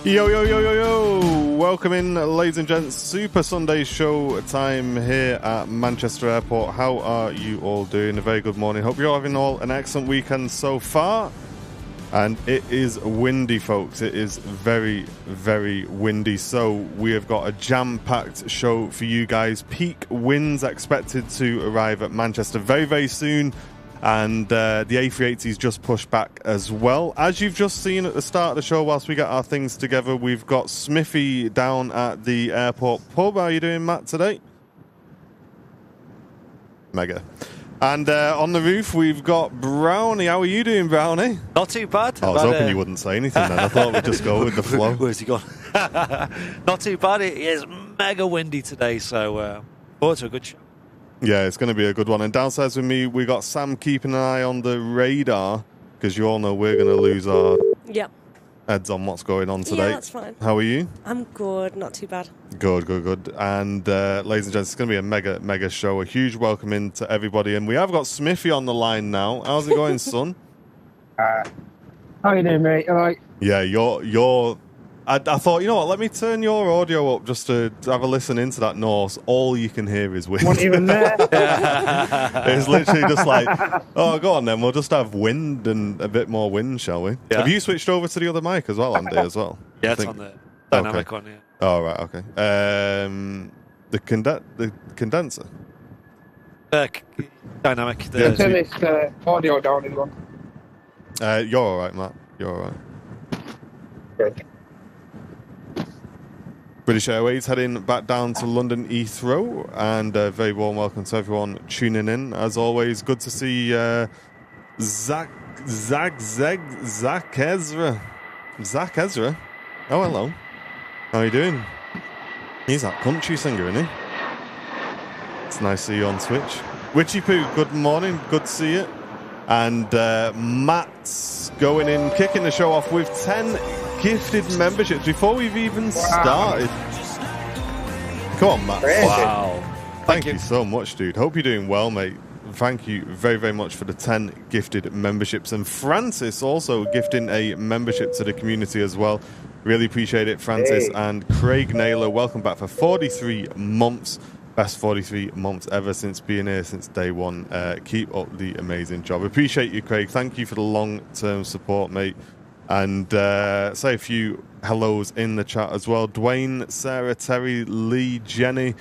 Yo, yo, yo, yo, yo! Welcome in, ladies and gents. Super Sunday show time here at Manchester Airport. How are you all doing? A very good morning. Hope you're all having an excellent weekend so far. And it is windy, folks. It is very, very windy. So we have got a jam-packed show for you guys. Peak winds expected to arrive at Manchester very, very soon. And the A380 is just pushed back as well. As you've just seen at the start of the show, whilst we get our things together, we've got Smithy down at the airport pub. How are you doing, Matt, today? Mega. And on the roof, we've got Brownie. How are you doing, Brownie? Not too bad. I was hoping you wouldn't say anything then. I thought we'd just go with the flow. Where's he gone? Not too bad. It is mega windy today, so forward to a good show. Yeah, it's going to be a good one. And downstairs with me, we got Sam keeping an eye on the radar, because you all know we're going to lose our heads on what's going on today. Yeah, that's fine. How are you? I'm good, not too bad. Good, good, good. And ladies and gents, it's going to be a mega, mega show. A huge welcome in to everybody. And we have got Smithy on the line now. How's it going, son? How you doing, mate? All right? Yeah, you're... I thought, you know what, let me turn your audio up just to have a listen into that Norse. All you can hear is wind. Not even there. It's literally just like, oh, go on then, we'll just have wind and a bit more wind, shall we? Yeah. Have you switched over to the other mic as well, Andy, as well? Yeah, it's on the dynamic one, yeah. Oh, right, okay. The condenser? Dynamic. Turn this audio down in one. You're all right, Matt. You're all right. Good. British Airways heading back down to London Heathrow, and a very warm welcome to everyone tuning in. As always, good to see Zach Ezra. Oh, hello. How are you doing? He's that country singer, isn't he? It's nice to see you on Twitch. Witchy Poo, good morning. Good to see you. And Matt's going in, kicking the show off with 10 gifted memberships before we've even started. Come on, Matt. Wow. Thank you so much, dude. Hope you're doing well, mate. Thank you very, very much for the 10 gifted memberships. And Francis also gifting a membership to the community as well. Really appreciate it, Francis. Hey. And Craig Naylor, welcome back for 43 months. Best 43 months ever since being here since day one. Keep up the amazing job. Appreciate you, Craig. Thank you for the long-term support, mate. And say a few hellos in the chat as well. Dwayne, Sarah, Terry, Lee, Jenny,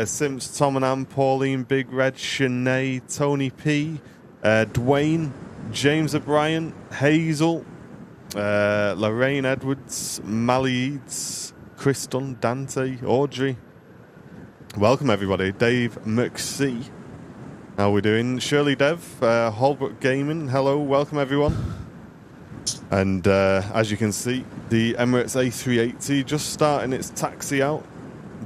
Simps, Tom and Ann, Pauline, Big Red, Shanae, Tony P, Dwayne, James O'Brien, Hazel, Lorraine Edwards, Mally Eats, Kristen, Dante, Audrey. Welcome, everybody. Dave McSee. How are we doing? Shirley Dev, Holbrook Gaming. Hello. Welcome, everyone. And as you can see, the Emirates A380 just starting its taxi out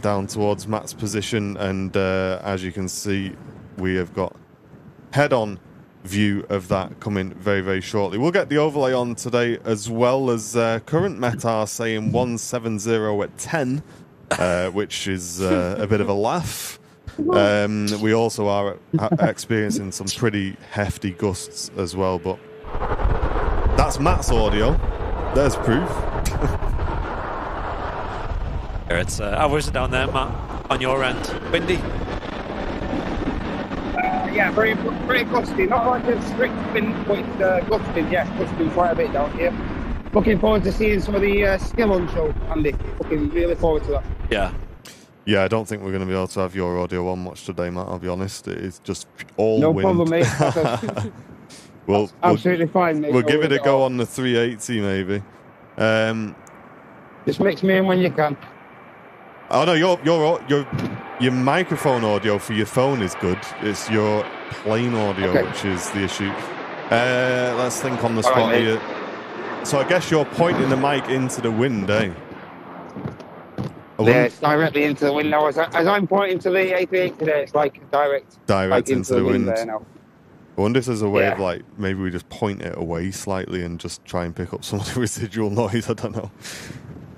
down towards Matt's position. And as you can see, we have got head-on view of that coming very, very shortly. We'll get the overlay on today, as well as current METAR saying 170 at 10. Which is a bit of a laugh. We also are experiencing some pretty hefty gusts as well, but that's Matt's audio. There's proof. It's how is it down there, Matt? On your end, windy. Yeah, very gusty. Not like a strict wind, but it's gusting. Yes, gusting quite a bit down here. Looking forward to seeing some of the skill on show, Andy. Looking really forward to that. Yeah. Yeah, I don't think we're going to be able to have your audio on much today, Matt, I'll be honest. It's just all No wind. problem, mate. We'll absolutely fine, mate. We'll give it a go on the 380, maybe. Just mix me in when you can. Oh, no, your microphone audio for your phone is good. It's your plane audio, which is the issue. Let's think on the spot right, here. So I guess you're pointing the mic into the wind, eh? Yeah, it's directly into the wind now. As I'm pointing to the A380 today, it's like direct into the wind. There now. I wonder if there's a way of, like, maybe we just point it away slightly and just try and pick up some of the residual noise. I don't know.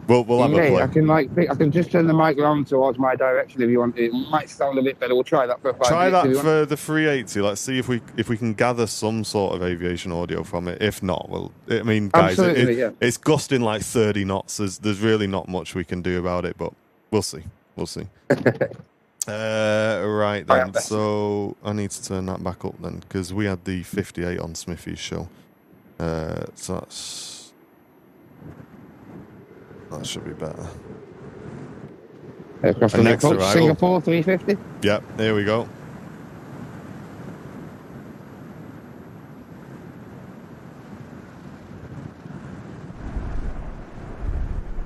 We'll have a Yeah, play. I can just turn the mic around towards my direction if you want. It might sound a bit better. We'll try that for 5 Try minutes. that for the 380. Let's see if we can gather some sort of aviation audio from it. If not, I mean, guys, it's gusting like 30 knots. There's really not much we can do about it, but we'll see. We'll see. Right then. So I need to turn that back up then because we had the 58 on Smithy's show. So that should be better. Across the next arrival. Singapore 350. Yep, here we go.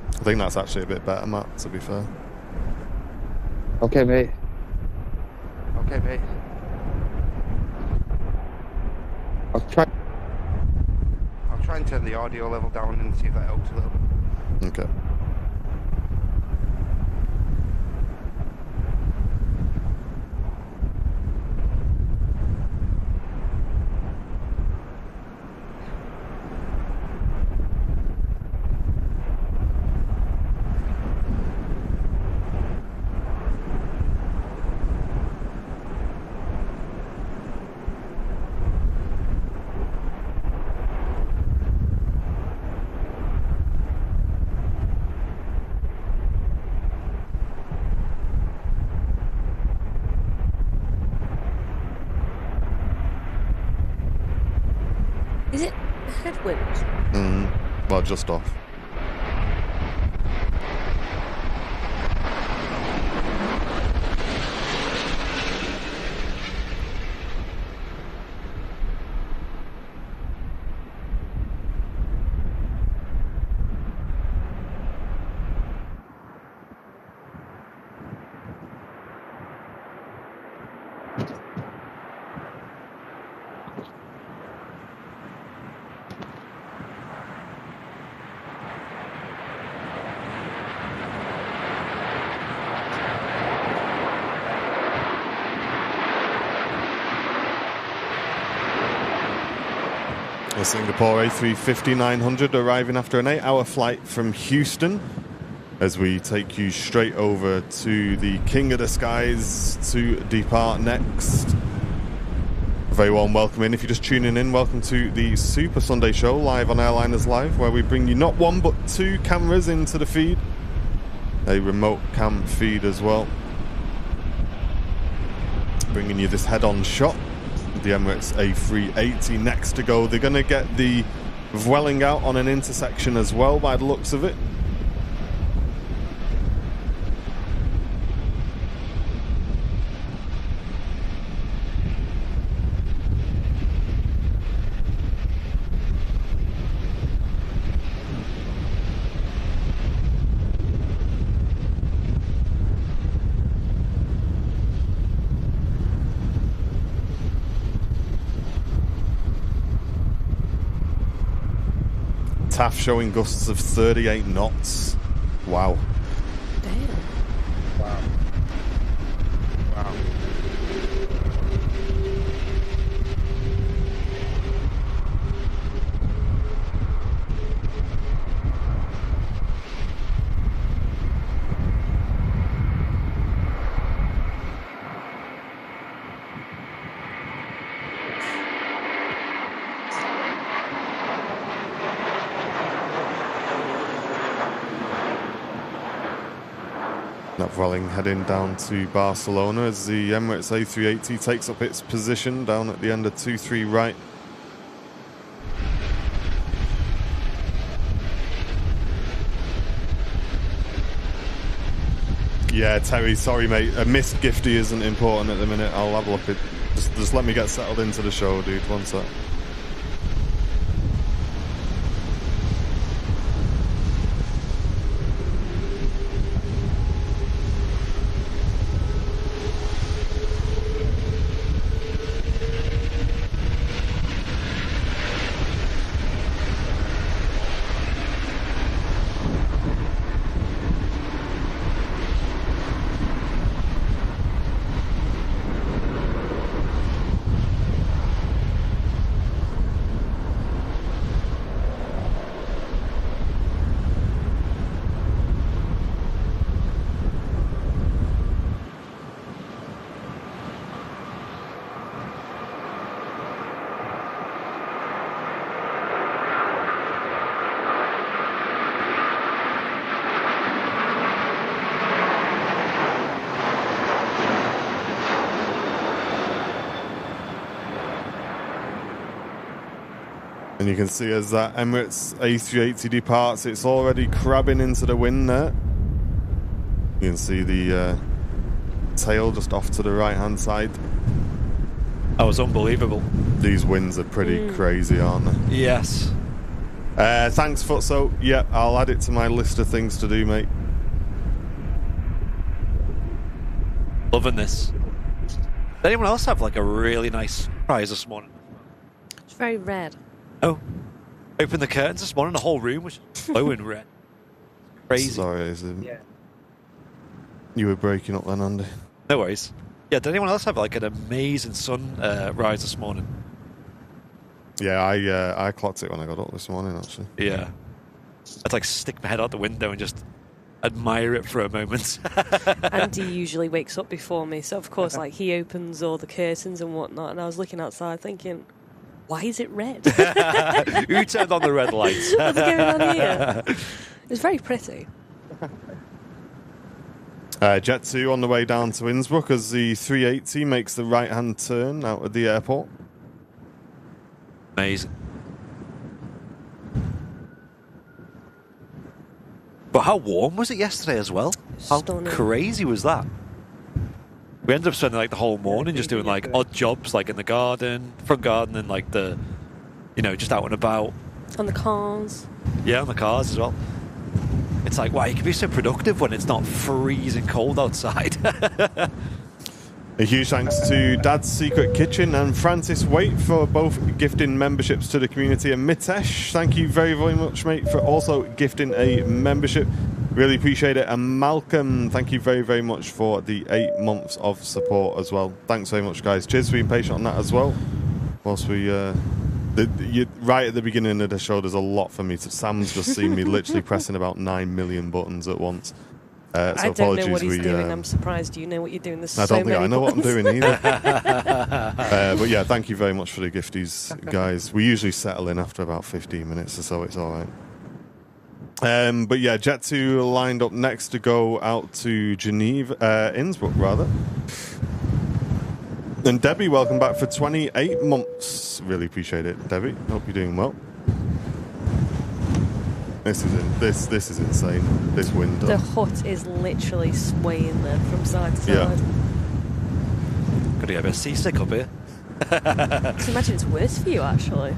I think that's actually a bit better, Matt, to be fair. Okay, mate. Okay, mate. I'll try and turn the audio level down and see if that helps a little. Okay. Is it headwind? Well, just off. The Singapore A350-900 arriving after an 8-hour flight from Houston as we take you straight over to the King of the Skies to depart next. Very warm welcome in. If you're just tuning in, welcome to the Super Sunday Show live on Airliners Live, where we bring you not one but two cameras into the feed. A remote cam feed as well. Bringing you this head-on shot. The Emirates A380 next to go. They're going to get the Vueling out on an intersection as well by the looks of it. TAF showing gusts of 38 knots. Wow. Damn. Wow. Wow. That Vueling heading down to Barcelona as the Emirates A380 takes up its position down at the end of 23 right. Yeah, Terry, sorry mate, a missed gifty isn't important at the minute. I'll have a look at just let me get settled into the show, dude. One sec. And you can see as that Emirates A380 departs, it's already crabbing into the wind there. You can see the tail just off to the right-hand side. That was unbelievable. These winds are pretty crazy, aren't they? Yes. Thanks, Futso. Yeah, I'll add it to my list of things to do, mate. Loving this. Did anyone else have like a really nice surprise this morning? It's very red. Oh. Opened the curtains this morning, the whole room was glowing red. Crazy. Sorry, you were breaking up then, Andy. No worries. Yeah, did anyone else have like an amazing sunrise this morning? Yeah, I clocked it when I got up this morning, actually. Yeah. I'd like stick my head out the window and just admire it for a moment. Andy usually wakes up before me, so of course, like, he opens all the curtains and whatnot, and I was looking outside thinking, why is it red? Who turned on the red lights? What's going on here? It's very pretty. Jet 2 on the way down to Innsbruck as the 380 makes the right-hand turn out of the airport. Amazing. But how warm was it yesterday as well? How Stunning. crazy was that? We ended up spending like the whole morning just doing like odd jobs, like in the garden, front garden, and like the, just out and about. On the cars. Yeah, on the cars as well. It's like, wow, you can be so productive when it's not freezing cold outside. A huge thanks to Dad's Secret Kitchen and Francis Waite for both gifting memberships to the community. And Mitesh, thank you very, very much, mate, for also gifting a membership. Really appreciate it. And Malcolm, thank you very, very much for the 8 months of support as well. Thanks very much, guys. Cheers for being patient on that as well. Whilst we... right at the beginning of the show, there's a lot for me to... Sam's just seen me literally pressing about 9 million buttons at once. So I don't know what he's doing. I'm surprised you know what you're doing. There's I don't think I know buttons. what I'm doing either. But yeah, thank you very much for the gifties, guys. We usually settle in after about 15 minutes or so. It's all right. But yeah, Jet 2 lined up next to go out to Geneva, Innsbruck rather. And Debbie, welcome back for 28 months. Really appreciate it, Debbie. Hope you're doing well. This is insane. This window. The hut is literally swaying there from side to side. Yeah. Gonna get a bit seasick up here. I can imagine it's worse for you, actually.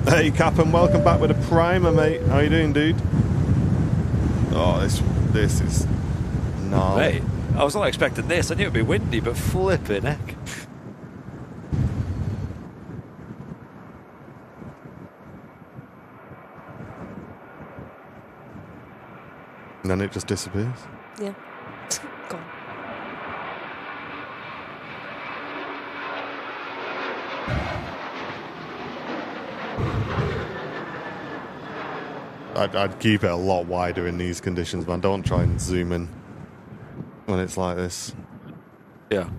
Hey, Captain, welcome back with a primer, mate. How you doing, dude? Oh, this is gnarly. Hey, I was not expecting this. I knew it'd be windy, but flipping heck. And then it just disappears. Yeah. Gone. I'd keep it a lot wider in these conditions, man. Don't try and zoom in when it's like this. Yeah.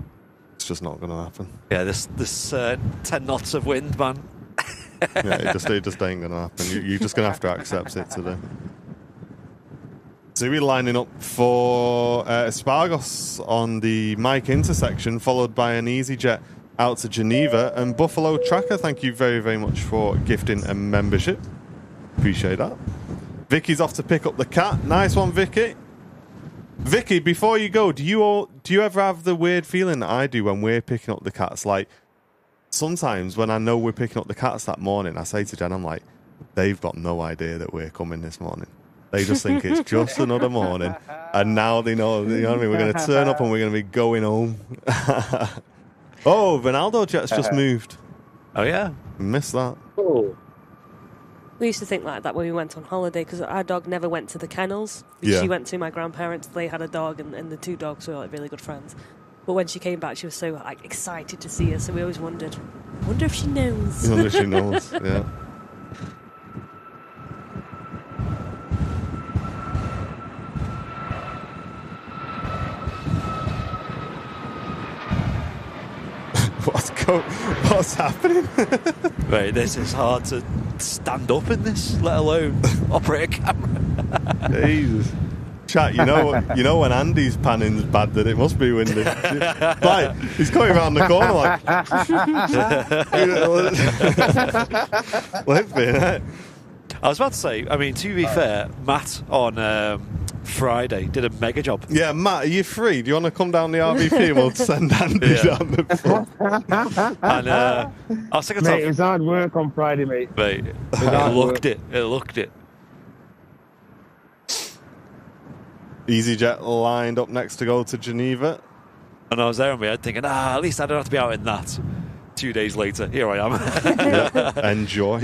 It's just not going to happen. Yeah, this 10 knots of wind, man. Yeah, it just ain't going to happen. You're just going to have to accept it today. So we're lining up for Spargos on the Mike intersection, followed by an EasyJet out to Geneva. And Buffalo Tracker, thank you very, very much for gifting a membership. Appreciate that. Vicky's off to pick up the cat. Nice one, Vicky. Vicky, before you go, do you ever have the weird feeling that I do when we're picking up the cats? Like, sometimes when I know we're picking up the cats that morning, I say to Jen, I'm like, they've got no idea that we're coming this morning. They just think it's just another morning. And now they know, you know what I mean? We're going to turn up and we're going to be going home. Oh, Ronaldo Jet's just moved. Oh, yeah? Missed that. Oh. We used to think like that when we went on holiday because our dog never went to the kennels. Yeah. She went to my grandparents. They had a dog, and the two dogs were like really good friends. But when she came back, she was so like excited to see us. So we always wondered, I wonder if she knows. I wonder if she knows, yeah. What's happening? Right, this is hard to stand up in this, let alone operate a camera. Jesus. Chat, you know when Andy's panning's bad, that it must be windy. Like, he's coming around the corner like... Flipping, eh? I was about to say, I mean, to be fair, Matt on Friday did a mega job. Yeah, Matt, are you free? Do you want to come down the RVP and we'll send Andy down the front? And I was thinking, Mate, it was hard work on Friday, mate. Mate, it looked it. It looked it. EasyJet lined up next to go to Geneva. And I was there on my head thinking, at least I don't have to be out in that. 2 days later, here I am. Yeah, enjoy.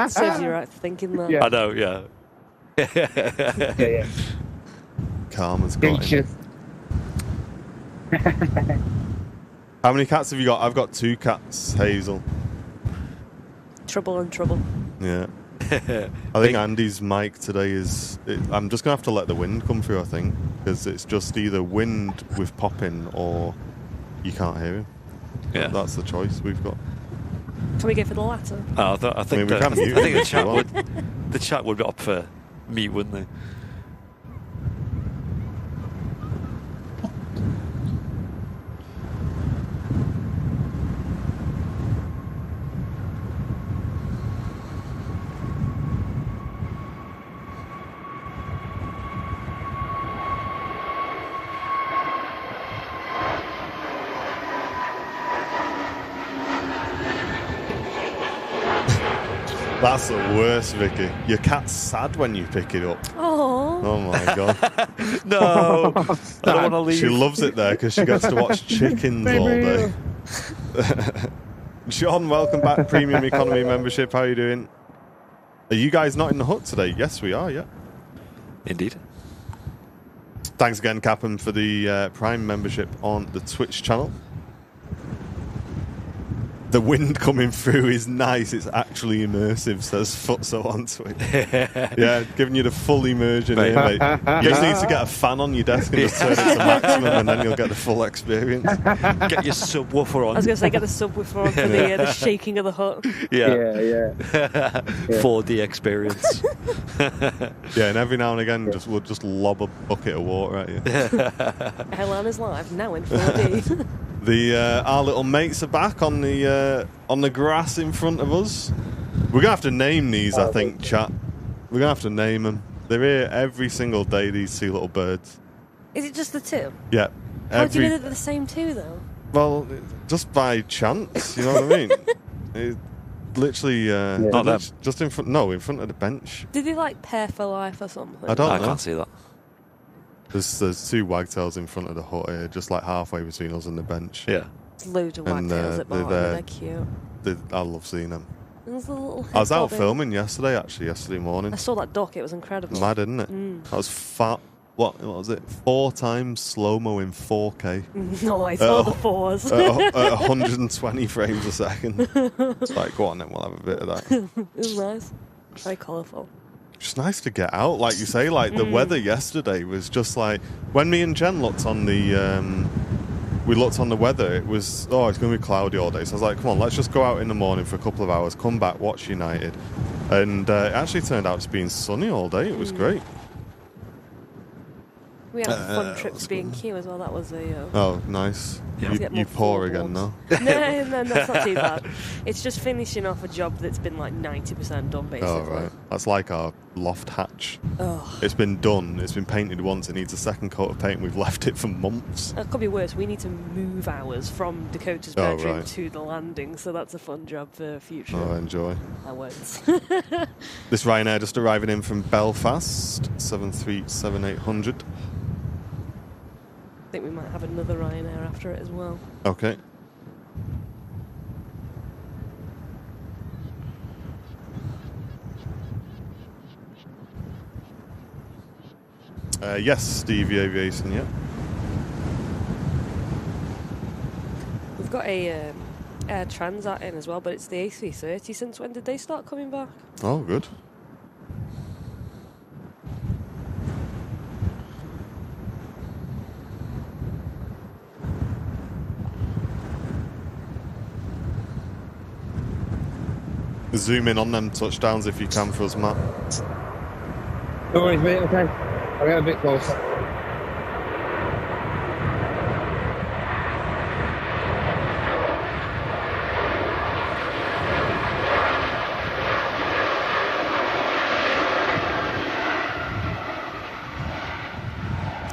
Serves you right for thinking that. Yeah. I know, yeah. Yeah. Karma's got him. How many cats have you got? I've got 2 cats, Hazel. Trouble and trouble. Yeah. I think Andy's mic today is... I'm just going to have to let the wind come through, I think. Because it's just either wind with popping or you can't hear him. Yeah. That's the choice we've got. Can we go for the latter? I think we can mute the him chat if you would the chat would be up for mute, wouldn't they? That's the worst, Vicky. Your cat's sad when you pick it up. Oh. Oh my god. No, I don't want to leave. She loves it there because she gets to watch chickens all day. Sean, welcome back. Premium Economy membership. How are you doing? Are you guys not in the hut today? Yes, we are, yeah. Indeed. Thanks again, Captain, for the Prime membership on the Twitch channel. The wind coming through is nice. It's actually immersive, says Futso on Twitch. Yeah, giving you the full immersion here, mate. You just need to get a fan on your desk and just turn it to maximum, and then you'll get the full experience. Get your subwoofer on. I was going to say, get the subwoofer on for the shaking of the hut. Yeah. 4D experience. Yeah, and every now and again, we'll just lob a bucket of water at you. Airline is live now in 4D. Our little mates are back on the grass in front of us. We're gonna have to name these, I think, chat. We're gonna have to name them. They're here every single day. These 2 little birds. Is it just the 2? Yeah. How do you know that they're the same 2 though? Well, just by chance. You know what I mean? It literally, Not them. just in front. No, in front of the bench. Did they like pair for life or something? I don't I know. can't see that. There's 2 wagtails in front of the hut here, just like halfway between us and the bench. Yeah. There's loads of And, wagtails at Barton. they're- They're cute. I love seeing them. There's a little I was out head bobbing. filming yesterday morning. I saw that duck. It was incredible. Mad, isn't it? That was fat. What was it? 4 times slow-mo in 4K. Nice. All the 4s. At 120 frames a second. It's like, go on then, we'll have a bit of that. It was nice. Very colourful. Just nice to get out, like you say. Like the weather yesterday was just like when me and Jen looked on the weather. It was it's going to be cloudy all day. So I was like, come on, let's just go out in the morning for a couple of hours, come back, watch United, and it actually turned out to being sunny all day. It was great. We had a fun trip to B&Q as well. That was a... Oh, nice. Yeah. Get You more pour again floorboards. now. No, that's not too bad. It's just finishing off a job that's been like 90% done, basically. Oh, right. That's like our loft hatch. Oh, It's been done. It's been painted once. It needs a second coat of paint. We've left it for months. that could be worse. We need to move ours from Dakota's Oh, bedroom right. to the landing, so that's a fun job for future. Oh, enjoy. I won't. This Ryanair just arriving in from Belfast, 737-800. I think we might have another Ryanair after it as well. Okay. Yes, Stevie Aviation, yeah. We've got a Air Transat in as well, but it's the A380. Since when did they start coming back? Oh, good. Zoom in on them touchdowns if you can for us, Matt. No worries, mate, okay. I'll get a bit closer.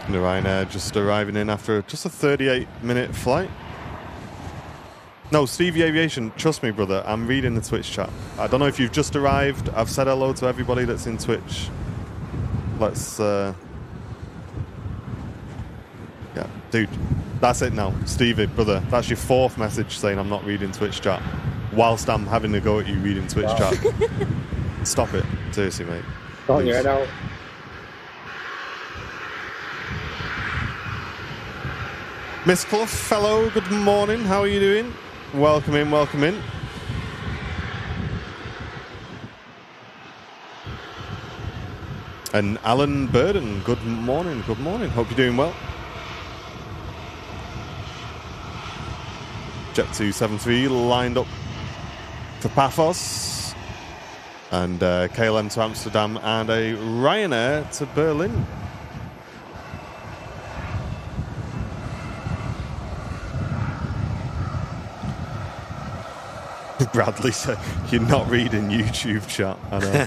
The Ryanair just arriving in after just a 38-minute flight. No, Stevie Aviation, trust me, brother, I'm reading the Twitch chat. I don't know if you've just arrived. I've said hello to everybody that's in Twitch. Let's... Yeah, dude, that's it now. Stevie, brother, that's your 4th message saying I'm not reading Twitch chat whilst I'm having to go at you reading Twitch chat. Stop it. Seriously, mate. Don't you know? Miss Clough, fellow, good morning. How are you doing? Welcome in, welcome in. And Alan Burden, good morning, good morning. Hope you're doing well. Jet 273 lined up for Paphos. And KLM to Amsterdam and a Ryanair to Berlin. Bradley said, "You're not reading YouTube chat." I know.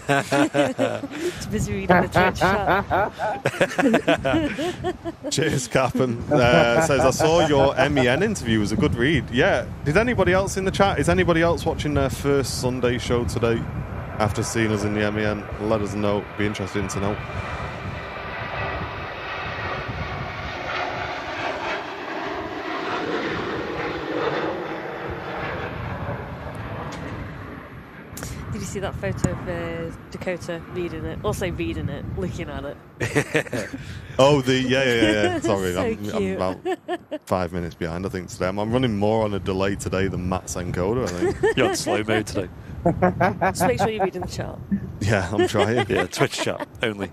It's busy reading the Twitch chat. Cheers, Captain. Says, I saw your MEN interview. It was a good read. Yeah. Did anybody else in the chat? Is anybody else watching their first Sunday show today after seeing us in the MEN? Let us know. Be interesting to know. Did you see that photo of Dakota reading it? Also reading it, looking at it. Oh, yeah. Sorry, So I'm cute. about 5 minutes behind, I think, today. I'm running more on a delay today than Matt Senkoda, I think. You're on slow mode today. Just make sure you're reading the chart. Yeah, I'm trying. Yeah, Twitch chat only.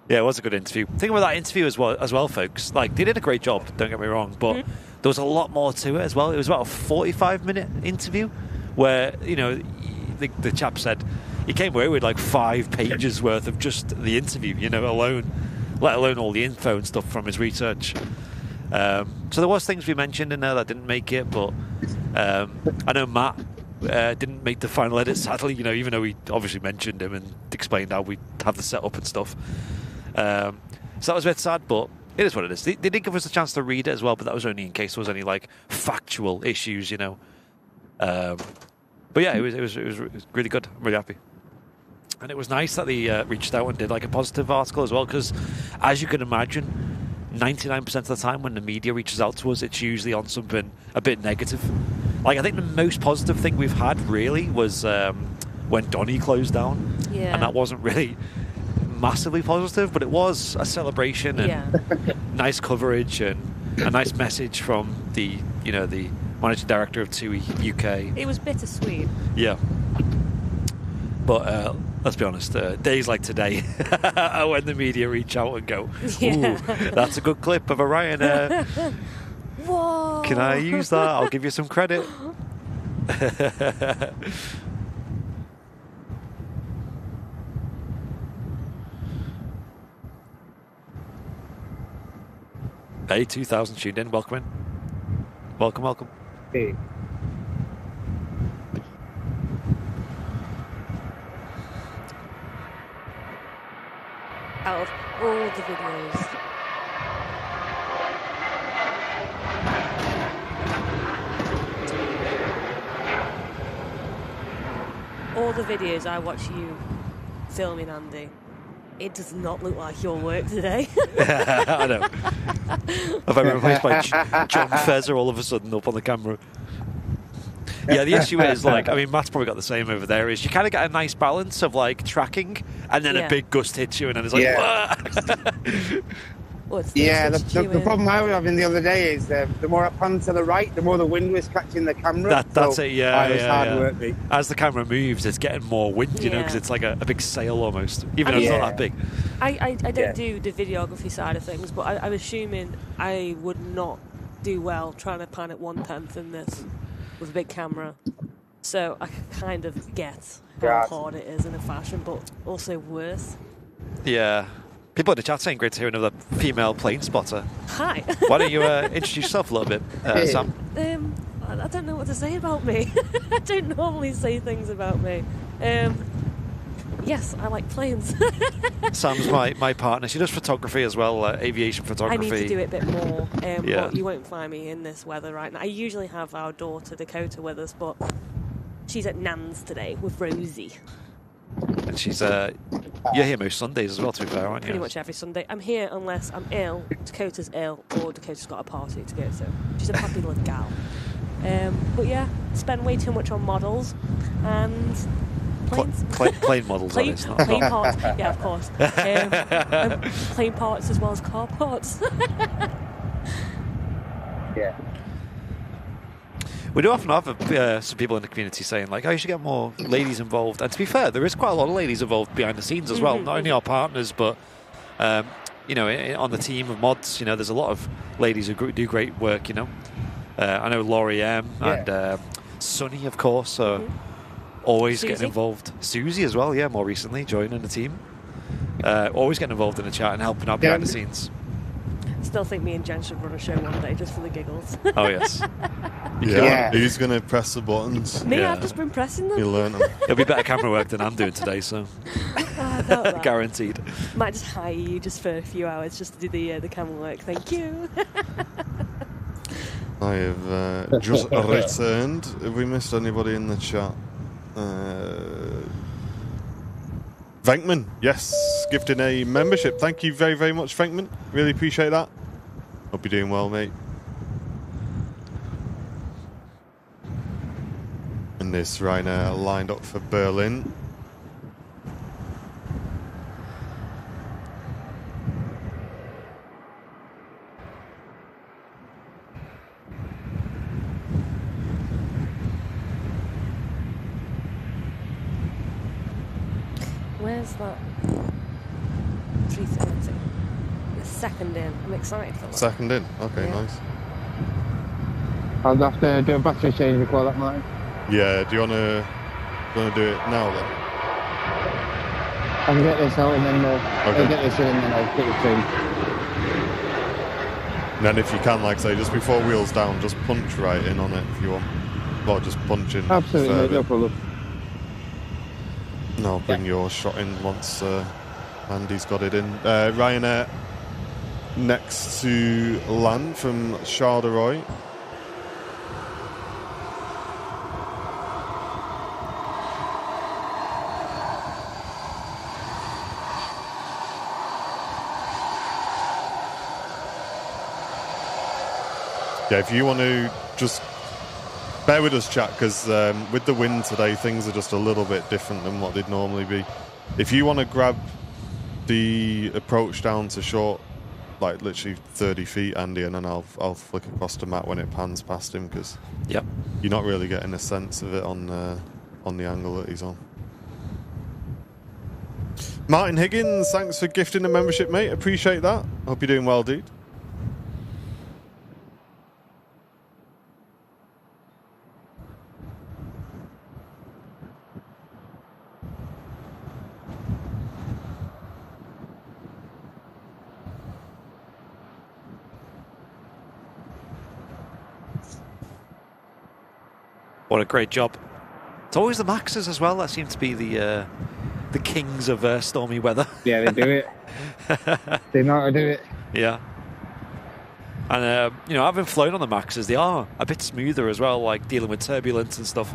Yeah, it was a good interview. Think about that interview as well, folks. Like, they did a great job, don't get me wrong, but there was a lot more to it as well. It was about a 45-minute interview where, you know, the chap said he came away with like 5 pages worth of just the interview, you know, let alone all the info and stuff from his research. So there was things we mentioned in there that didn't make it, but I know Matt didn't make the final edit, sadly, you know, even though we obviously mentioned him and explained how we have the setup and stuff. So that was a bit sad, but it is what it is. They did give us a chance to read it as well, but that was only in case there was any like factual issues, you know. But yeah, it was really good. I'm really happy. And it was nice that they reached out and did like a positive article as well, because as you can imagine, 99% of the time when the media reaches out to us, it's usually on something a bit negative. Like, I think the most positive thing we've had really was when Donny closed down. Yeah. And that wasn't really massively positive, but it was a celebration and nice coverage and a nice message from the managing director of TUI UK. It was bittersweet. Yeah. But let's be honest, days like today are when the media reach out and go, ooh, that's a good clip of a Ryanair. Whoa! Can I use that? I'll give you some credit. Hey, 2000 tuned in. Welcome in. Welcome. Hey. Out of all the videos. All the videos I watch you filming, Andy, it does not look like your work today. I know. I've been replaced by John Fezzer all of a sudden up on the camera. Yeah, the issue is, like, I mean, Matt's probably got the same over there, is you kind of get a nice balance of, like, tracking, and then a big gust hits you, and then it's like, the problem I was having the other day is the more I pan to the right, the more the wind was catching the camera. That's it, yeah. It was hard work, mate. As the camera moves, it's getting more wind, you know, because it's like a big sail almost, even though it's not that big. I don't do the videography side of things, but I'm assuming I would not do well trying to pan at 1/10 in this with a big camera. So I can kind of get how Right. hard it is in a fashion, but also worse. Yeah. People in the chat saying great to hear another female plane spotter. Hi. Why don't you introduce yourself a little bit, Sam? I don't know what to say about me. I don't normally say things about me. Yes, I like planes. Sam's my partner. She does photography as well, aviation I photography. need to do it a bit more, Yeah. but you won't find me in this weather right now. I usually have our daughter Dakota with us, but she's at Nan's today with Rosie. And she's you're here most Sundays as well, to be fair, aren't you? Pretty much every Sunday. I'm here unless I'm ill, Dakota's ill, or Dakota's got a party to go to. She's a popular gal. But yeah, spend way too much on models and planes. Plane models, Plane, that is, not plane parts, yeah, of course. And plane parts as well as car parts. Yeah. We do often have some people in the community saying, like, oh, you should get more ladies involved. And to be fair, there is quite a lot of ladies involved behind the scenes as well. Not only our partners, but, you know, on the team of mods, you know, there's a lot of ladies who do great work, you know. I know Laurie M and Sunny, of course, always Susie. getting involved. Susie as well, yeah, more recently joining the team. Always getting involved in the chat and helping out behind the scenes. Still think me and Jen should run a show one day just for the giggles. Oh, yes. Yeah. Who's going to press the buttons? Me, Yeah. I've just been pressing them. You learn them. It'll be better camera work than I'm doing today, so I felt that. guaranteed. Might just hire you just for a few hours just to do the camera work. Thank you. I have just returned. Have we missed anybody in the chat? Venkman, yes, gifting a membership. Thank you very, very much, Venkman. Really appreciate that. Hope you're doing well, mate. And this Ryanair lined up for Berlin. Where's that? 3:30. The second in. I'm excited for that. Second in. Okay, Yeah. nice. I'll have to do a battery change before that, Martin. Yeah, do you want to do it now then? I can get this out and then Okay. I'll get this in and then I'll put the thing. And then if you can, like I say, just before wheels down, just punch right in on it if you want. Or just punch in. Absolutely, further. no problem. And I'll bring your shot in once Andy's got it in. Ryanair next to land from Charleroi. Yeah, if you want to just bear with us, chat, because with the wind today, things are just a little bit different than what they'd normally be. If you want to grab the approach down to short, like literally 30 feet, Andy, and then I'll flick across to Matt when it pans past him, because Yep. you're not really getting a sense of it on the angle that he's on. Martin Higgins, thanks for gifting the membership, mate. Appreciate that. Hope you're doing well, dude. What a great job. It's always the Maxes as well that seem to be the kings of stormy weather. Yeah, they do it. They know how to do it. Yeah. And, you know, having flown on the Maxes, they are a bit smoother as well, like dealing with turbulence and stuff.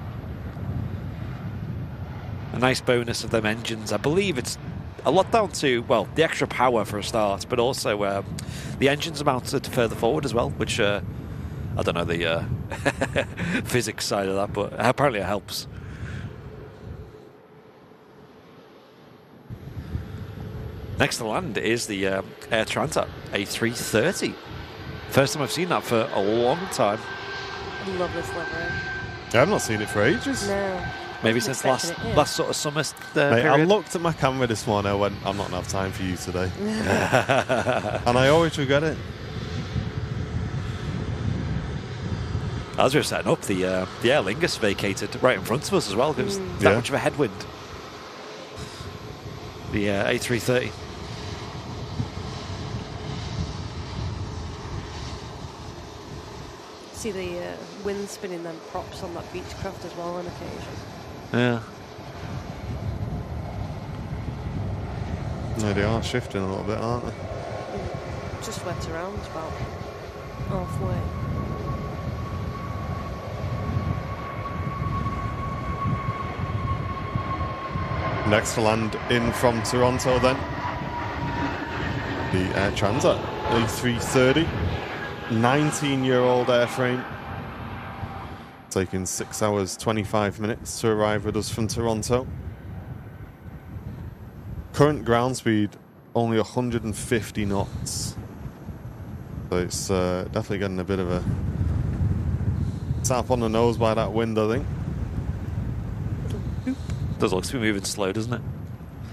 A nice bonus of them engines. I believe it's a lot down to, well, the extra power for a start, but also the engines are mounted further forward as well, which I don't know the physics side of that, but apparently it helps. Next to land is the Air Tranta A380. First time I've seen that for a long time. I love this livery. Yeah, I've not seen it for ages. No. Maybe Wasn't since expecting it, yeah. last sort of summer Mate, I period. looked at my camera this morning, I went, I'm not going to have time for you today. And I always regret it. As we were setting up, the Aer Lingus vacated right in front of us as well. It was that much of a headwind. The A330. See the wind spinning them props on that Beechcraft as well on occasion. Yeah. No, they are shifting a little bit, aren't they? Just went around about halfway. Next to land in from Toronto then. The Air Transat A330. 19-year-old airframe. Taking 6 hours, 25 minutes to arrive with us from Toronto. Current ground speed, only 150 knots. So it's definitely getting a bit of a tap on the nose by that wind, I think. Does look to be moving slow, doesn't it?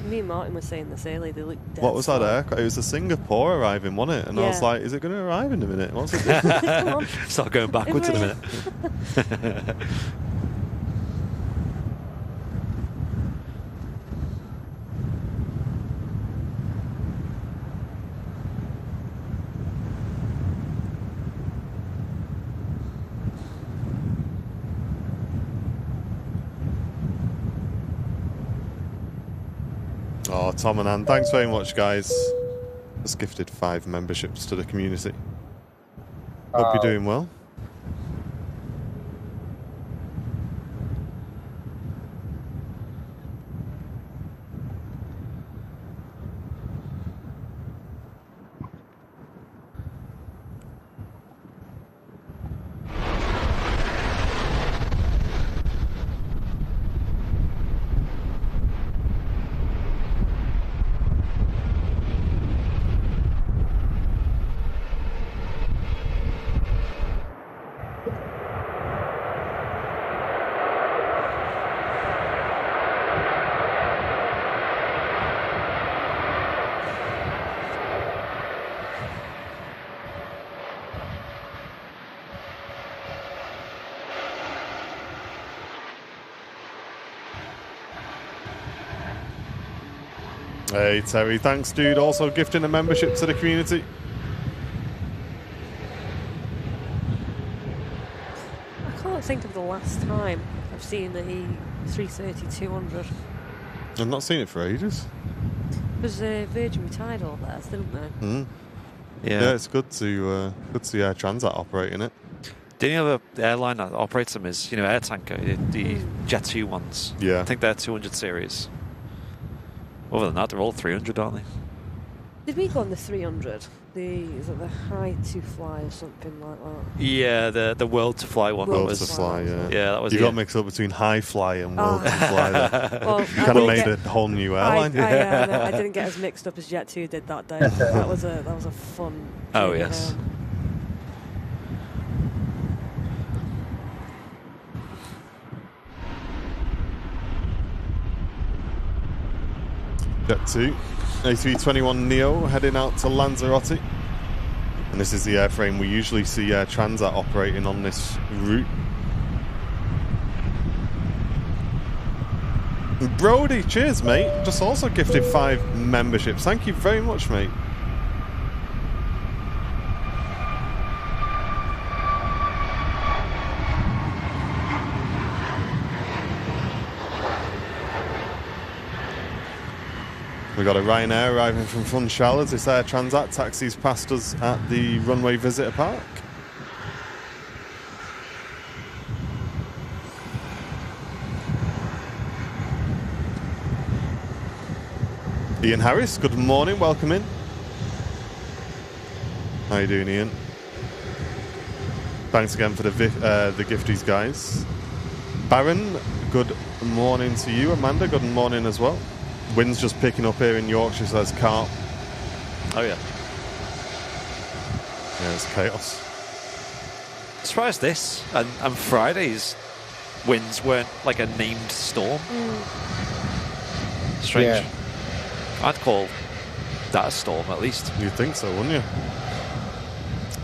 Me and Martin were saying this earlier. They look dead What was that slow. aircraft? It was a Singapore arriving, wasn't it? And I was Yeah. like, is it going to arrive in a minute? What's it doing? Come on. Start going backwards in a minute. Oh, Tom and Ann, thanks very much, guys. Just gifted 5 memberships to the community. Hope you're doing well. Hey, Terry, thanks, dude. Also gifting a membership to the community. I can't think of the last time I've seen the E330-200. I've not seen it for ages. Because Virgin retired all theirs, didn't they? Mm. Yeah. Yeah, it's good to see Air Transat operating it. The only other airline that operates them is, Air Tanker, the Jet 2 ones. Yeah. I think they're 200 series. Other than that, they're all 300, aren't they? Did we go on the 300? Is it the high to fly or something like that? Yeah, the World to Fly one. World World to fly, yeah. Yeah, that was You it. got mixed up between High Fly and World to Fly there. Well, You kind of made a whole new airline. I didn't get as mixed up as Jet 2 did that day. That was a fun. Oh, journey yes. home. Jet 2, A321neo heading out to Lanzarote. And this is the airframe we usually see Air Transat operating on this route. Brody, cheers, mate. Just also gifted 5 memberships. Thank you very much, mate. We got a Ryanair arriving from Funchal as this Air Transat taxis past us at the runway visitor park. Ian Harris, good morning, welcome in. How you doing, Ian? Thanks again for the gifties, guys. Baron, good morning to you. Amanda, good morning as well. Wind's just picking up here in Yorkshire, says Carl. Oh, yeah. Yeah, it's chaos. Surprised this and Friday's winds weren't like a named storm. Strange. Yeah. I'd call that a storm at least. You'd think so, wouldn't you?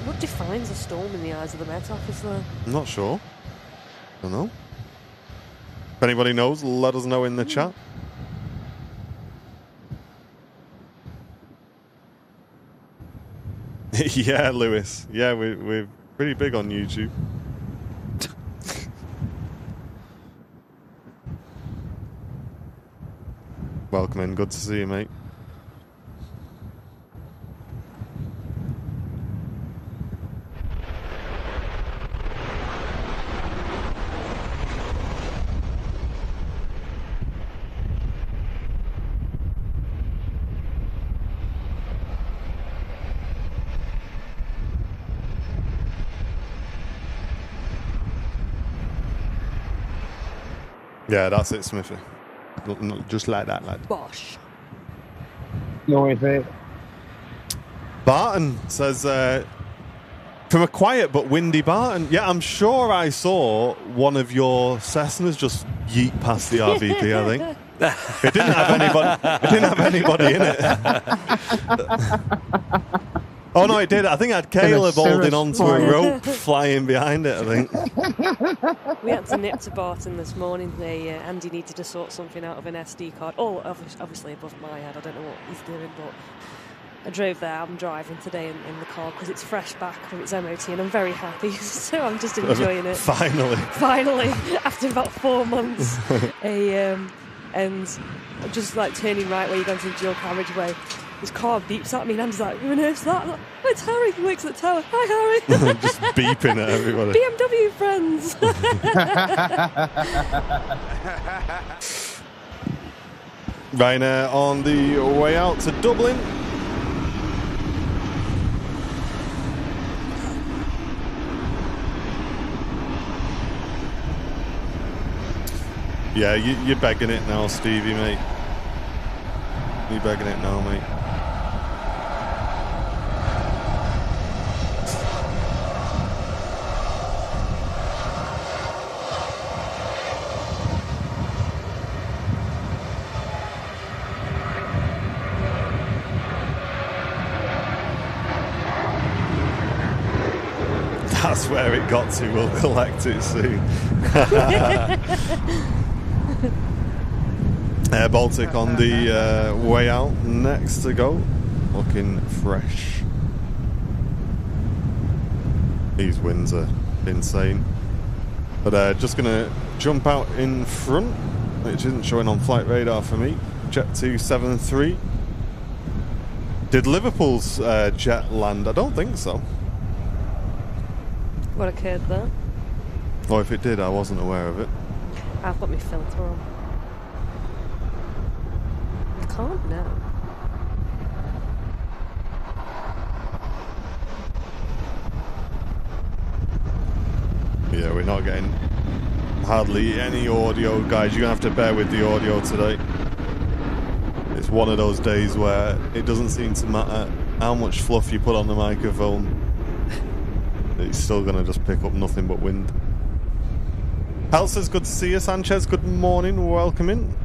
What defines a storm in the eyes of the Met Office, though? I'm not sure. I don't know. If anybody knows, let us know in the chat. Yeah, Lewis. Yeah, we're pretty big on YouTube. Welcome in. Good to see you, mate. Yeah, that's it, Smithy. Just like that, lad. Bosh. No worries, mate. Barton says, from a quiet but windy Barton. Yeah, I'm sure I saw one of your Cessnas just yeet past the RVP, I think. It didn't have anybody in it. Oh, no, it did. I think I had Caleb holding onto a rope flying behind it, I think. We had to nip to Barton this morning. Andy needed to sort something out of an SD card. Oh, obviously above my head. I don't know what he's doing, but I drove there. I'm driving today in the car because it's fresh back from its MOT and I'm very happy. So I'm just enjoying it. Finally, after about 4 months. And just like turning right where you're going to the dual carriageway. His car beeps at me and Andy's like, who on earth's that? Like, oh, it's Harry, he works at the tower. Hi, Harry. Just beeping at everybody. BMW friends. Ryanair on the way out to Dublin. Yeah, you're begging it now, Stevie, mate. You're begging it now, mate. That's where it got to. We'll collect it soon. Air Baltic on the way out, next to go. Looking fresh. These winds are insane. But just going to jump out in front, which isn't showing on flight radar for me. Jet 273. Did Liverpool's jet land? I don't think so. What occurred there? Or if it did, I wasn't aware of it. I've got my filter on. I can't now. Yeah, we're not getting hardly any audio, guys. You're going to have to bear with the audio today. It's one of those days where it doesn't seem to matter how much fluff you put on the microphone. It's still going to just pick up nothing but wind. Hal says, good to see you. Sanchez, good morning. Welcome in.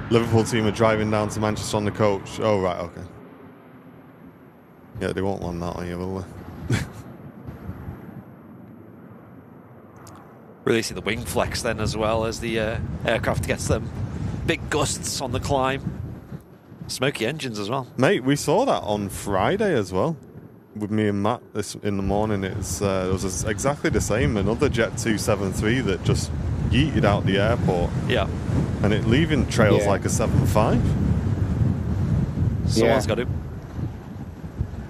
Liverpool team are driving down to Manchester on the coach. Oh, right, okay. Yeah, they won't land that on you, will they? Releasing the wing flex then as well as the aircraft gets them big gusts on the climb. Smoky engines as well. Mate, we saw that on Friday as well. With me and Matt in the morning. It was exactly the same. Another Jet 273 that just yeeted out the airport. Yeah. And it leaving trails like a 7.5. Someone's got to.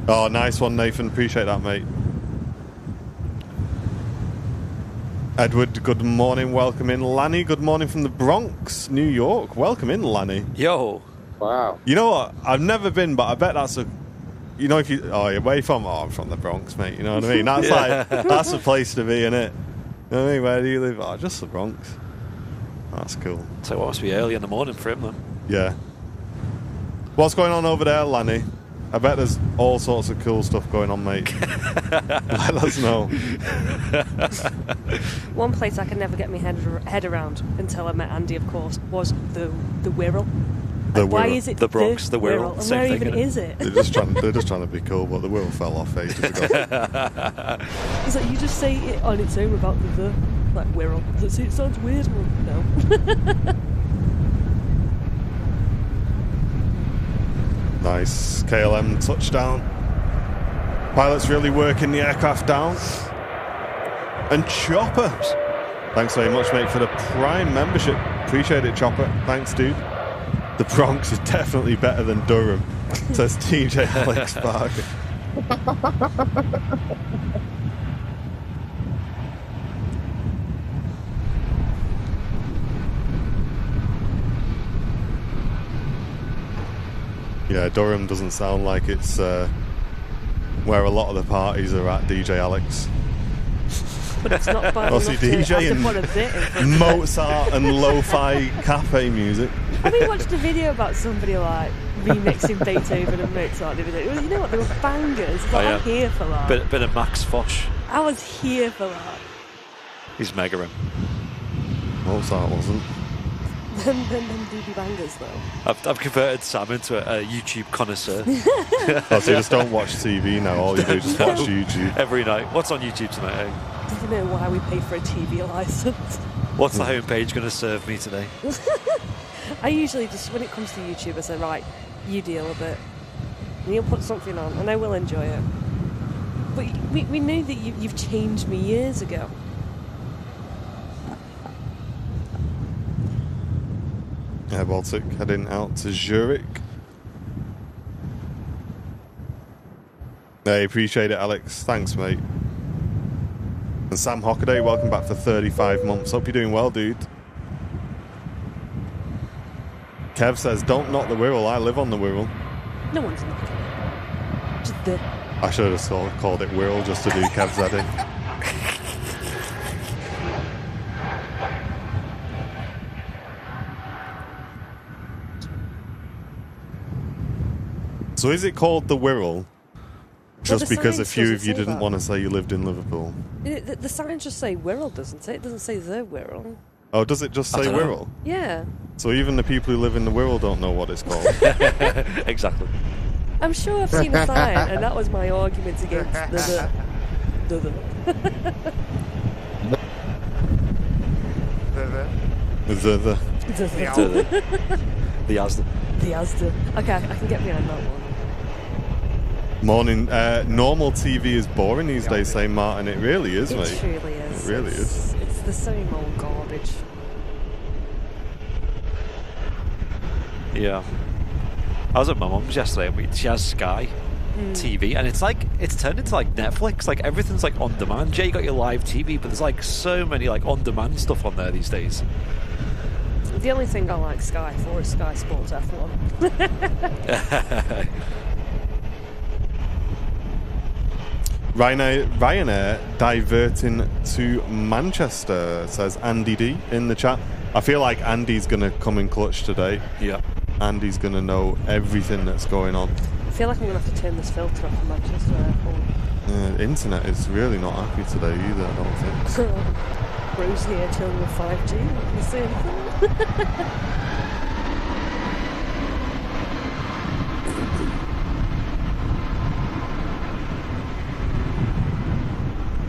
Oh, nice one, Nathan. Appreciate that, mate. Edward, good morning. Welcome in. Lanny, good morning from the Bronx, New York. Welcome in, Lanny. Yo. Wow. You know what? I've never been, but I bet that's a... You know, if you... Oh, you're where you from? Oh, I'm from the Bronx, mate. You know what I mean? That's like... That's the place to be, innit? You know what I mean? Where do you live? Oh, just the Bronx. That's cool. So it must be early in the morning for him, then. Yeah. What's going on over there, Lanny? I bet there's all sorts of cool stuff going on, mate. Let us know. One place I could never get my head around until I met Andy, of course, was the Wirral. Why is it the Bronx, the Wirral? And where even is it? They're just trying to be cool, but the Wirral fell off ages ago. It's like you just say it on its own without the like Wirral. It sounds weird. Well, no. Nice KLM touchdown. Pilots really working the aircraft down. And Chopper. Thanks very much, mate, for the Prime membership. Appreciate it, Chopper. Thanks, dude. The Bronx is definitely better than Durham, says TJ Alex Parker. Yeah, Durham doesn't sound like it's where a lot of the parties are at, DJ Alex. But it's not bad Obviously, enough DJ to and put a bit in front of Mozart and lo-fi cafe music. Have you watched a video about somebody like remixing Beethoven and Mozart the other day? You know what? They were bangers. But I'm here for that. Bit of Max Fosh. I was here for that. He's mega him. Mozart wasn't. Them DB bangers though. I've converted Sam into a YouTube connoisseur. Oh, so you just don't watch TV now. All you do is just watch YouTube. Every night. What's on YouTube tonight, eh? I don't know why we pay for a TV license. What's the homepage going to serve me today? I usually just, when it comes to YouTube, I say, right, you deal with it. And you'll put something on, and I will enjoy it. But we knew that you've changed me years ago. Air Baltic heading out to Zurich. Hey, appreciate it, Alex. Thanks, mate. And Sam Hockaday, welcome back for 35 months. Hope you're doing well, dude. Kev says, don't knock the Wirral. I live on the Wirral. No one's knocking it. Just the... I should have called it Wirral just to do Kev's heading. So is it called the Wirral? Just because a few of you didn't want to say you lived in Liverpool? The signs just say Wirral, doesn't it? It doesn't say the Wirral. Oh, does it just say Wirral? Yeah. So even the people who live in the Wirral don't know what it's called? Exactly. I'm sure I've seen a sign, and that was my argument against the. The Asda. The Asda. Okay, I can get behind that one. Morning. Normal TV is boring these days, saying Martin. It really is, mate. It truly is. It really is. It's the same old garbage. Yeah. I was at my mum's yesterday and she has Sky TV and it's turned into like Netflix. Like everything's like on demand. Yeah, you got your live TV, but there's like so many like on demand stuff on there these days. The only thing I like Sky for is Sky Sports F1. Ryanair diverting to Manchester, says Andy D in the chat. I feel like Andy's going to come in clutch today. Yeah. Andy's going to know everything that's going on. I feel like I'm going to have to turn this filter off for Manchester Airport. Internet is really not happy today either, I don't think. Rose here chilling with 5G. Can you see anything?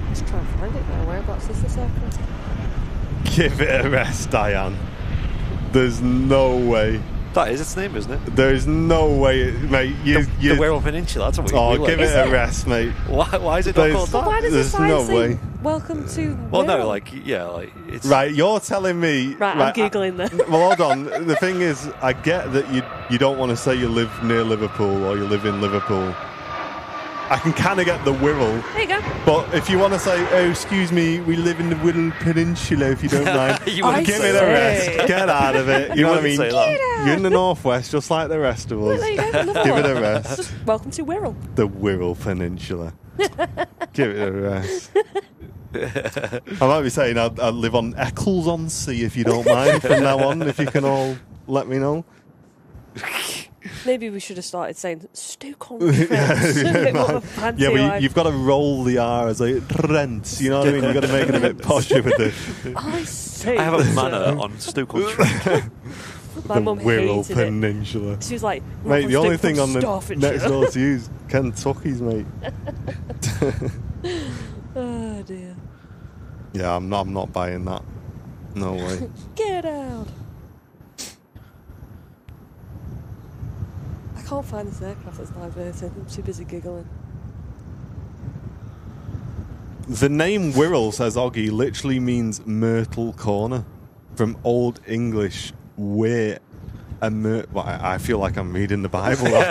Let's try and find it now. Whereabouts is this aircraft? Give it a rest, Diane. There's no way. That is its name, isn't it? There's no way, mate. The Wirral Peninsula. That's what we give it a rest, mate. Why is it not called that? Why does the sign no say way. welcome to Well, Wirral? no, like, yeah, like, it's... Right, you're telling me... Right, I'm Googling that. Well, hold on. The thing is, I get that you don't want to say you live near Liverpool or you live in Liverpool. I can kind of get the Wirral. There you go. But if you want to say, oh, excuse me, we live in the Wirral Peninsula, if you don't mind, You wouldn't give say it a that. rest. Get out of it. You know what I mean? Say that. You're in the northwest, just like the rest of us. There you go. Another Give one. it a rest. Just welcome to Wirral. The Wirral Peninsula. Give it a rest. I might be saying I live on Eccles-on-Sea, if you don't mind, from now on, if you can all let me know. Maybe we should have started saying Stoke-on-Trent. You've got to roll the R as like Trent. You know what I mean? You've got to make it a bit posher with the. I say. I have a manor on Stoke-on-Trent. My mum Wirral hated Peninsula. it. She was like, Mate, the only thing on the Staffordshire. next door to you is Kentucky's, mate. Oh dear. Yeah, I'm not buying that. No way. Get out. I can't find this aircraft that's diverting. I'm too busy giggling. The name Wirral, says Oggy, literally means Myrtle Corner. From Old English, where I feel like I'm reading the Bible. I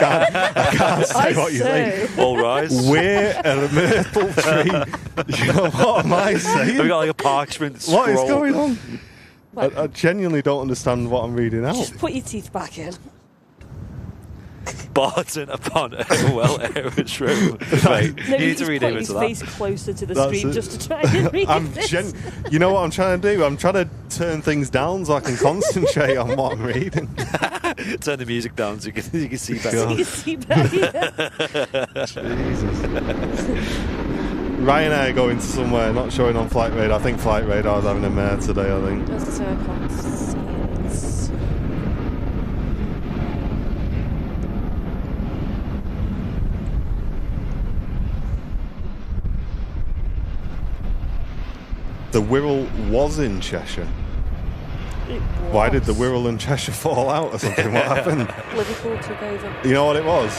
can't say what you're saying. All rise. Where a myrtle tree. You know, what am I saying? We've got like a parchment scroll. What is going on? I genuinely don't understand what I'm reading out. Just put your teeth back in. Barton upon Well Aerodrome. Right, you need to read put into his that. face closer to the That's screen it. just to try and read this. You know what I'm trying to do? I'm trying to turn things down so I can concentrate on what I'm reading. Turn the music down so you can see better. God. You see better. Jesus. Ryanair going to somewhere, not showing on Flight Radar. I think Flight Radar is having a mare today, I think. That's the same, I can't see it. The Wirral was in Cheshire. Why did the Wirral and Cheshire fall out or something? What happened? Liverpool took over. You know what it was?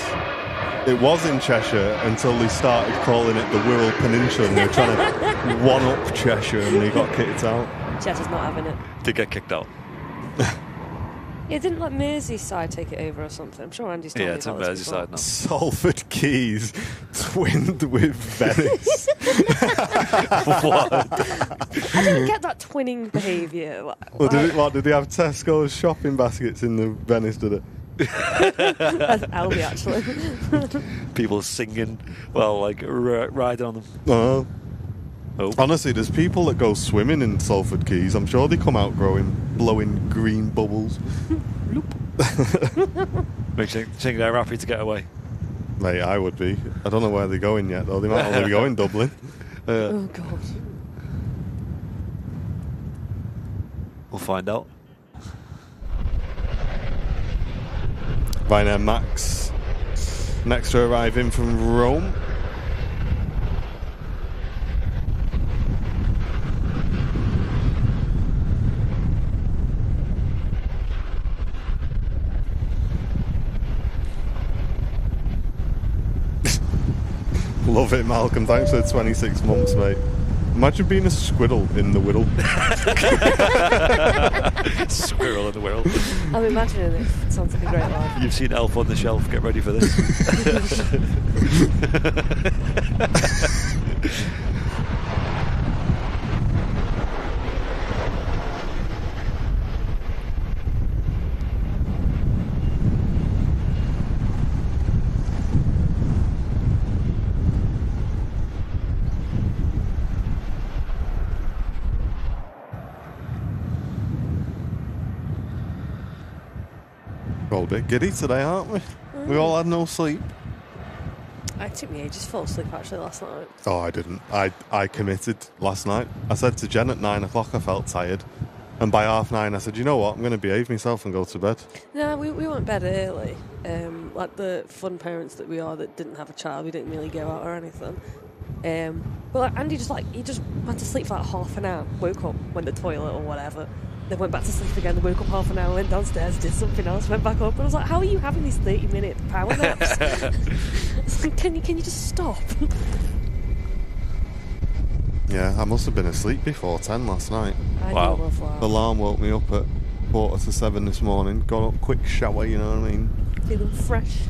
It was in Cheshire until they started calling it the Wirral Peninsula and they were trying to one-up Cheshire and they got kicked out. Cheshire's not having it. Did get kicked out. Yeah, didn't like Merseyside take it over or something? I'm sure Andy's told me Yeah, it's in about this before. Merseyside now. Salford Keys twinned with Venice. What? I don't get that twinning behaviour. Well, did they have Tesco's shopping baskets in the Venice, did it? That's Aldi, actually. People singing, well, like riding on them. Oh. Oh. Honestly, there's people that go swimming in Salford Keys. I'm sure they come out blowing green bubbles. Makes you think they're happy to get away. Mate, I would be. I don't know where they're going yet, though. They might only be going Dublin. Oh, God. We'll find out. Ryanair Max, next to arrive in from Rome. Love it, Malcolm. Thanks for the 26 months, mate. Imagine being a squirrel in the Wirral. Squirrel in the world. I'm imagining it. Sounds like a great life. You've seen Elf on the Shelf. Get ready for this. We're all a bit giddy today, aren't we? We all had no sleep. It took me ages to fall asleep, actually, last night. Oh, I didn't. I committed last night. I said to Jen at 9 o'clock I felt tired. And by 9:30 I said, you know what, I'm going to behave myself and go to bed. No, we went to bed early. Like the fun parents that we are that didn't have a child, we didn't really go out or anything. But like, Andy just went to sleep for like half an hour, woke up, went to the toilet or whatever, then went back to sleep again, woke up half an hour, went downstairs, did something else, went back up, and I was like, how are you having these 30-minute power naps? Can you just stop? Yeah, I must have been asleep before 10 last night. Wow. The alarm woke me up at 6:45 this morning. Got up, quick shower, you know what I mean? Feeling fresh.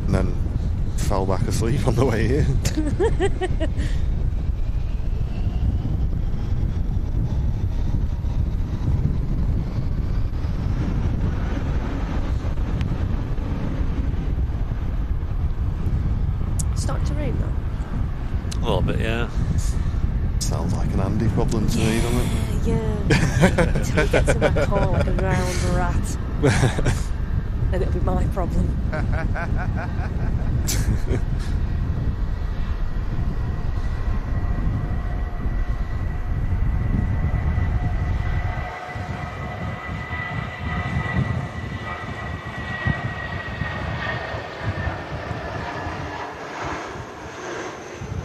And then fell back asleep on the way here. Starting to rain now. A little bit, yeah. Sounds like an Andy problem to me, doesn't it? Yeah. Until we get to my car like a round rat. and it'll be my problem.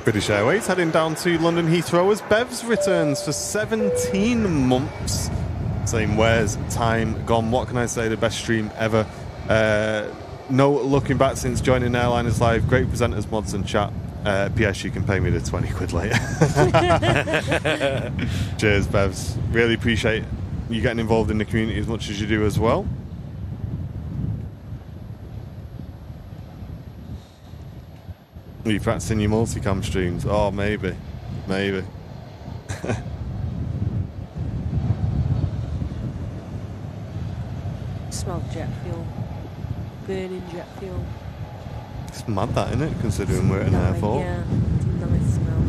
British Airways heading down to London Heathrow as Bevs returns for 17 months. Saying, where's time gone? What can I say? The best stream ever. No looking back since joining Airliners Live. Great presenters, mods and chat. PS, you can pay me the 20 quid later. Cheers, Bevs. Really appreciate you getting involved in the community as much as you do as well. Are you practicing your multicam streams? Oh, maybe. Maybe. Smell jet fuel. Burning jet fuel. It's mad that, isn't it? Considering we're at an airport. Yeah, it's a nice smell.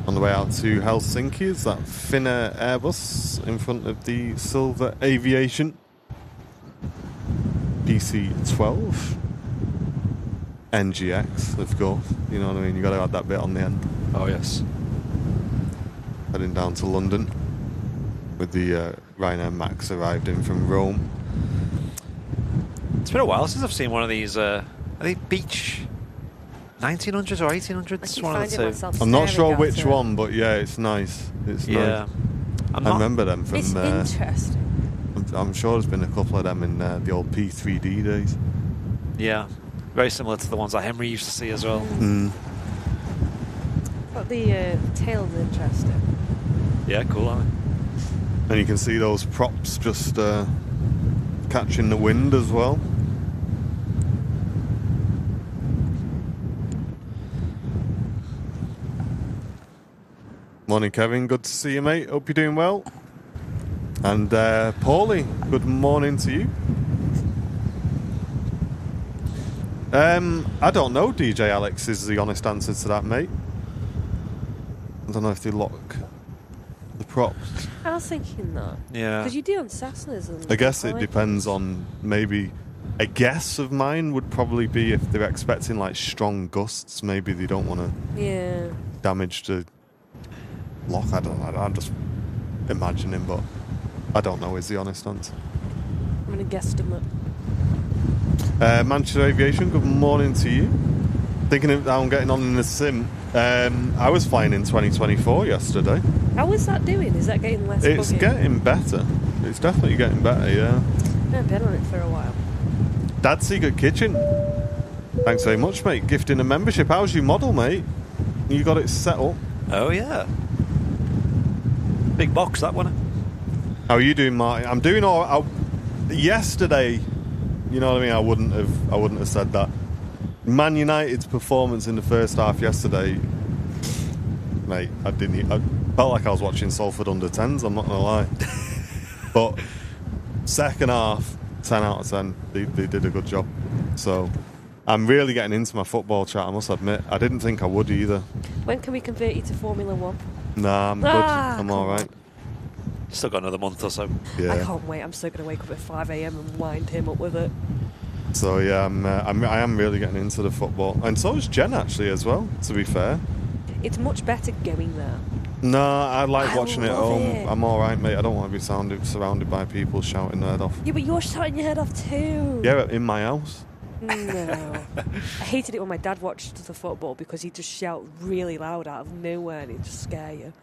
On the way out to Helsinki is that Finnair Airbus in front of the silver Aviation. PC-12. NGX, of course. You know what I mean? You got to add that bit on the end. Oh, yes. Heading down to London with the Ryanair Max arrived in from Rome. It's been a while since I've seen one of these. Are they beach 1900s or 1800s? One of the two. I'm not sure which one, but yeah, it's nice. It's nice. I remember them from. It's interesting. I'm sure there's been a couple of them in the old P3D days. Yeah, very similar to the ones that Henry used to see as well. Mm. But the tail's interesting. Yeah, cool, aren't they? And you can see those props just catching the wind as well. Morning, Kevin. Good to see you, mate. Hope you're doing well. And Paulie, good morning to you. I don't know, DJ Alex, is the honest answer to that, mate. I don't know if they lock the props. I was thinking that. Yeah. Because you do on Cessnas. And I guess it depends on maybe. A guess of mine would probably be if they're expecting like strong gusts, maybe they don't want to damage the lock. I don't know. I'm just imagining, but I don't know is the honest answer. I'm going to guesstimate. Manchester Aviation, good morning to you. Thinking of how I'm getting on in the sim. I was flying in 2024 yesterday. How is that doing? Is that getting less It's buggy? getting better. It's definitely getting better, yeah. I haven't been on it for a while. Dad's Secret Kitchen. Thanks very much, mate. Gifting a membership. How's your model, mate? You got it set up? Oh, yeah. Big box, that one. How are you doing, Martin? I'm doing all right. Yesterday, you know what I mean? I wouldn't have said that. Man United's performance in the first half yesterday, mate, I felt like I was watching Salford under-10s, I'm not going to lie. But second half, 10 out of 10, they did a good job. So I'm really getting into my football chat, I must admit. I didn't think I would either. When can we convert you to Formula One? Nah, I'm good. I'm all right. Still got another month or so. Yeah. I can't wait. I'm still going to wake up at 5 a.m. and wind him up with it. So yeah, I am really getting into the football, and so is Jen actually as well. To be fair, it's much better going there. No, I like watching it at home. It. I'm all right, mate. I don't want to be surrounded by people shouting their head off. Yeah, but you're shouting your head off too. Yeah, in my house. No, I hated it when my dad watched the football because he'd just shout really loud out of nowhere and it'd just scare you.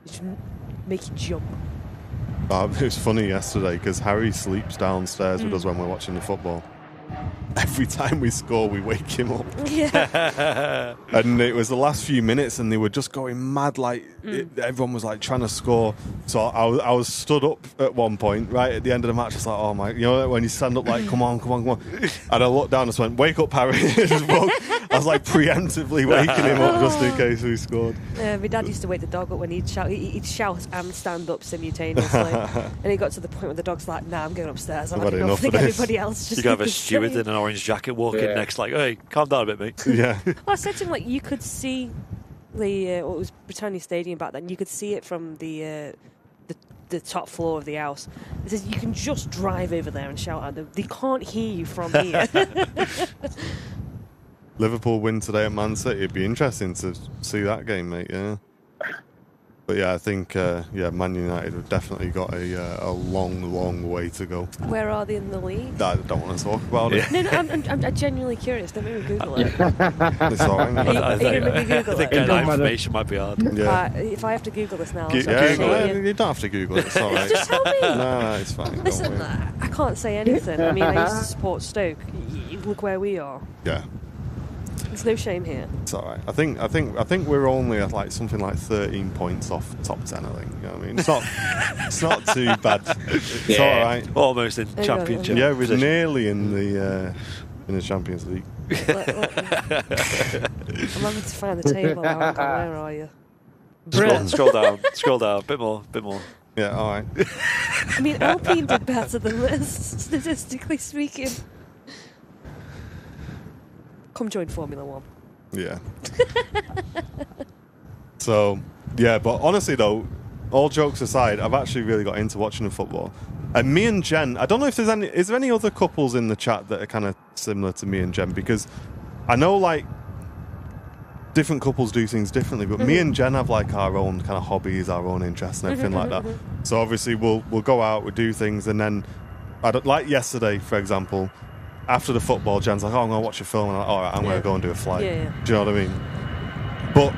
It'd just make you jump. It was funny yesterday because Harry sleeps downstairs with us when we're watching the football. Every time we score, we wake him up. Yeah. And it was the last few minutes, and they were just going mad. Like everyone was like trying to score. So I was stood up at one point, right at the end of the match. I was like, oh my, you know, when you stand up, like, come on. And I looked down and just went, wake up, Harry. I was like preemptively waking him up just in case we scored. My dad used to wake the dog up when he'd shout and stand up simultaneously. And it got to the point where the dog's like, nah, I'm going upstairs. I've had enough. I think everybody else just. You can have a steward in an orange jacket walking next, like, hey, calm down a bit, mate. Yeah. Well, I said to him, like, you could see the what was Britannia Stadium back then. You could see it from the the top floor of the house. It says you can just drive over there and shout at them. They can't hear you from here. Liverpool win today at Man City. It'd be interesting to see that game, mate. Yeah. But yeah, I think Man United have definitely got a long way to go. Where are they in the league? I don't want to talk about it. No, I'm genuinely curious. Don't make me Google it. It's all right. mate. I think Google it? that information might be hard. Yeah. If I have to Google this now, I'll Yeah, start well, saying you don't have to Google it. It's all right. Just tell me. No, it's fine. don't Listen, worry. I can't say anything. I mean, I used to support Stoke. Look where we are. Yeah, There's no shame here. it's all right. I think we're only at like something like 13 points off top 10. I think. You know what I mean, it's not too bad. It's all right. Almost in There you go. championship. Yeah, we're position. nearly in the Champions League. I'm having to find the table now. Where are you? Scroll down. Scroll down. Bit more. Yeah, all right. I mean, Alpine did better than this, statistically speaking. Come join Formula One. Yeah. So, yeah, but honestly though, all jokes aside, I've actually really got into watching the football. And me and Jen, I don't know if is there any other couples in the chat that are kind of similar to me and Jen? Because I know like different couples do things differently, but me and Jen have like our own kind of hobbies, our own interests and everything like that. So obviously we'll go out, we'll do things, and then like yesterday, for example, after the football, Jen's like, "Oh, I'm gonna watch a film," and I'm like, "All right, I'm gonna go and do a flight." Yeah. Do you know what I mean? But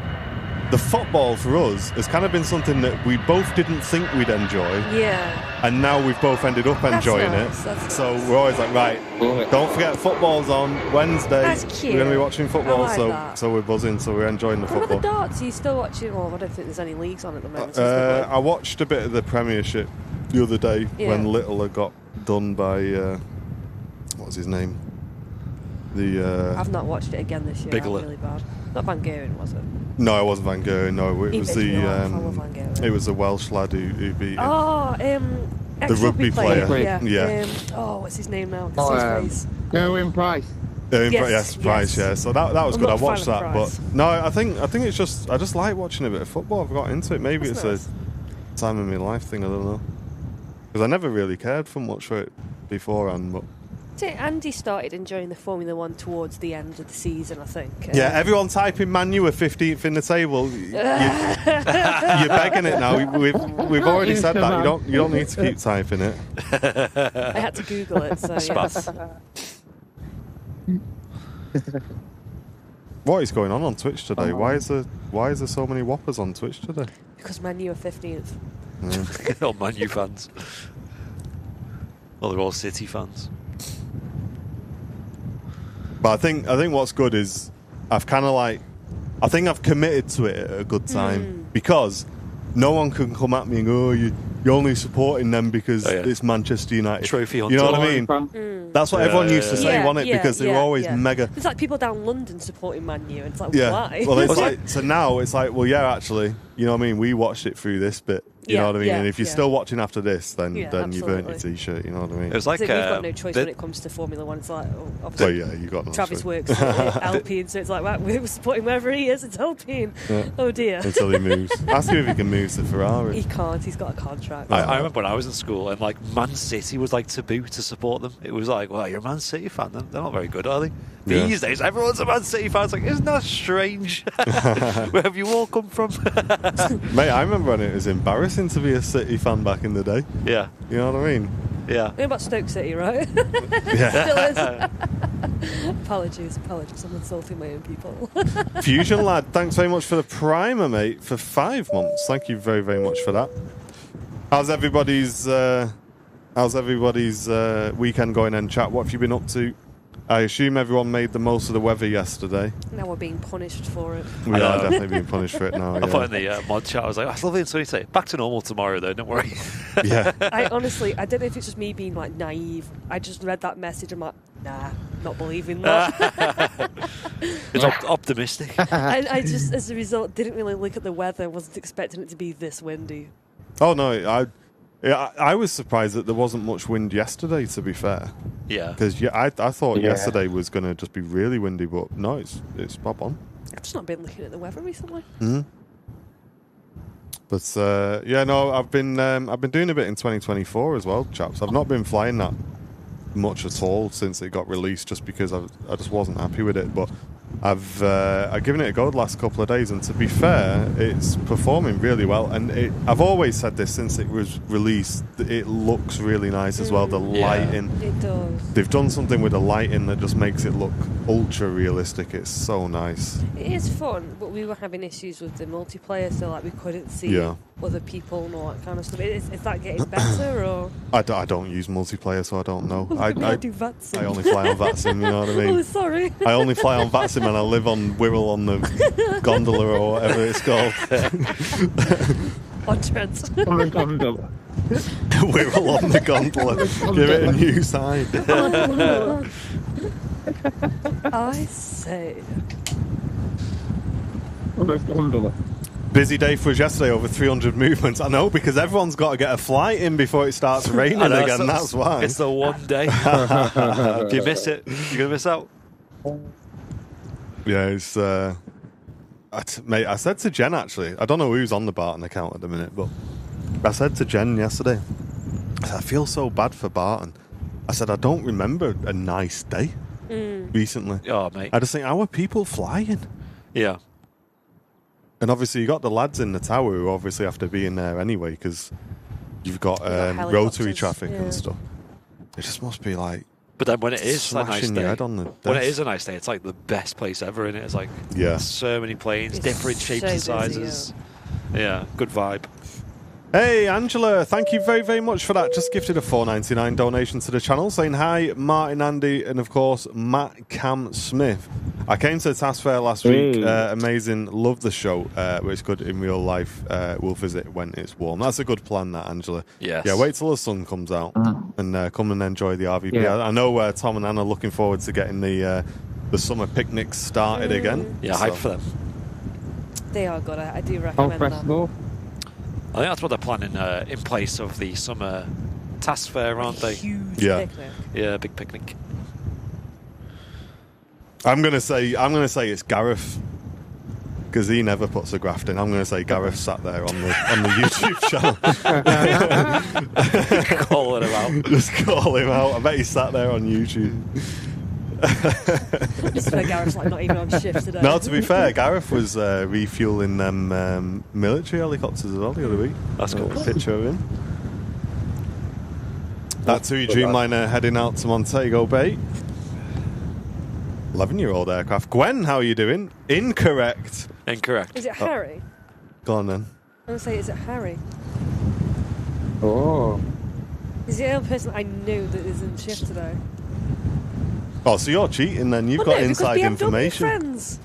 the football for us has kind of been something that we both didn't think we'd enjoy, Yeah. and now we've both ended up enjoying nice, it. that's So nice. we're always like, right, don't forget football's on Wednesday. That's cute. We're gonna be watching football, I like that. so we're buzzing, so we're enjoying the What about the football. darts? Are you still watching? Well, I don't think there's any leagues on at the moment. is there? I watched a bit of the Premiership the other day when Littler got done by what was his name? I've not watched it again this year. Bigelow. I'm really bad. Not Van Gogh, was it? No, it wasn't Van Gogh. No, it was I love Van Gogh. it was the Welsh lad who beat him. Oh, The rugby player. Yeah. Yeah. What's his name now? His face. Gerwin Price. Yes, Price. yes. Yeah, so that was I'm good. I not a fan watched of that, Price. but no, I think it's just I just like watching a bit of football. I've got into it. Maybe That's it's a time in my life thing. I don't know, because I never really cared for much for it beforehand. But So Andy started enjoying the Formula One towards the end of the season, I think. yeah, everyone typing Man U are 15th in the table. You're begging it now. We've already said that. You don't need to keep typing it. I had to Google it. So yes. What is going on Twitch today? Why is there so many whoppers on Twitch today? Because Man U are 15th. All Man U fans. Well, they're all City fans. But I think what's good is I've kind of like I think I've committed to it at a good time because no one can come at me and go, "Oh, you're only supporting them because it's Manchester United." Trophy you know what I mean? That's what everyone used to say, wasn't it? Because they were always mega. There's like people down London supporting Man U, and it's like, Yeah. why? Well, it's like so now it's like, well, yeah, actually, you know what I mean? We watched it through this bit. You know what I mean? And if you're still watching after this, then you've earned your absolutely. T-shirt. You know what I mean? It was like So we've got no choice when it comes to Formula One. It's like, obviously, Well, yeah, you got no Travis choice. works at Alpine, so it's like, right, we're supporting wherever he is. It's Alpine. Yeah. Oh dear. Until he moves. Ask him if he can move to Ferrari. He can't. He's got a contract. I remember when I was in school and like Man City was like taboo to support them. It was like, well, you're a Man City fan, then they're not very good, are they? Yeah. These days, everyone's a Man City fan. It's like, isn't that strange? Where have you all come from? Mate, I remember when it was embarrassing to be a City fan back in the day. Yeah, You know what I mean? yeah. What about Stoke City, right? Yeah. Still is. Apologies. I'm insulting my own people. Fusion lad, thanks very much for the primer, mate, for 5 months. Thank you very, very much for that. How's everybody's weekend going in chat? What have you been up to? I assume everyone made the most of the weather yesterday. Now we're being punished for it. We are definitely being punished for it now. I put in the mod chat, I was like, I love it sunny today. Back to normal tomorrow, though, don't worry. Yeah. I honestly, I don't know if it's just me being like naive. I just read that message and I'm like, nah, not believing that. It's optimistic. And I just, as a result, didn't really look at the weather. Wasn't expecting it to be this windy. Oh, no, I was surprised that there wasn't much wind yesterday, to be fair. Yeah. Because I thought yesterday was going to just be really windy, but no, it's pop on. I've just not been looking at the weather recently. But yeah, no, I've been doing a bit in 2024 as well, chaps. I've not been flying that much at all since it got released, just because I just wasn't happy with it. But I've given it a go the last couple of days, and to be fair, it's performing really well. And I've always said this since it was released. It looks really nice as well. The lighting, It does. they've done something with the lighting that just makes it look ultra realistic. It's so nice. It is fun, but we were having issues with the multiplayer, so like we couldn't see other people and all that kind of stuff. Is that getting better or? I don't use multiplayer, so I don't know. I I do VATSIM. I only fly on VATSIM, you know what I mean? Oh, sorry. I only fly on VATSIM and I live on Wirral on the gondola or whatever it's called. On Trent. On the gondola. Wirral on the gondola. Give it a new sign. I say. On the gondola. Busy day for us yesterday, over 300 movements. I know, because everyone's got to get a flight in before it starts raining again. That's why. It's the one day. If you miss it, you're going to miss out. Yeah, it's... mate, I said to Jen, actually, I don't know who's on the Barton account at the minute, but I said to Jen yesterday, I said, I feel so bad for Barton. I said, I don't remember a nice day recently. Oh, mate. I just think, how are people flying? Yeah. And obviously, you got the lads in the tower who obviously have to be in there anyway, because you've got rotary helicopters, traffic and stuff. It just must be like... But then when it is a nice smashing day, your head on the when it desk. is a nice day, it's like the best place ever, in it. It's like Yeah. so many planes, It's different shapes and so busy, sizes. Yeah, good vibe. Hey, Angela, thank you very, very much for that. Just gifted a $4.99 donation to the channel, saying hi, Martin, Andy, and of course, Matt Cam Smith. I came to the task fair last week. Amazing. Love the show. But it's good in real life. We'll visit when it's warm. That's a good plan, that, Angela. Yes. Yeah, wait till the sun comes out and come and enjoy the RVP. Yeah. I know Tom and Anna are looking forward to getting the summer picnics started again. Yeah, hype for them. They are good. I do How recommend them. festival? I think that's what they're planning in place of the summer task fair, aren't they? Huge Yeah. picnic. Yeah, big picnic. I'm gonna say it's Gareth, because he never puts a graft in. I'm gonna say Gareth sat there on the YouTube channel. Calling him out. Just call him out. I bet he sat there on YouTube. Just for Gareth's like not even on shift today. No, to be fair, Gareth was refueling them military helicopters as well the other week. That's cool. A picture of him. That TUI Dreamliner heading out to Montego Bay. 11-year-old aircraft. Gwen, how are you doing? Incorrect. Incorrect. Is it Harry? Go on then. I'm gonna say, is it Harry? Oh. He's the only person I knew that is in shift today. Oh, so you're cheating then. You've Well, got no, because inside BMW information. Friends.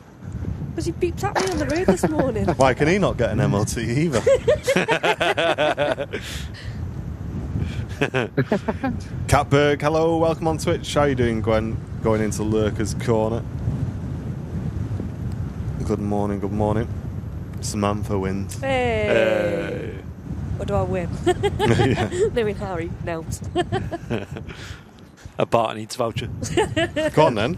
Because he beeped at me on the road this morning. Why can he not get an MOT either? Catberg, hello, welcome on Twitch. How you doing, Gwen? Going into Lurker's Corner. Good morning, good morning. Samantha wins. Hey. Or do I win? Yeah. Knowing Harry, no. A Barton Eats voucher. Go on then.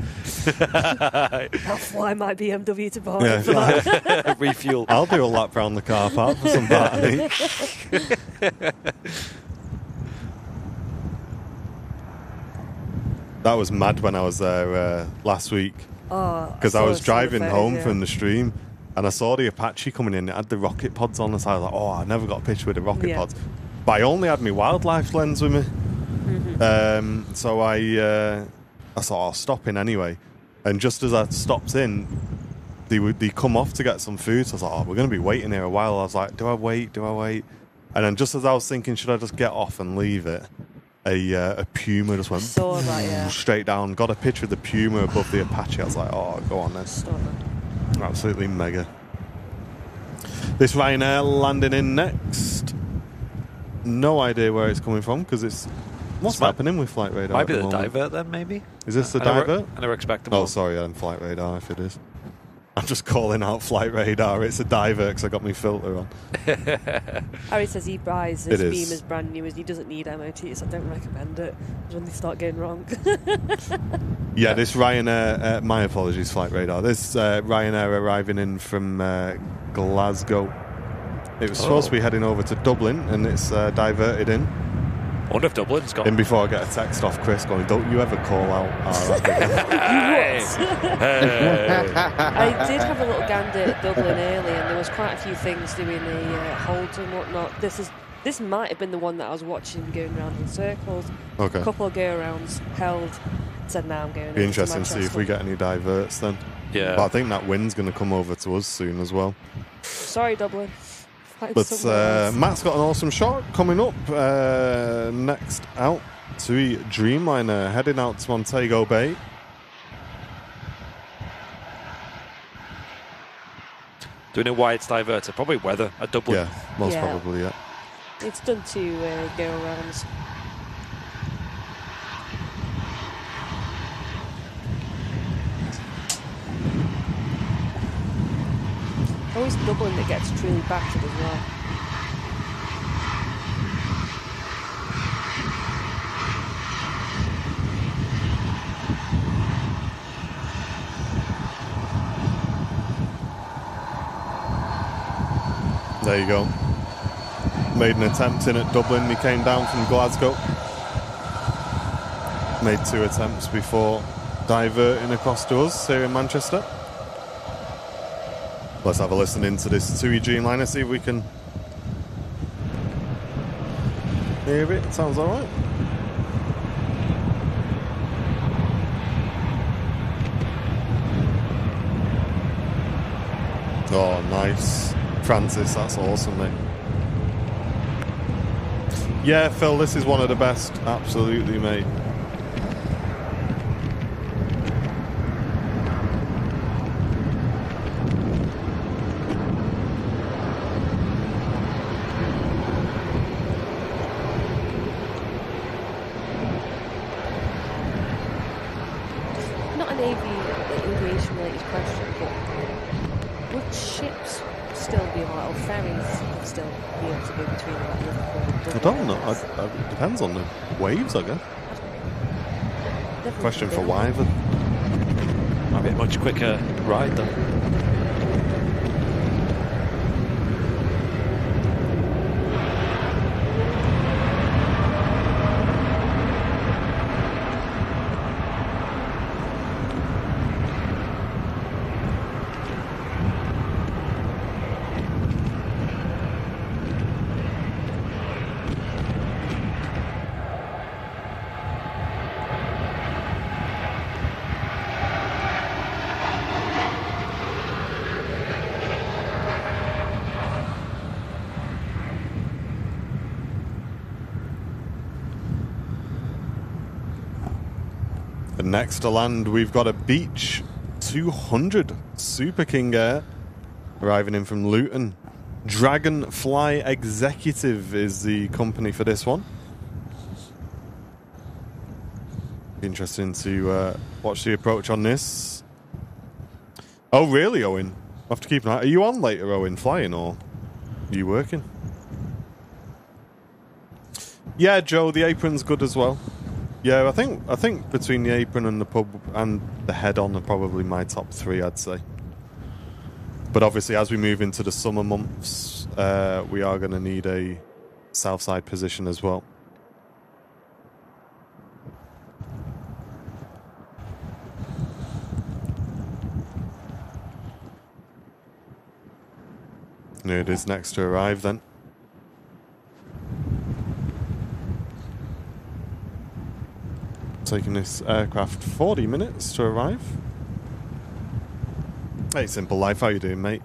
I'll fly my BMW to Barton. Yeah, for that. Refuel. I'll do a lap round the car park for some party. That was mad when I was there last week, Oh, because I saw was some driving photos, home yeah. from the stream and I saw the Apache coming in. It had the rocket pods on, so I was like, oh, I never got a picture with the rocket Yeah. pods. But I only had my wildlife lens with me. So I thought I'll stop in anyway. And just as I stopped in, they come off to get some food. So I was like, oh, we're going to be waiting here a while. I was like, do I wait? And then just as I was thinking, should I just get off and leave it? A Puma just went Saw that, yeah. straight down. Got a picture of the Puma above the Apache. I was like, oh, go on then. Saw that. Absolutely mega. This Ryanair landing in next. No idea where it's coming from, because it's... What's happening with Flight Radar? Might be at the moment? divert then, maybe? Is this the I never- divert? I never expect them. Oh, sorry, I'm Flight Radar if it is. I'm just calling out Flight Radar. It's a divert because I got my filter on. Harry says he buys It his is. Beam as brand new, as he doesn't need MOTs. I don't recommend it when they start going wrong. Yeah, this Ryanair, my apologies, Flight Radar. This Ryanair arriving in from Glasgow. It was supposed to be heading over to Dublin, and it's diverted in. I wonder if Dublin's got... In before I get a text off Chris going, don't you ever call out our Hey. I did have a little gander at Dublin early, and there was quite a few things doing the holds and whatnot. This might have been the one that I was watching going around in circles. Okay. A couple of go-arounds held. Said, now I'm going. Be interesting to see if we get any diverts then. Yeah. But I think that wind's going to come over to us soon as well. Sorry, Dublin. But Matt's got an awesome shot coming up. Next out, TUI Dreamliner heading out to Montego Bay. Do we know why it's diverted? Probably weather at Dublin. Yeah, most probably, yeah. It's done 2 go-arounds. Always Dublin that gets truly battered as well. There you go. Made an attempt in at Dublin. He came down from Glasgow. Made 2 attempts before diverting across to us here in Manchester. Let's have a listen into this TUI Dreamliner, see if we can hear it. It sounds all right. Oh, nice. Francis, that's awesome, mate. Yeah, Phil, this is one of the best. Absolutely, mate. Not an aviation-related question, but would ships still be allowed, or ferries would still be able to go between Liverpool? I don't know. It depends on the waves, I guess. Question for Wyvern. Might be a much quicker ride though. Next to land, we've got a Beach 200 Super King Air arriving in from Luton. Dragonfly Executive is the company for this one. Interesting to watch the approach on this. Oh, really, Owen? I'll have to keep an eye. Are you on later, Owen, flying, or are you working? Yeah, Joe, the apron's good as well. Yeah, I think between the apron and the pub and the head-on are probably my top 3, I'd say. But obviously, as we move into the summer months, we are going to need a south side position as well. And here it is next to arrive then. Taking this aircraft 40 minutes to arrive. Hey, Simple Life, how you doing, mate?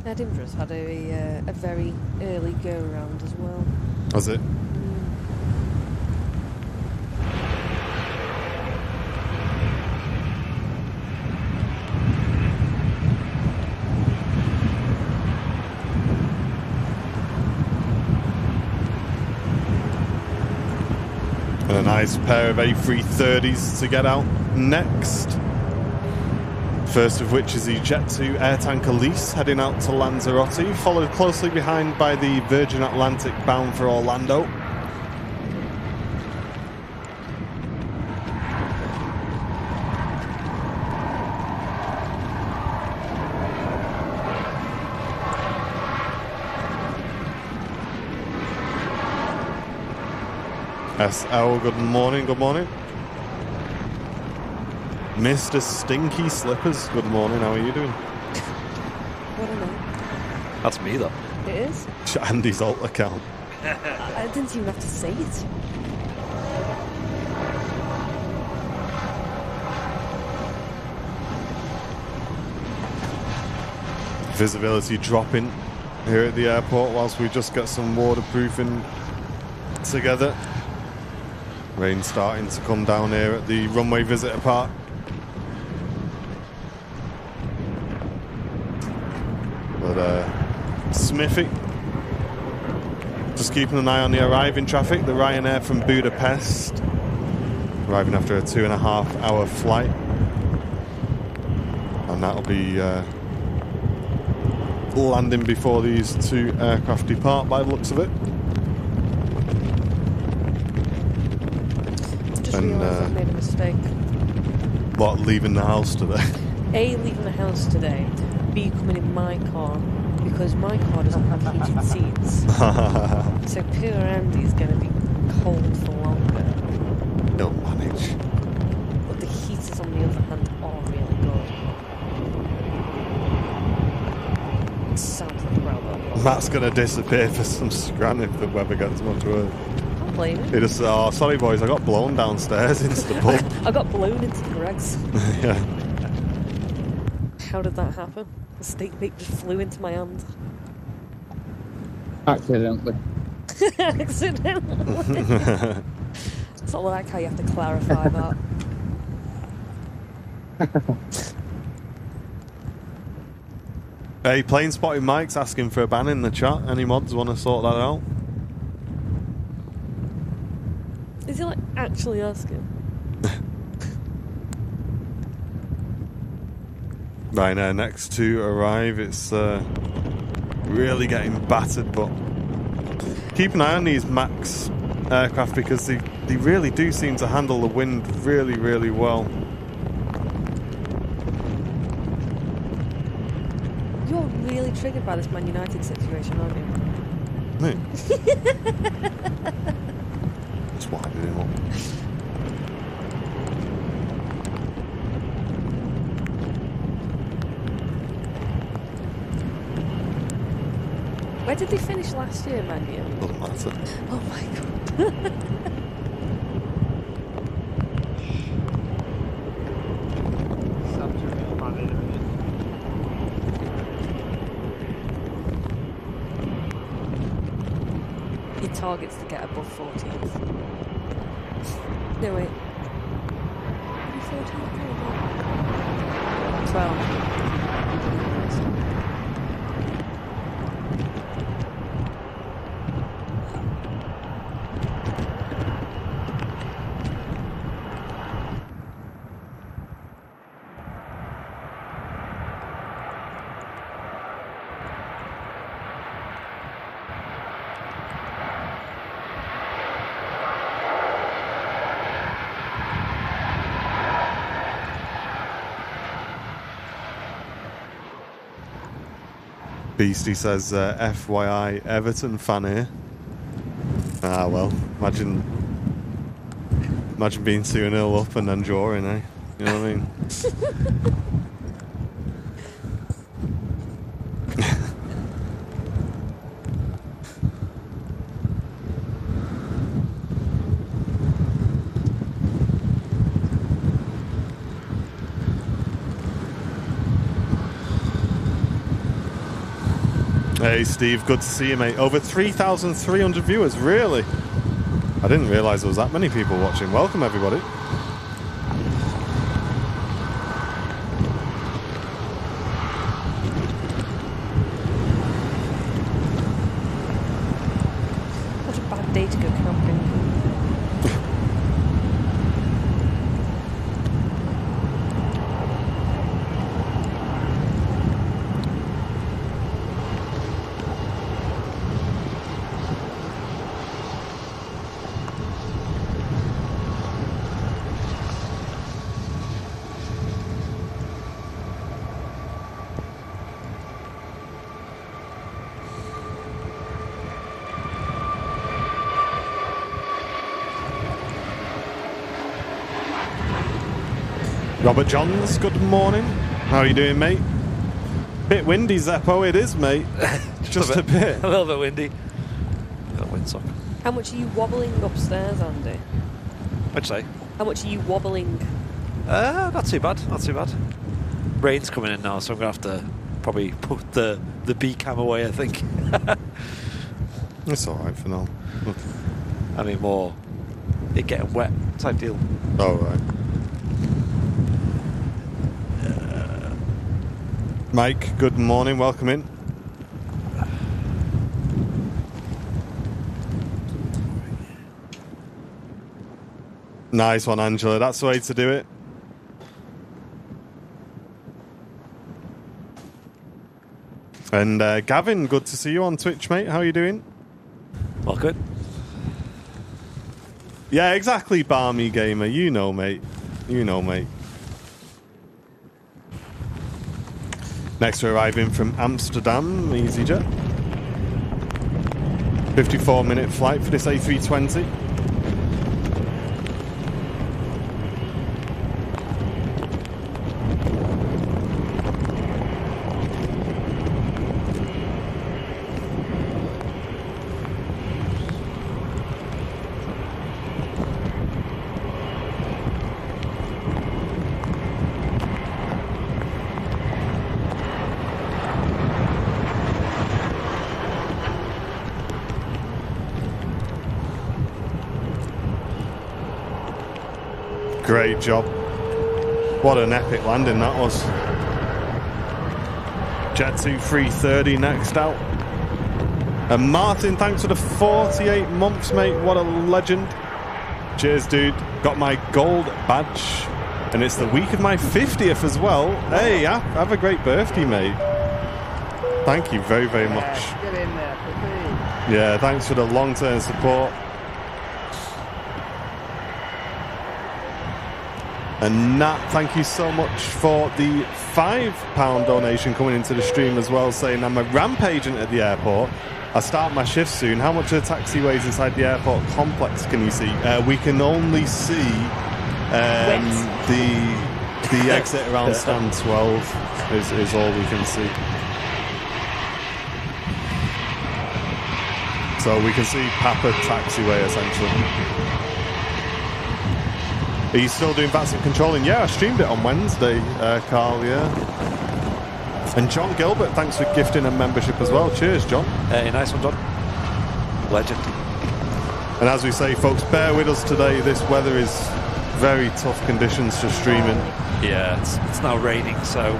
Edinburgh's had a very early go around as well. Was it? And a nice pair of A330s to get out next. First of which is the Jet2 air tanker lease heading out to Lanzarote, followed closely behind by the Virgin Atlantic bound for Orlando. SL, good morning, good morning. Mr. Stinky Slippers, good morning, how are you doing? What a name. That's me, though. It is? Andy's alt account. I didn't even have to say it. Visibility dropping here at the airport whilst we just get some waterproofing together. Rain starting to come down here at the runway visitor park. But Smithy, just keeping an eye on the arriving traffic. The Ryanair from Budapest, arriving after a 2.5-hour flight. And that'll be landing before these two aircraft depart by the looks of it. Just realised I've made a mistake. What, leaving the house today? A, leaving the house today. B, coming in my car, because my car doesn't have heated seats. So poor Andy's going to be cold for longer. He'll manage. But the heaters, on the other hand, are really good. It sounds like a robot. Matt's going to disappear for some scran if the weather gets much worse. Can't blame him. He just, oh, sorry boys, I got blown downstairs into the pub. I got blown into the Greggs. Yeah. How did that happen? The steak bake just flew into my hand. Accidentally. Accidentally. It's not like how you have to clarify that. Hey, Plane Spotting Mike's asking for a ban in the chat. Any mods want to sort that out? Is he like actually asking? Ryanair next to arrive. It's really getting battered, but keep an eye on these MAX aircraft because they really do seem to handle the wind really, really well. You're really triggered by this Man United situation, aren't you? Me? Just winding him up. Where did they finish last year, Man U? Doesn't matter. Oh my god. Your target's to get above 14th. No, wait. 14th? 12. Beastie says, FYI, Everton fan here. Ah, well, imagine being 2-0 up and then drawing, eh? You know what I mean? Hey, Steve. Good to see you, mate. Over 3,300 viewers. Really? I didn't realise there was that many people watching. Welcome, everybody. What a bad day to go camping. Robert Johns, good morning. How are you doing, mate? Bit windy, Zeppo. It is, mate. Just a bit. A little bit windy. Got a windsock. How much are you wobbling upstairs, Andy? What'd you say? How much are you wobbling? Not too bad. Not too bad. Rain's coming in now, so I'm gonna have to probably put the B cam away. I think. It's all right for now. Look. I mean, more it getting wet type deal. All right. Mike, good morning. Welcome in. Nice one, Angela. That's the way to do it. And Gavin, good to see you on Twitch, mate. How are you doing? Well, good. Yeah, exactly, Barmy Gamer. You know, mate. You know, mate. Next, we're arriving from Amsterdam, EasyJet. 54-minute flight for this A320. Great job. What an epic landing that was. Jet 2 330 next out. And Martin, thanks for the 48 months, mate. What a legend. Cheers, dude. Got my gold badge. And it's the week of my 50th as well. Hey, have a great birthday, mate. Thank you very, very much. Get in there, please. Yeah, thanks for the long-term support. And Nat, thank you so much for the £5 donation coming into the stream as well, saying I'm a ramp agent at the airport. I start my shift soon. How much are the taxiways inside the airport complex can you see? We can only see the exit around stand 12 is all we can see. So we can see Papa taxiway essentially. Are you still doing VATS and controlling? Yeah, I streamed it on Wednesday, Carl, yeah. And John Gilbert, thanks for gifting a membership as well. Cheers, John. Hey, nice one, John. Legend. And as we say, folks, bear with us today. This weather is very tough conditions for streaming. Yeah, it's now raining, so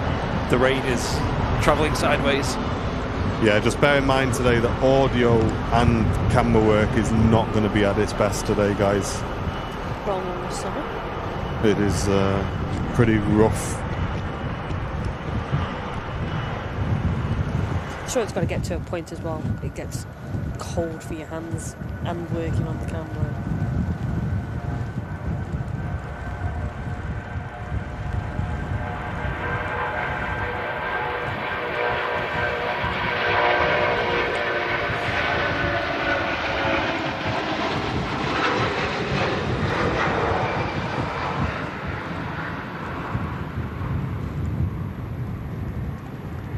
the rain is travelling sideways. Yeah, just bear in mind today that audio and camera work is not going to be at its best today, guys. Wrong on the summer. It is pretty rough. I'm sure it's got to get to a point as well. It gets cold for your hands and working on the camera.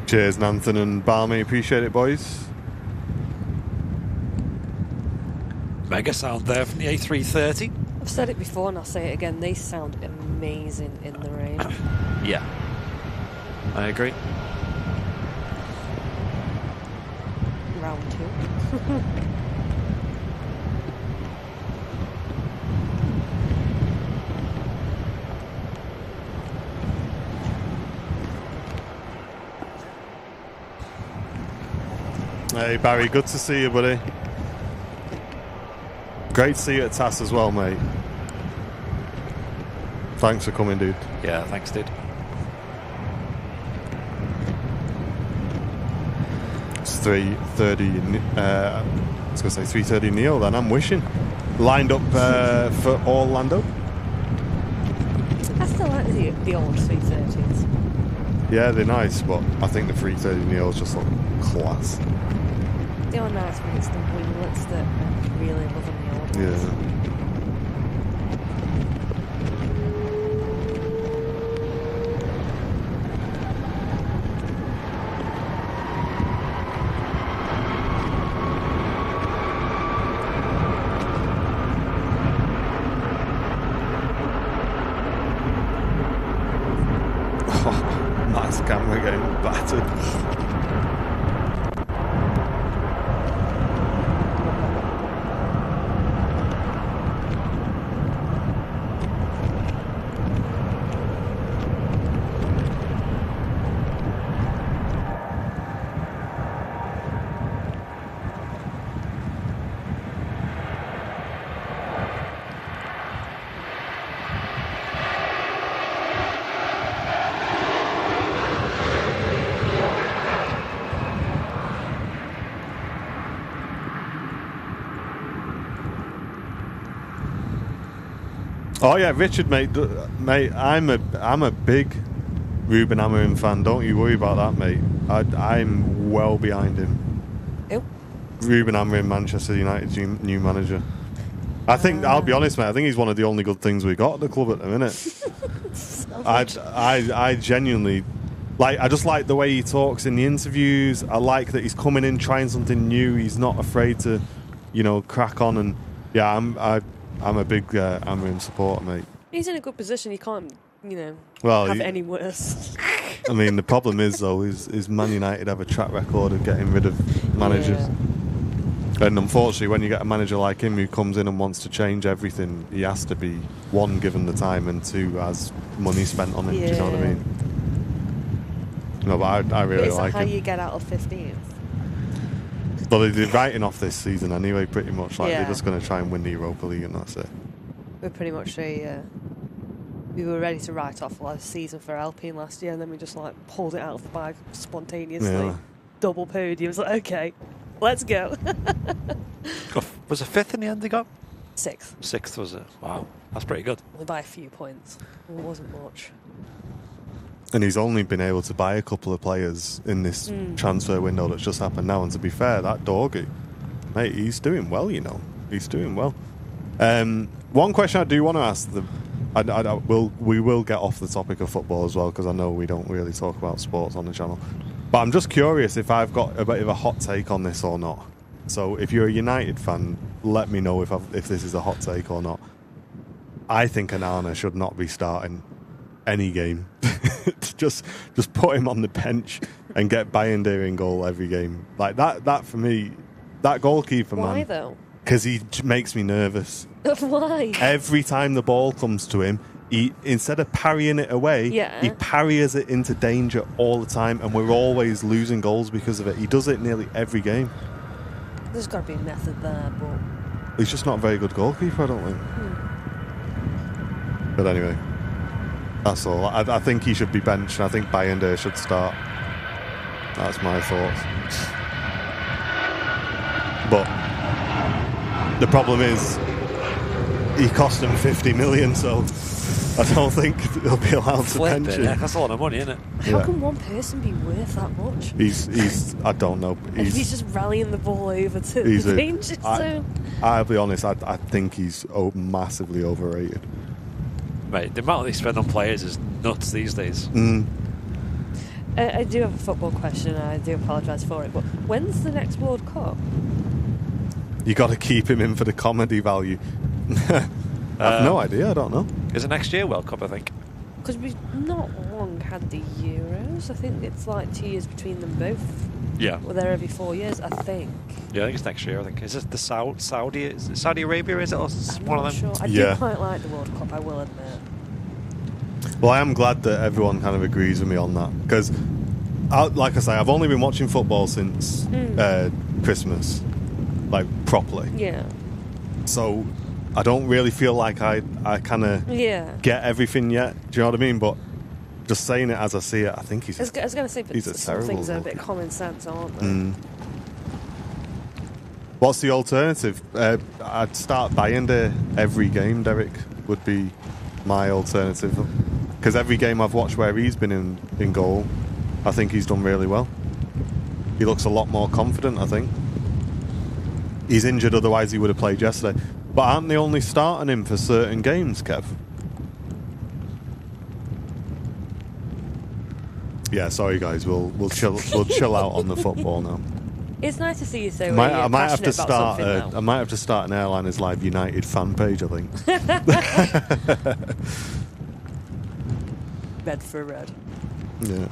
Cheers, Nathan and Barmy. Appreciate it, boys. Mega sound there from the A330. I've said it before and I'll say it again. They sound amazing in the rain. Yeah, I agree. round 2. Hey Barry, good to see you, buddy. Great to see you at TAS as well, mate. Thanks for coming, dude. Yeah, thanks, dude. It's 3:30. I was going to say 3:30 Neo. Then I'm wishing. Lined up for Orlando. I still like the old 330s. Yeah, they're nice, but I think the 3:30 Neos just look class. They are nice, but it's the winglets that I really love in the old ones. Yeah. Matt's camera getting battered. Oh yeah, Richard, mate. I'm a big Ruben Amorim fan. Don't you worry about that, mate. I'm well behind him. Who? Ruben Amorim, Manchester United's new manager. I think I'll be honest, mate. I think he's one of the only good things we got at the club at the minute. I genuinely like. I just like the way he talks in the interviews. I like that he's coming in trying something new. He's not afraid to, crack on. And yeah, I'm a big Amorim supporter, mate. He's in a good position. He can't, have any worse. I mean, the problem is, though, is Man United have a track record of getting rid of managers. Yeah. And unfortunately, when you get a manager like him who comes in and wants to change everything, he has to be, one, given the time, and two, has money spent on it. Yeah. Do you know what I mean? No, but I really like him. How you get out of 15th? Well, they're writing off this season anyway, pretty much. They're just going to try and win the Europa League, and that's it. We're pretty much we were ready to write off last season for Alpine last year, and then we just pulled it out of the bag spontaneously. Yeah. Double podiums. Okay, let's go. Was it 5th in the end they got? 6th. 6th, was it? Wow, that's pretty good. Only by a few points. It wasn't much. And he's only been able to buy a couple of players in this transfer window that's just happened now. And to be fair, that Dorgu, mate, he's doing well, He's doing well. One question I do want to ask, we will get off the topic of football as well, because I know we don't really talk about sports on the channel. But I'm just curious if I've got a bit of a hot take on this or not. So if you're a United fan, let me know if this is a hot take or not. I think Onana should not be starting any game. just put him on the bench and get Bayern in goal every game. Like that for me, that goalkeeper, man. Why though? Because he makes me nervous. Why? Every time the ball comes to him, he, instead of parrying it away, he parries it into danger all the time, and we're always losing goals because of it. He does it nearly every game. There's got to be a method there, but he's just not a very good goalkeeper, I don't think. But anyway, that's all. I think he should be benched, and I think Bayern should start. That's my thoughts. But the problem is, he cost him 50 million, so I don't think he'll be allowed to bench him. Yeah, that's a lot of money, isn't it? How can one person be worth that much? He's I don't know. He's just rallying the ball over to the danger zone. I'll be honest, I think he's massively overrated. Mate, the amount they spend on players is nuts these days. I do have a football question, and I do apologise for it, but when's the next World Cup? You got to keep him in for the comedy value. I've no idea. I don't know. Is it next year World Cup? I think. Because we've not long had the Euros. I think it's like 2 years between them both. Yeah. Well, they're every 4 years, I think. Yeah, I think it's next year. I think is it the Saudi? Is it Saudi Arabia? Is it or I'm one not of them? sure. I Yeah. do quite like the World Cup, I will admit. Well, I am glad that everyone kind of agrees with me on that because, like I say, I've only been watching football since Christmas, like properly. Yeah. So I don't really feel like I kind of get everything yet. Do you know what I mean? But just saying it as I see it, I think he's. I was going to say, but he's a some terrible things are a goalkeeper. bit common sense, aren't they? What's the alternative? I'd start Bayender every game. Derek would be my alternative because every game I've watched where he's been in goal, I think he's done really well. He looks a lot more confident. I think he's injured, otherwise he would have played yesterday. But aren't they only starting him for certain games, Kev? Yeah, sorry guys, we'll chill out on the football now. It's nice to see you so I might have to passionate start. about something now. I might have to start an Airliners Live United fan page. I think. Red for red. Yeah.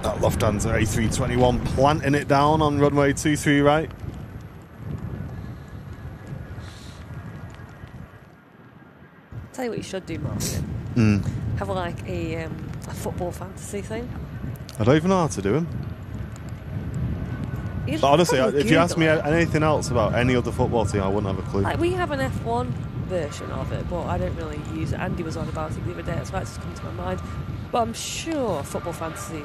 That Lufthansa A321 planting it down on runway 23 right. Tell you what you should do, Martin. Have like a football fantasy thing. I don't even know how to do them. You'd But honestly, probably if you ask me Google it. anything else about any other football team, I wouldn't have a clue. Like, we have an F1 version of it, but I don't really use it. Andy was on about it the other day, that's why it's just come to my mind. But I'm sure football fantasy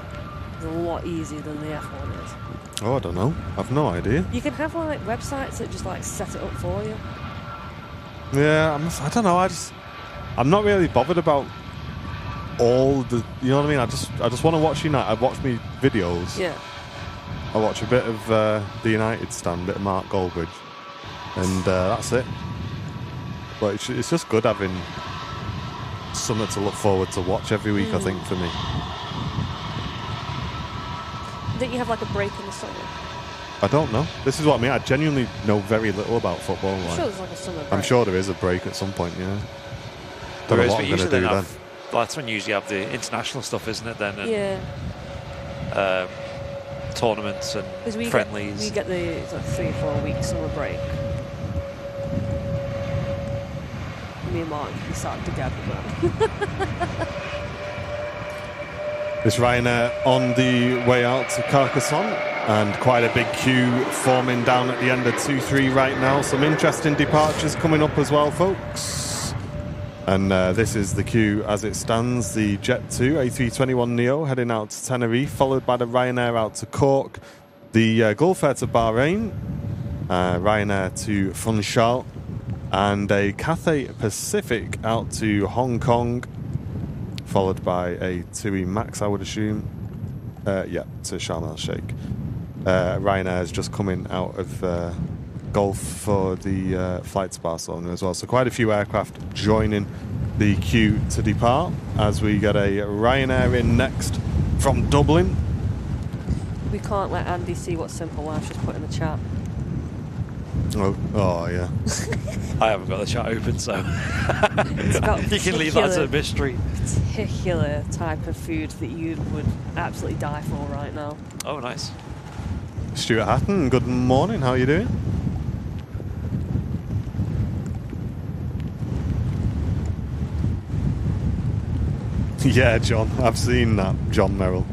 is a lot easier than the F1 is. Oh, I don't know. I've no idea. You can have like websites that just like set it up for you. Yeah, I don't know. I'm not really bothered about all the. You know what I mean? I just want to watch United. I watch me videos. Yeah. I watch a bit of the United stand, a bit of Mark Goldbridge, and that's it. But it's just good having something to look forward to watch every week. I think for me. Don't you have like a break in the summer? I don't know. This is what I mean. I genuinely know very little about football. I'm sure there's like a summer break. I'm sure there is a break at some point. Yeah. Don't There know is, what but I'm going to usually do then then. that's when you usually have the international stuff, isn't it? Then and, Yeah. tournaments and Because we friendlies. get the like 3 or 4 week summer break. Me and Mark can start together then. This Ryanair on the way out to Carcassonne, and quite a big queue forming down at the end of 2-3 right now. Some interesting departures coming up as well, folks. And this is the queue as it stands. The Jet2 A321neo heading out to Tenerife, followed by the Ryanair out to Cork, the Gulf Air to Bahrain, Ryanair to Funchal, and a Cathay Pacific out to Hong Kong, followed by a TUI Max, I would assume. To Sharm el Sheikh. Ryanair is just coming out of Gulf for the flight to Barcelona as well. So quite a few aircraft joining the queue to depart as we get a Ryanair in next from Dublin. We can't let Andy see what Simple Life just put in the chat. Oh yeah. I haven't got the chat open, so you can leave that to a mystery. Particular type of food that you would absolutely die for right now. Oh, nice. Stuart Hatton, good morning. How are you doing? Yeah, John. I've seen that, John Merrill.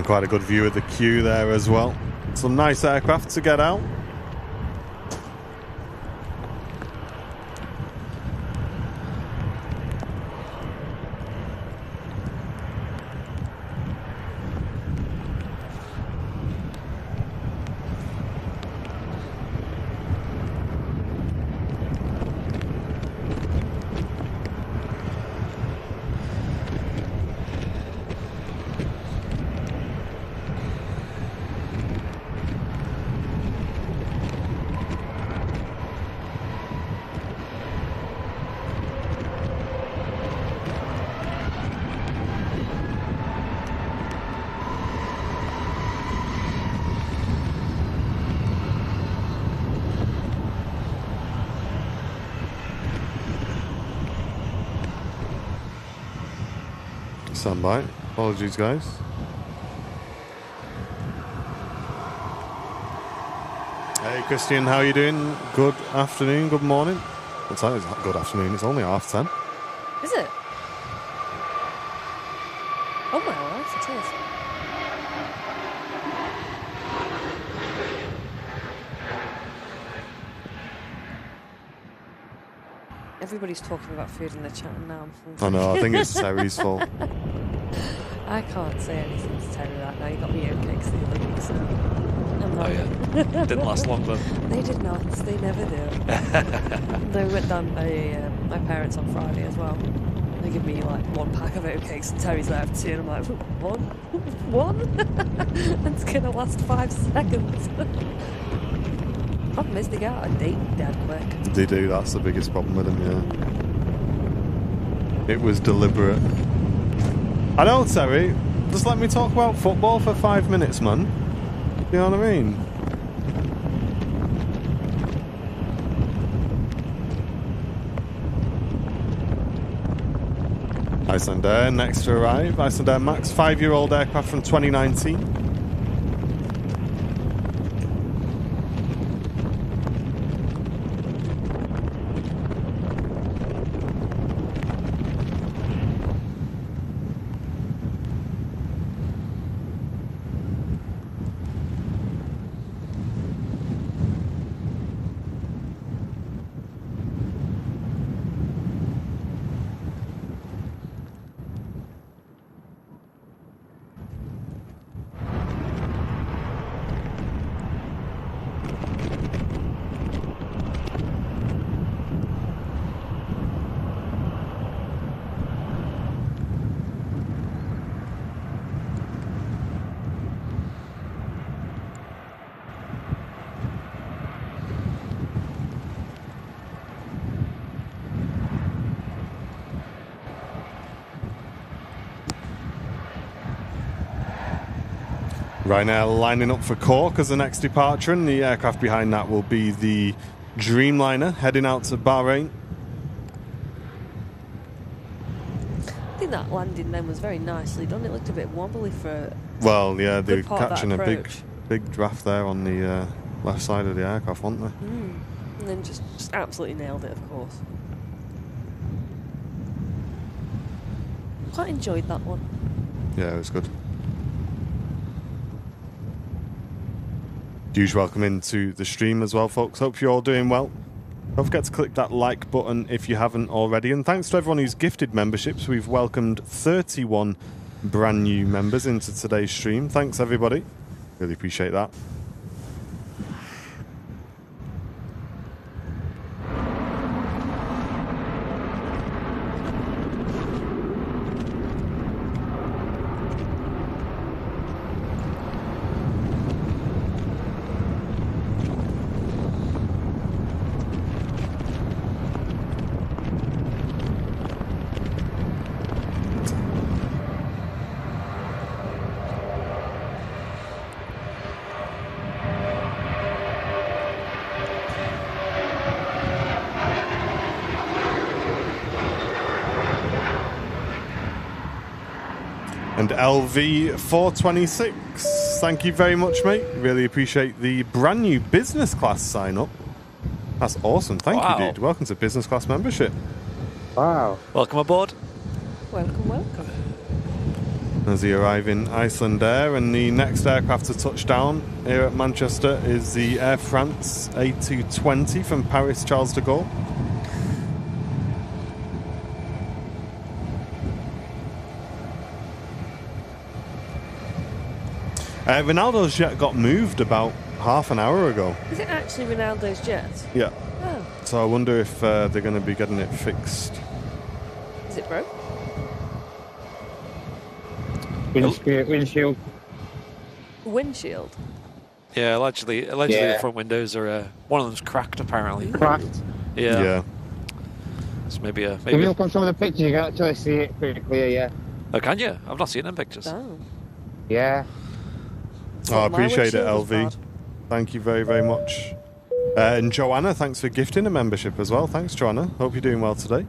And quite a good view of the queue there as well. Some nice aircraft to get out. Stand by. Apologies, guys. Hey, Christian, how are you doing? Good afternoon, good morning. What time is it? Good afternoon. It's only 10:30. Is it? Oh my life, it is. Everybody's talking about food in the chat and now I'm hungry. I know, I think it's Terry's fault. I can't say anything to Terry right now. You got me oatcakes the other week, so I'm not. Oh yeah, didn't last long then. They did not. They never do. They went down by my parents on Friday as well. They give me like 1 pack of oatcakes and Terry's there for 2 and I'm like, one? One? And it's gonna last 5 seconds. Problem is they get out of date dead quick. They do, that's the biggest problem with them, yeah. It was deliberate. I know, Terry. Just let me talk about football for 5 minutes, man. You know what I mean? Icelandair, next to arrive. Icelandair Max, 5-year-old aircraft from 2019. Ryanair lining up for Cork as the next departure, and the aircraft behind that will be the Dreamliner heading out to Bahrain. I think that landing then was very nicely done. It looked a bit wobbly for. Well, yeah, they're good part of that catching a approach. big draft there on the left side of the aircraft, weren't they? And then just absolutely nailed it, of course. Quite enjoyed that one. Yeah, it was good. Huge welcome into the stream as well, folks. Hope you're all doing well. Don't forget to click that like button if you haven't already. And thanks to everyone who's gifted memberships. We've welcomed 31 brand new members into today's stream. Thanks, everybody. Really appreciate that. And LV426, thank you very much, mate. Really appreciate the brand new business class sign up. That's awesome. Thank you, dude. Welcome to business class membership. Wow. Welcome aboard. Welcome, welcome. as he arrive in Iceland Air. And the next aircraft to touch down here at Manchester is the Air France A380 from Paris Charles de Gaulle. Ronaldo's jet got moved about half an hour ago. Is it actually Ronaldo's jet? Yeah. Oh. So I wonder if they're going to be getting it fixed. Is it broke? Windshield. Windshield? Yeah, allegedly Yeah. the front windows are one of them's cracked apparently. Cracked. Yeah. It's maybe If you look on some of the pictures, you can actually see it pretty clear, yeah. Oh, can you? I've not seen them pictures. Oh. Yeah. Oh, I My appreciate it, windshield was LV. bad. Thank you very, very much. And Joanna, thanks for gifting a membership as well. Thanks, Joanna. Hope you're doing well today.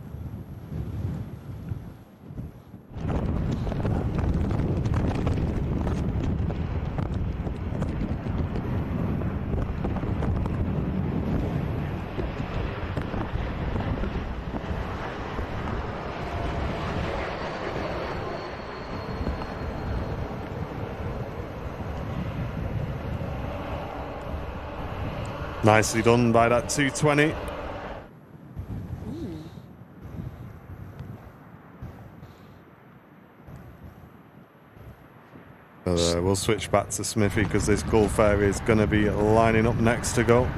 Nicely done by that 220. We'll switch back to Smithy because this Gulf area is going to be lining up next to go.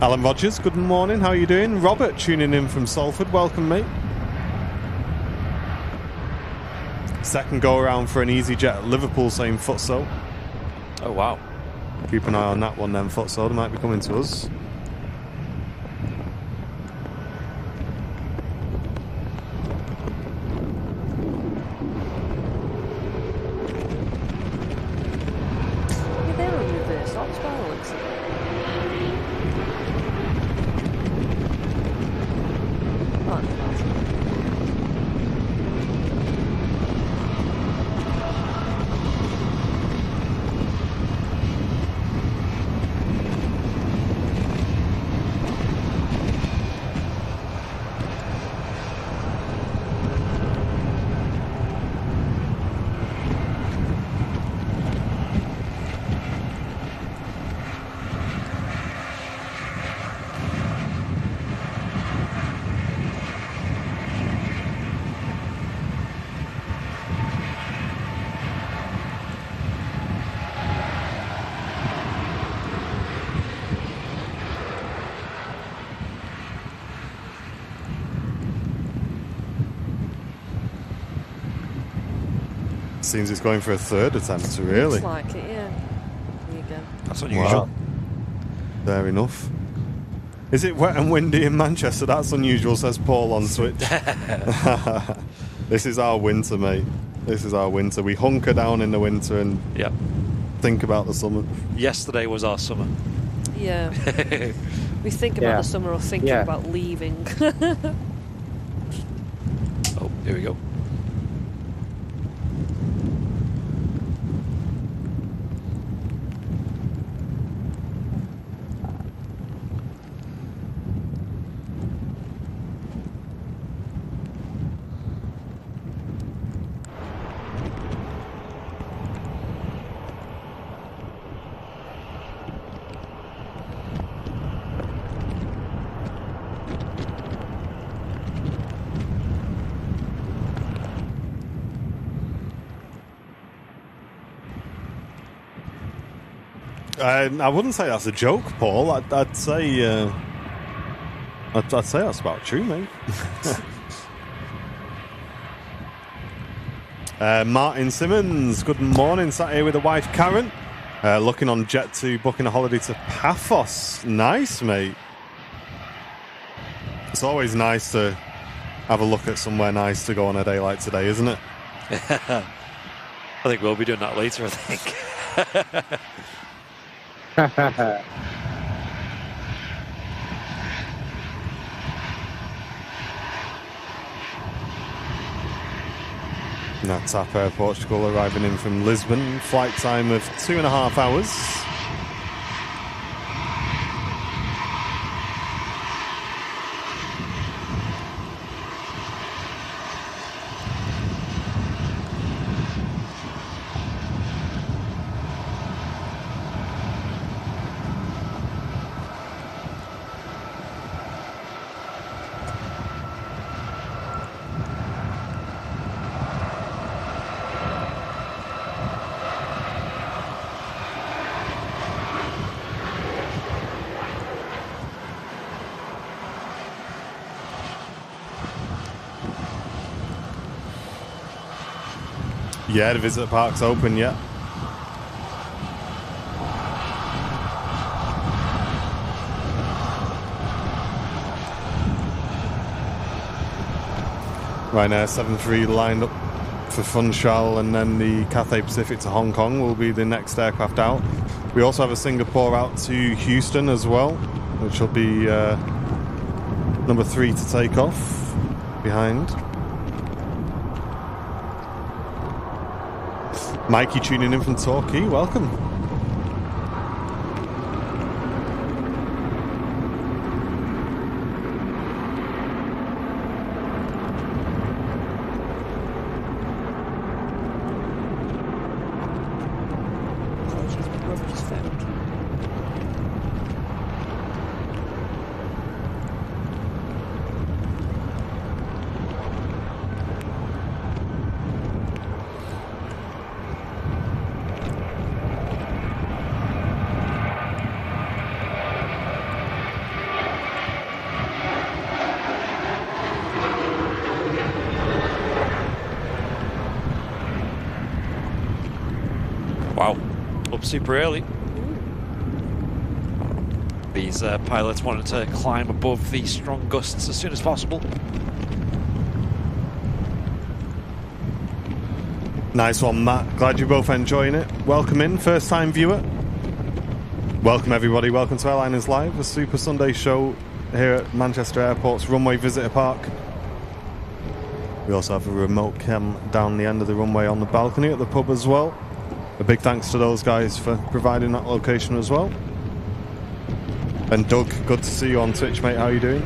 Alan Rogers, good morning. How are you doing? Robert tuning in from Salford. Welcome, mate. Second go around for an EasyJet at Liverpool, saying Futsal. Oh wow. Keep an eye on that one then, Futsal. They might be coming to us. Yeah, they're on reverse ops by the looks of it. Oh, that's nice. Seems it's going for a third attempt, really. Looks like it, yeah. There you go. That's unusual. Wow. Fair enough. Is it wet and windy in Manchester? That's unusual, says Paul on Twitch. This is our winter, mate. This is our winter. We hunker down in the winter and Yep. think about the summer. Yesterday was our summer. Yeah. We think about Yeah. the summer or thinking Yeah. about leaving. Oh, here we go. I wouldn't say that's a joke, Paul. I'd say I'd say that's about true, mate. Martin Simmons, good morning. Sat here with the wife Karen, looking on Jet2, booking a holiday to Paphos. Nice, mate. It's always nice to have a look at somewhere nice to go on a day like today, isn't it? I think we'll be doing that later, I think. And that's Air Portugal arriving in from Lisbon. Flight time of 2.5 hours. Yeah, the visitor park's open, yeah. Ryanair 73 lined up for Funchal, and then the Cathay Pacific to Hong Kong will be the next aircraft out. We also have a Singapore out to Houston as well, which will be number 3 to take off behind. Mikey tuning in from Torquay, welcome. Apologies, my brother just phoned. Wow, up super early. These pilots wanted to climb above the strong gusts as soon as possible. Nice one, Matt. Glad you're both enjoying it. Welcome in, first time viewer. Welcome everybody, welcome to Airliners Live, a Super Sunday show here at Manchester Airport's runway visitor park. We also have a remote cam down the end of the runway on the balcony at the pub as well. A big thanks to those guys for providing that location as well. And Doug, good to see you on Twitch, mate. How are you doing?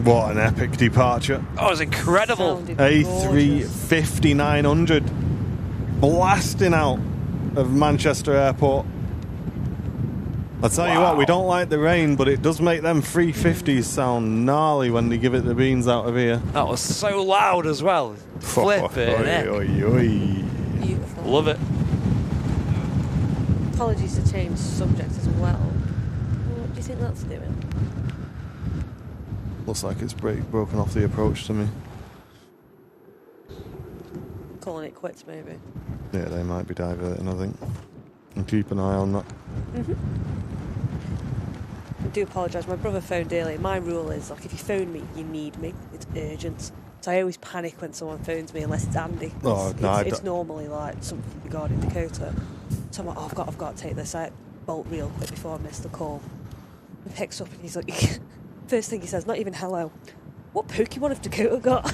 What an epic departure. Oh, it was incredible. A350-900 blasting out of Manchester Airport. I'll tell you what, we don't like the rain, but it does make them 350s sound gnarly when they give it the beans out of here. That was so loud as well. Flipping heck. Beautiful. Love it. Apologies to change subject as well. What do you think that's doing? Looks like it's broken off the approach to me. Calling it quits, maybe. Yeah, they might be diverting, I think. And keep an eye on that. I do apologise, my brother phoned earlier. My rule is, like, if you phone me, you need me. It's urgent. So I always panic when someone phones me unless it's Andy. It's normally like something regarding Dakota. So I'm like, oh, I've got to take this out. Bolt real quick before I miss the call. He picks up and he's like, first thing he says, not even hello. What Pokemon have Dakota got?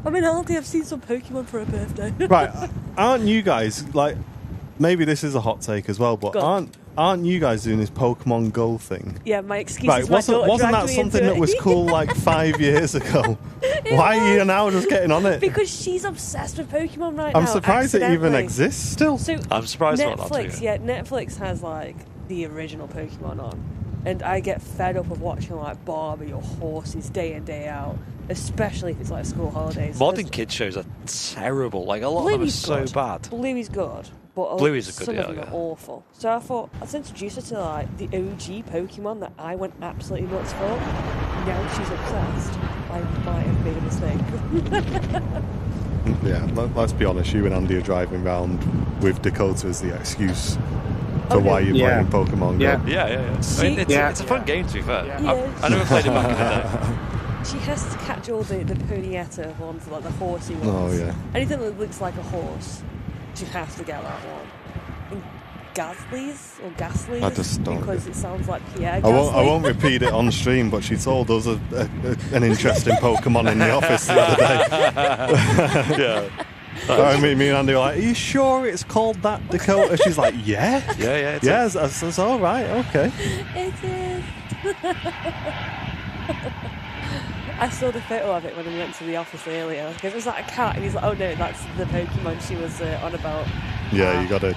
I'm in Aldi, I've seen some Pokemon for her birthday. Right, aren't you guys, like, maybe this is a hot take as well, but aren't you guys doing this Pokemon Go thing? Yeah, my excuse right, is my daughter wasn't dragged that me something into that was it. cool like 5 years ago? Why are you now just getting on it? Because she's obsessed with Pokemon right now. I'm surprised it even accidentally. exists still. So I'm surprised about that Netflix, too. yeah, Netflix has like the original Pokemon on. And I get fed up of watching like Barbie or horses day in, day out, especially if it's like school holidays. Modern kids shows are terrible. Like a lot Bluey's of them are good. so bad. Bluey's good, but Bluey's a good, some yeah, of them yeah. are awful. So I thought I'd introduce her to like the OG Pokemon that I went absolutely nuts for. Now she's obsessed. I might have made a mistake. Yeah, let's be honest. You and Andy are driving around with Dakota as the excuse for Oh, why yeah. you're Yeah. playing Pokemon Go. Yeah. Yeah. See- It's a fun game, to be fair. Yeah. I never played it back in the day. She has to catch all the Ponyetta ones, like the horsey ones. Oh, yeah. Anything that looks like a horse, she has to get that one. And Gasly's or Gasly's, I just don't because get- it sounds like Pierre I Gasly. won't repeat it on stream, but she told us an interesting Pokemon in the office the other day. Yeah. I mean, me and Andy were like, "Are you sure it's called that, Dakota?" She's like, "Yeah, Yeah. yeah." I says, "All right, okay." It is. I saw the photo of it when we went to the office earlier. It was like a cat, and he's like, "Oh no, that's the Pokemon she was on about." Yeah, you gotta.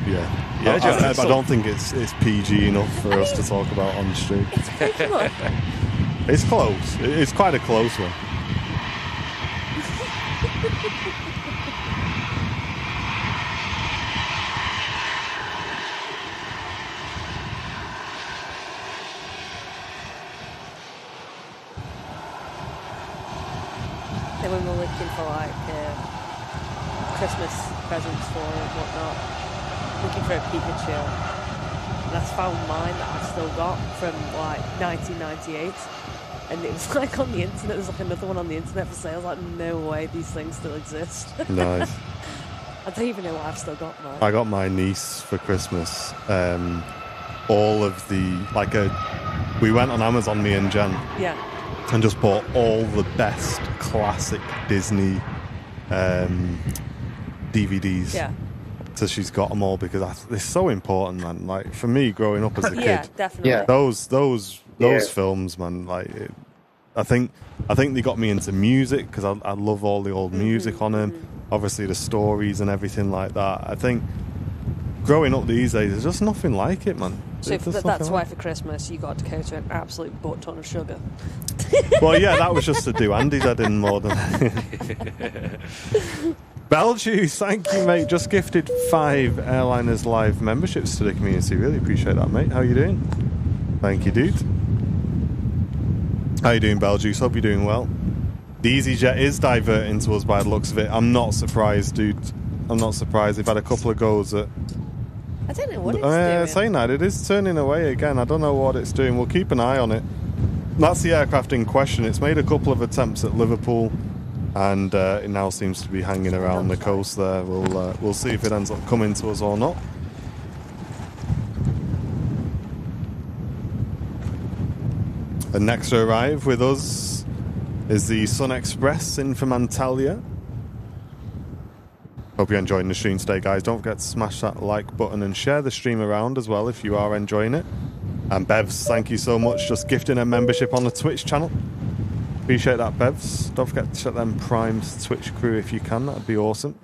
Yeah, Yeah, I so- don't think it's PG enough for us to talk about on stream. It's Pokemon. It's close. It's quite a close one. Then when we were looking for like Christmas presents for her and whatnot, looking for a Pikachu, and I found mine that I've still got from like 1998, and it was like on the internet. There's like another one on the internet for sale. I was like, no way, these things still exist. Nice. I don't even know why I've still got mine. I got my niece for Christmas. All of the we went on Amazon, me and Jen, Yeah, and just bought all the best classic Disney DVDs. yeah, So she's got them all because it's so important, man. Like for me, growing up as a yeah, kid, definitely. Yeah. those Yeah. films, man. Like I think they got me into music because I love all the old music on them. Obviously, the stories and everything like that. I think growing up these days, there's just nothing like it, man. So There's just that's nothing why like for Christmas you got Dakota an absolute butt ton of sugar. it. Well, yeah, that was just to do Andy's head in more than. Belgius, thank you, mate. Just gifted 5 Airliners Live memberships to the community. Really appreciate that, mate. How you doing? Thank you, dude. How you doing, Belgius? Hope you're doing well. The EasyJet is diverting to us by the looks of it. I'm not surprised, dude. I'm not surprised. They've had a couple of goes at I don't know what it's doing. saying that. It is turning away again. I don't know what it's doing. We'll keep an eye on it. That's the aircraft in question. It's made a couple of attempts at Liverpool, and it now seems to be hanging around the coast there. We'll see if it ends up coming to us or not. And next to arrive with us is the Sun Express in from Antalya. Hope you're enjoying the stream today, guys. Don't forget to smash that like button and share the stream around as well if you are enjoying it. And Bevs, thank you so much. Just gifting a membership on the Twitch channel. Appreciate that, Bevs. Don't forget to check them Prime's Twitch crew if you can. That'd be awesome.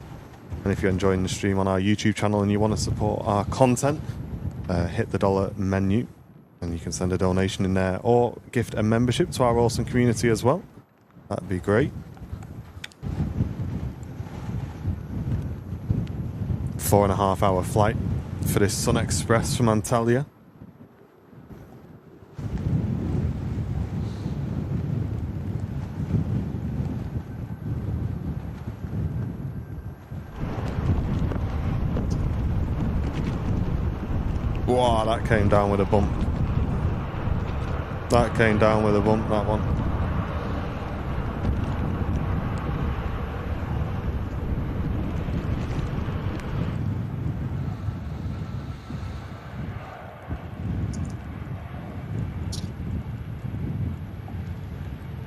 And if you're enjoying the stream on our YouTube channel and you want to support our content, hit the dollar menu and you can send a donation in there or gift a membership to our awesome community as well. That'd be great. 4.5 hour flight for this Sun Express from Antalya. Wow, that came down with a bump. That came down with a bump, that one.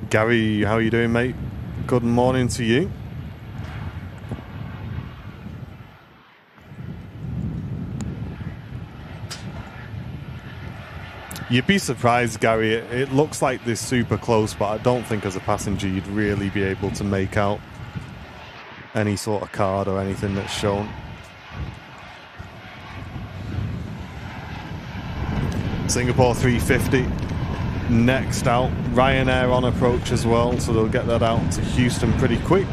Gary, how are you doing, mate? Good morning to you. You'd be surprised, Gary. It looks like this super close, but I don't think as a passenger you'd really be able to make out any sort of card or anything that's shown. Singapore 350 next out. Ryanair on approach as well, so they'll get that out to Houston pretty quick.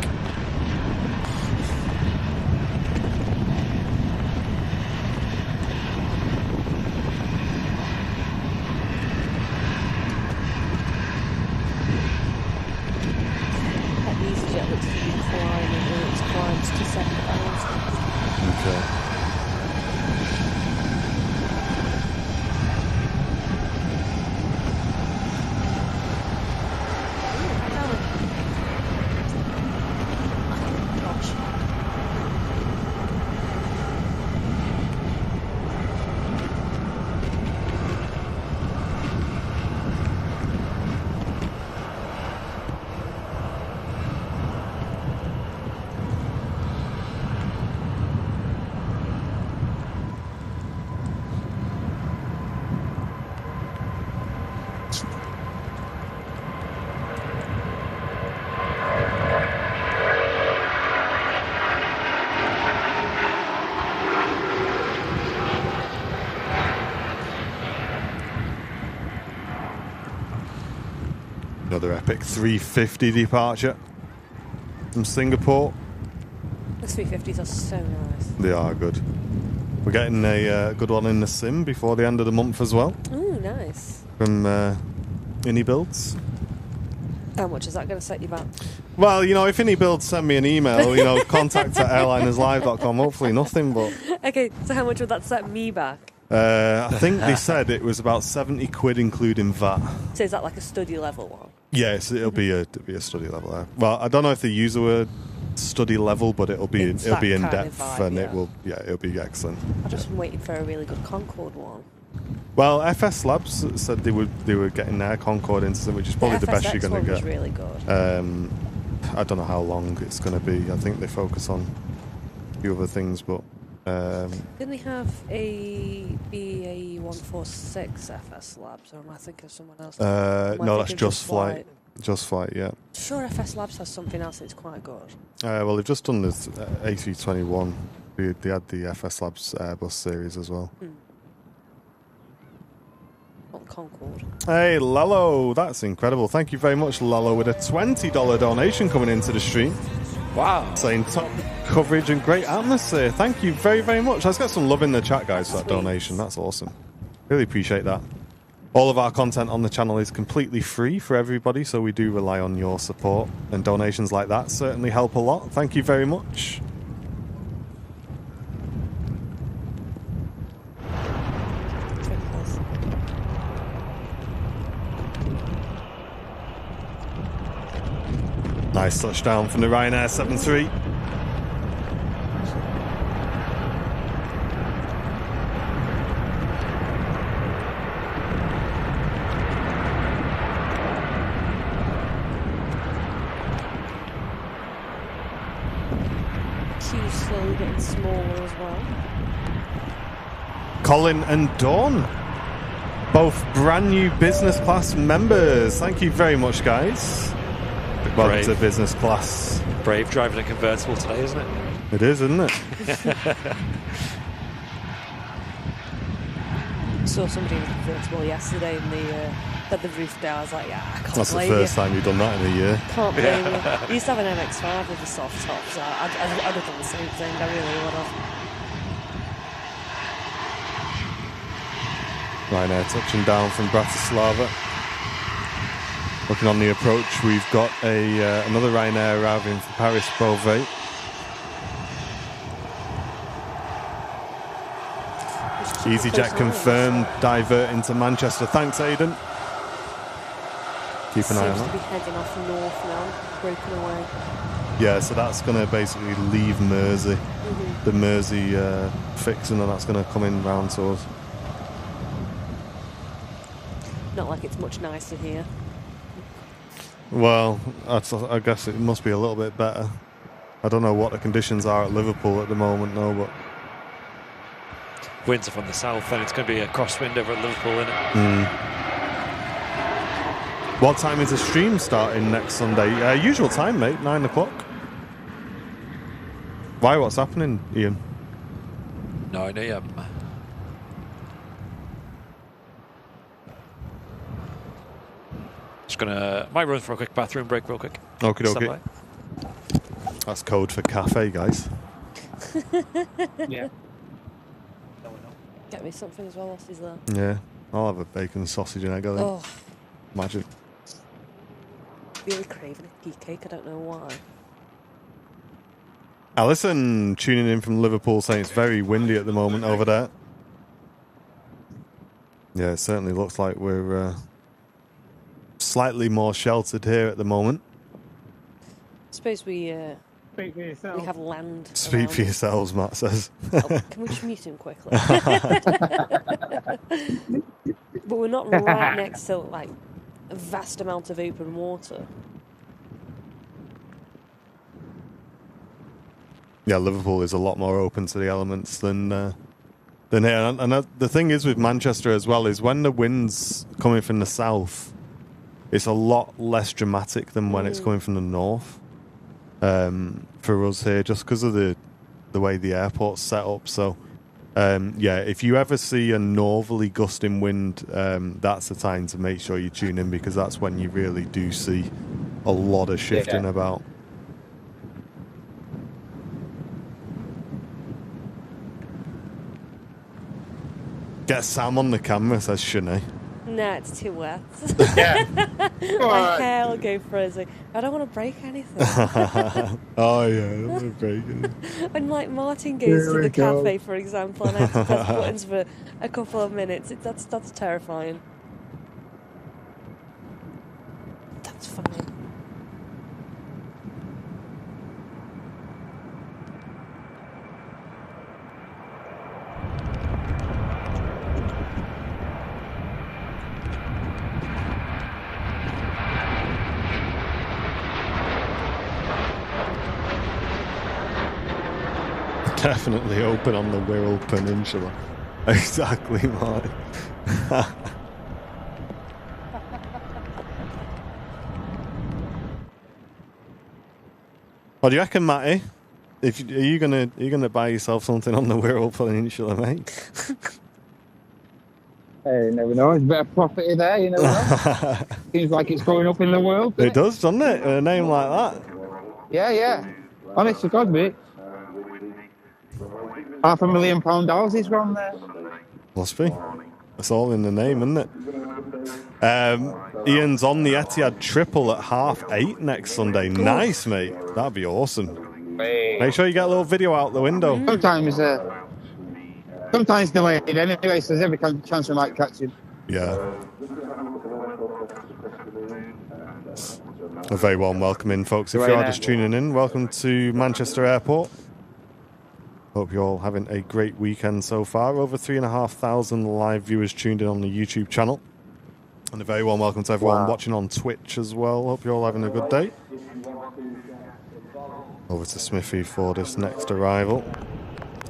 Another epic 350 departure from Singapore. The 350s are so nice. They are good. We're getting a good one in the sim before the end of the month as well. Ooh, nice. From Ini Builds. How much is that going to set you back? Well, you know, if Ini Builds send me an email, you know, contact at airlinerslive.com, hopefully nothing, but... Okay, so how much would that set me back? I think they said it was about 70 quid including VAT. So is that like a study level one? Yes, it'll be a study level there. Well, I don't know if they use the word study level, but it'll be in depth vibe, and yeah. it'll be excellent. I've just been waiting for a really good Concorde one. Well, FS Labs said they were getting their Concorde incident, which is probably the best you're going to get. Was really good. I don't know how long it's going to be. I think they focus on a few other things, but. Didn't they have a BA146 FS Labs, or am I thinking of someone else? No, that's Just Flight. Just Flight, yeah. Sure, FS Labs has something else that's quite good. Well, they've just done this A321. They had the FS Labs Airbus series as well. Not the Concorde. Hey, Lalo, that's incredible. Thank you very much, Lalo, with a $20 donation coming into the stream. Wow. Saying top coverage and great atmosphere. Thank you very, very much. Let's get some love in the chat, guys, for that donation. That's awesome. Really appreciate that. All of our content on the channel is completely free for everybody, so we do rely on your support, and donations like that certainly help a lot. Thank you very much. Nice touchdown from the Ryanair 7-3. Q's slowly getting smaller as well. Colin and Dawn, both brand new business class members. Thank you very much, guys. Welcome to business class. Brave driving a convertible today, isn't it? It is, isn't it? Saw somebody in a convertible yesterday and they had the roof down. I was like, yeah, I can't That's the blame first you. time you've done that in a year. Can't blame you. I used to have an MX-5 with a soft top, so I'd have done the same thing. I really would have. Ryanair touching down from Bratislava. Looking on the approach, we've got another Ryanair arriving from Paris Beauvais. EasyJet confirmed, divert into Manchester. Thanks, Aidan. Keep an eye on Seems to be that. heading off north now, broken away. Yeah, so that's going to basically leave Mersey. The Mersey fix, and then that's going to come in round to us. Not like it's much nicer here. Well, I guess it must be a little bit better. I don't know what the conditions are at Liverpool at the moment, though, but... Winds are from the south, and it's going to be a crosswind over at Liverpool, isn't it? What time is the stream starting next Sunday? Usual time, mate, 9 o'clock. Why, what's happening, Ian? No, Just might run for a quick bathroom break real quick. Okay, Stand okay. That's code for cafe, guys. Yeah. Get me something as well whilst he's there. Yeah, I'll have a bacon, sausage, and egg. I think. Oh, Imagine. really craving a tea cake. I don't know why. Alison tuning in from Liverpool saying it's very windy at the moment over there. Yeah, it certainly looks like we're slightly more sheltered here at the moment. I suppose we Speak for yourself. have land. Speak around for us. yourselves, Matt says. Oh, can we just mute him quickly? But we're not right next to like a vast amount of open water. Yeah, Liverpool is a lot more open to the elements than here. And the thing is with Manchester as well is when the wind's coming from the south, it's a lot less dramatic than when it's coming from the north. For us here, just because of the way the airport's set up. So, yeah, if you ever see a northerly gusting wind, that's the time to make sure you tune in, because that's when you really do see a lot of shifting about. Get Sam on the camera, says Shanae. No, it's too wet. Yeah. My hair will go frizzy. I don't want to break anything. Oh, yeah, that's breaking. When like Martin goes to the cafe, for example, and I have to press buttons for a couple of minutes, that's terrifying. That's fine. Definitely open on the Wirral Peninsula. Exactly, Martin. What do you reckon, Matty? Are you gonna buy yourself something on the Wirral Peninsula, mate? Hey, you never know. There's a bit of property there, you never know. Seems like it's going up in the world. It does, doesn't it? A name like that. Yeah, yeah. Honest to God, mate. £500,000 houses around there. Must be. It's all in the name, isn't it? Ian's on the Etihad triple at 8:30 next Sunday. Nice, mate. That'd be awesome. Make sure you get a little video out the window. Sometimes delayed anyway, so there's every chance we might catch him. Yeah. A very warm welcome in, folks. If you are just tuning in, welcome to Manchester Airport. Hope you're all having a great weekend so far. Over 3,500 live viewers tuned in on the YouTube channel. And a very warm welcome to everyone watching on Twitch as well. Hope you're all having a good day. Over to Smithy for this next arrival.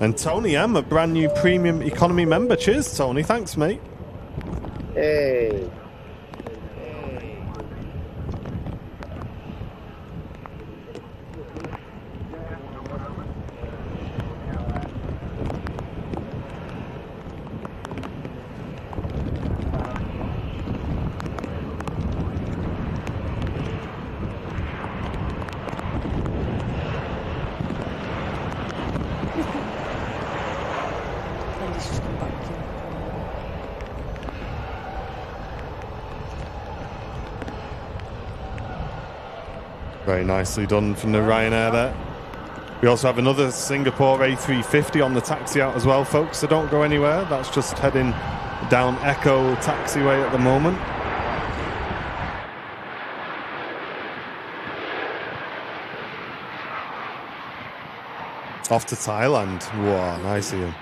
And Tony M, a brand new premium economy member. Cheers, Tony. Thanks, mate. Hey. Very nicely done from the Ryanair there. We also have another Singapore A350 on the taxi out as well, folks, so don't go anywhere. That's just heading down Echo taxiway at the moment. Off to Thailand. Wow, nice of you.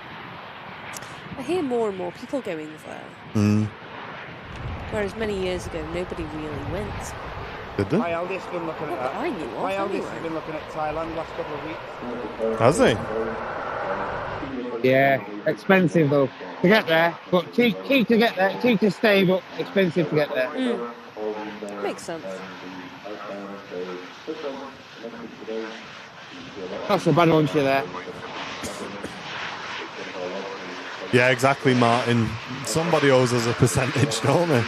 I hear more and more people going there. Whereas many years ago, nobody really went. Did they? My eldest been looking at that. I knew of, My eldest anyway. has been looking at Thailand last couple of weeks. Has he? Yeah, expensive though to get there, but cheap to get there, cheap to stay, but expensive to get there. Makes sense. That's a bad one, you there. Yeah, exactly, Martin. Somebody owes us a percentage, don't they?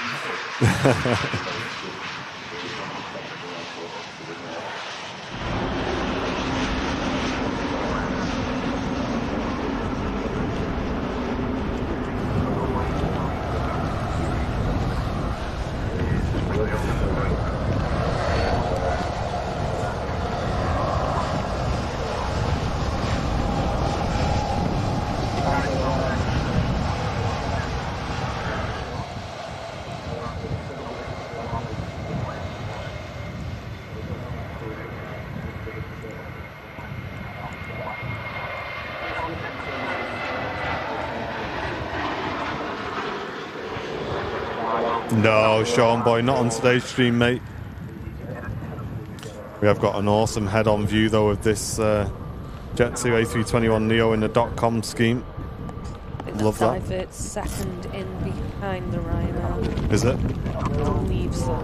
No, Sean boy, not on today's stream, mate. We have got an awesome head-on view though of this Jet2 A321 Neo in the .com scheme. Love that. Divert's second in behind the Ryanair. Is it? I believe so.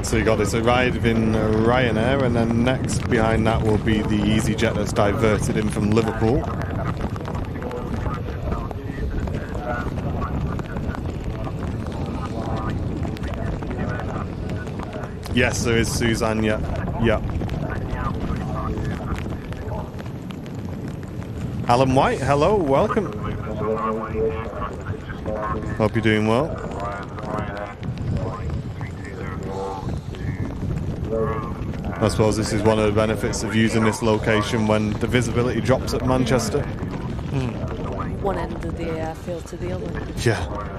So you got this arriving Ryanair, and then next behind that will be the EasyJet that's diverted in from Liverpool. Yes, there is Suzanne, yeah. Alan White, hello, welcome. Hope you're doing well. I suppose this is one of the benefits of using this location when the visibility drops at Manchester. One end of the airfield to the other. Yeah.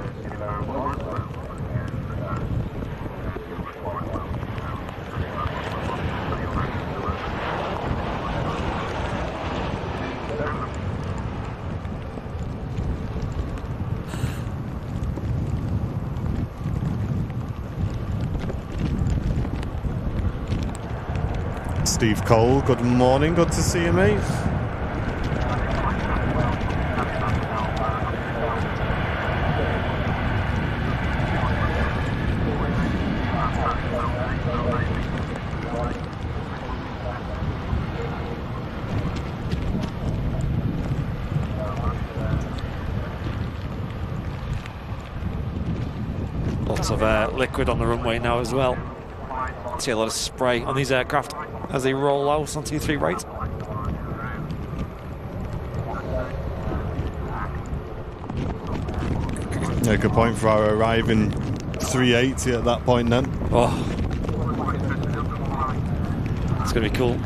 Steve Cole, good morning, good to see you, mate. Lots of liquid on the runway now as well. See a lot of spray on these aircraft as they roll out on 23 right. Yeah, good point for our arriving 380 at that point then. Oh, it's going to be cool.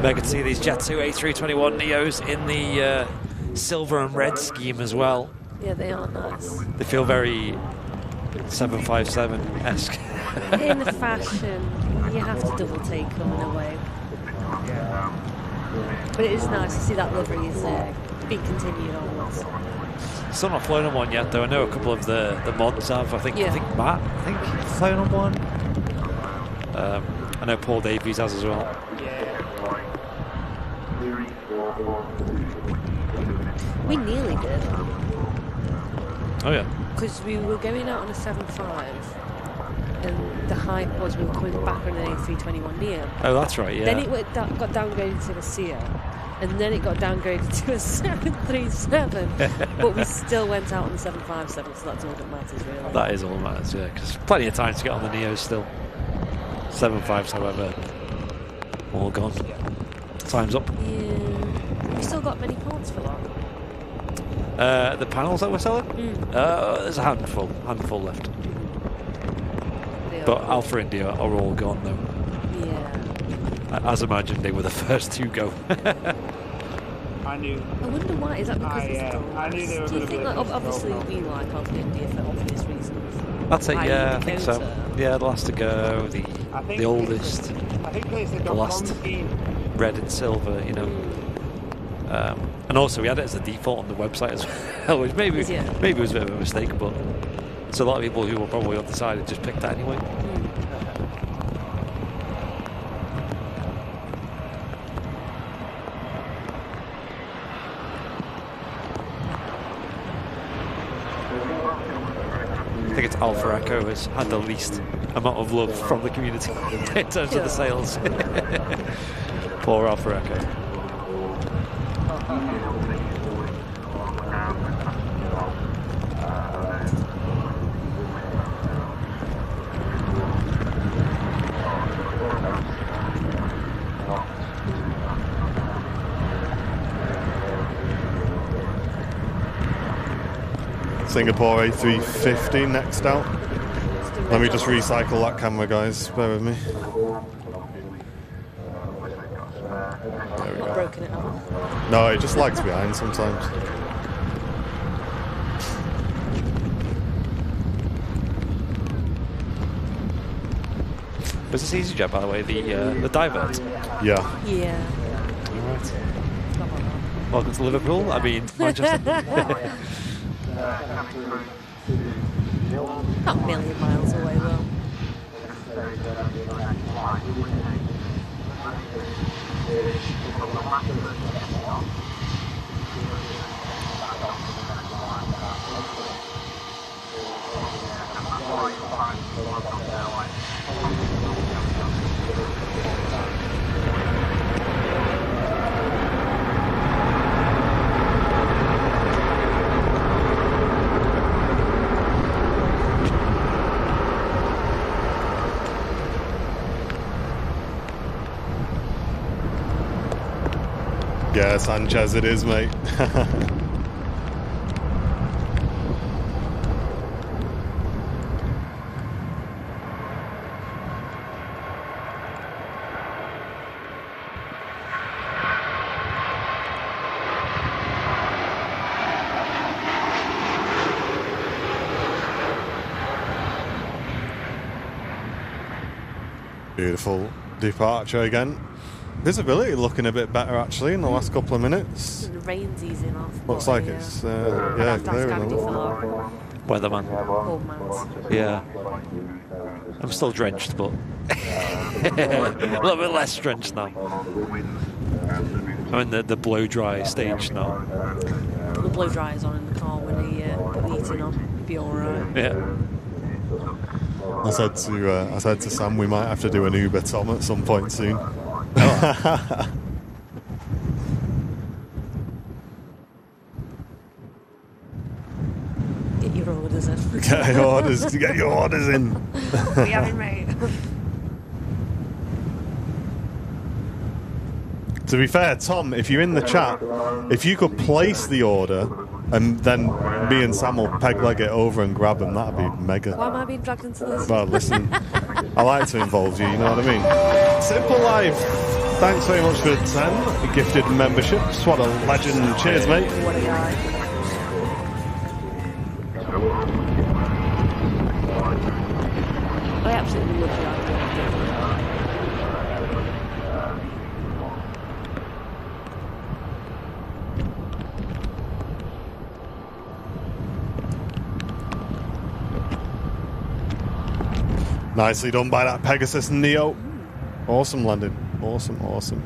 I can see these Jet2 A321 Neos in the silver and red scheme as well. Yeah, they are nice. They feel very 757-esque. In fashion, you have to double take them in a way. But it is nice to see that livery is being continued onwards. Still not flown on one yet, though. I know a couple of the mods have. I think Matt, flown on one. I know Paul Davies has as well. We nearly did. Oh yeah. Because we were going out on a 7.5 and the hype was we were coming back on an A321neo. Oh, that's right, yeah. Then it got downgraded to a CEO, and then it got downgraded to a 737, but we still went out on the 757, so that's all that matters, really. That is all that matters, yeah, because plenty of time to get on the Neos still. 7.5s, however, all gone. Time's up. Yeah. Have we still got many parts for that? The panels that we're selling? There's a handful left. But Alpha India are all gone though. Yeah. As imagined, they were the first to go. I knew. I wonder why. Is that because it's done? I knew they were Do you going to think be that obviously we like Alpha India for obvious reasons? I'd say, I.e. yeah, I think so. Dakota. Yeah, the last to go, the oldest, I think it's the last red and silver, you know. And also we had it as a default on the website as well, which maybe was a bit of a mistake, but it's a lot of people who were probably undecided just picked that anyway. I think it's Alpha Echo has had the least amount of love from the community in terms of the sales. Poor Alpha Echo. Singapore A350 next out. Let me just recycle that camera, guys. Bear with me. There we go. Broken it up. No, it just lags behind sometimes. Was this EasyJet, by the way? The divert. Yeah. Yeah. All right. Welcome to Liverpool. I mean, Manchester. Not a million miles away, though. Yeah, Sanchez it is, mate. Beautiful departure again. Visibility looking a bit better actually in the last couple of minutes. The rain's easing off. Looks but, like it's yeah, clear enough. Weatherman. Old man's. Yeah. I'm still drenched, but a little bit less drenched now. I'm in the blow dry stage now. The blow dryer's on in the car when he put the heating on. It'd be alright. Yeah. I said to Sam we might have to do an Uber Tom at some point soon. Get your orders in. Get your orders in. We having mate. To be fair, Tom, if you're in the chat, if you could place the order and then me and Sam will peg leg it over and grab them, that'd be mega. Why am I being dragged into this? Well, listen, I like to involve you, you know what I mean? Simple Life, thanks very much for 10 gifted memberships. What a legend. Cheers, mate. What a guy. I absolutely love the idea. Nicely done by that Pegasus Neo. Awesome landing. Awesome, awesome.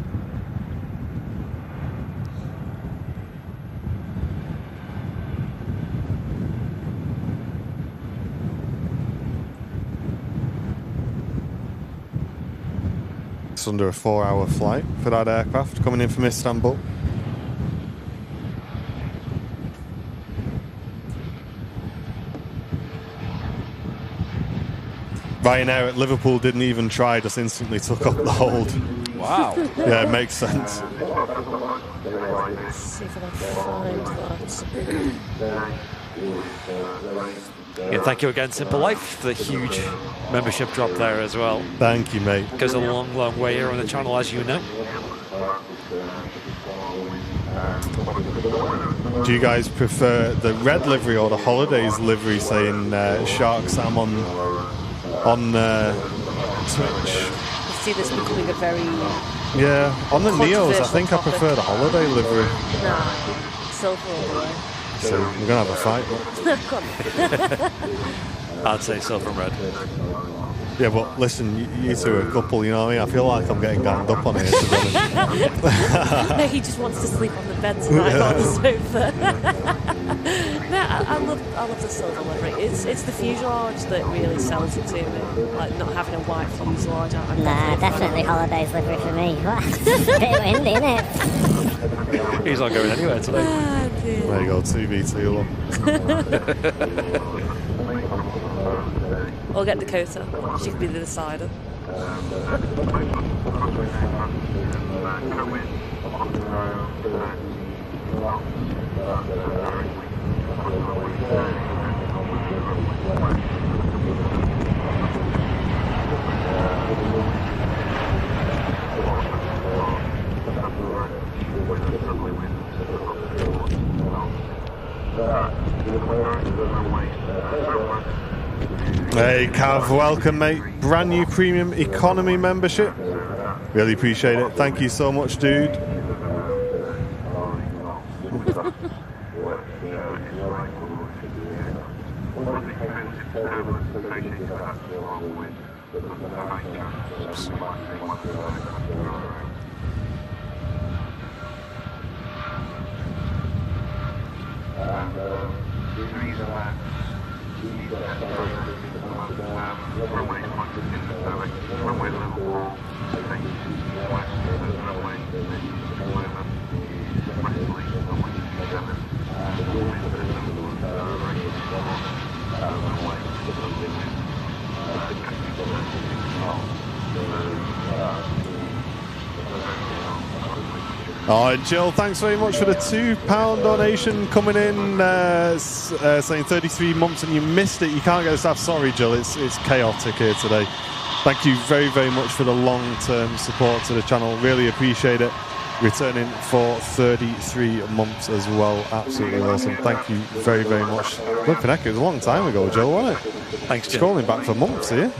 just under a 4-hour flight for that aircraft coming in from Istanbul. Ryanair at Liverpool didn't even try, just instantly took up the hold. Wow. Yeah, it makes sense. Let's see if I can find that. Yeah, thank you again, Simple Life, for the huge membership drop there as well. Thank you, mate. Goes a long, long way here on the channel, as you know. Do you guys prefer the red livery or the holidays livery, saying Shark Sam on Twitch? I see this becoming a very Yeah, on the Neos, I think I prefer the holiday livery. nah, silver all the way. So we're gonna have a fight. I'd say silver and red. Yeah, but listen, you two are a couple, you know what I mean? I feel like I'm getting ganged up on here, to be honest. No, he just wants to sleep on the bed tonight, not the sofa. No, I love the silver livery. It's the fuselage that really sells it to me. Like not having a white fuselage. Nah, definitely holidays livery for me. Bit windy, innit? He's not going anywhere today. Ah, dear. There you go, 2v2 look. Or get Dakota. She could be the decider. Hey Cav, welcome mate. Brand new premium economy membership. Really appreciate it. Thank you so much, dude. Oh, Jill, thanks very much for the £2 donation coming in, saying 33 months and you missed it. You can't get the staff. Sorry, Jill, it's chaotic here today. Thank you very, very much for the long-term support to the channel. Really appreciate it. Returning for 33 months as well. Absolutely awesome. Thank you very, very much. Flipping heck, it was a long time ago, Jill, wasn't it? Thanks, Jim. Scrolling back for months here.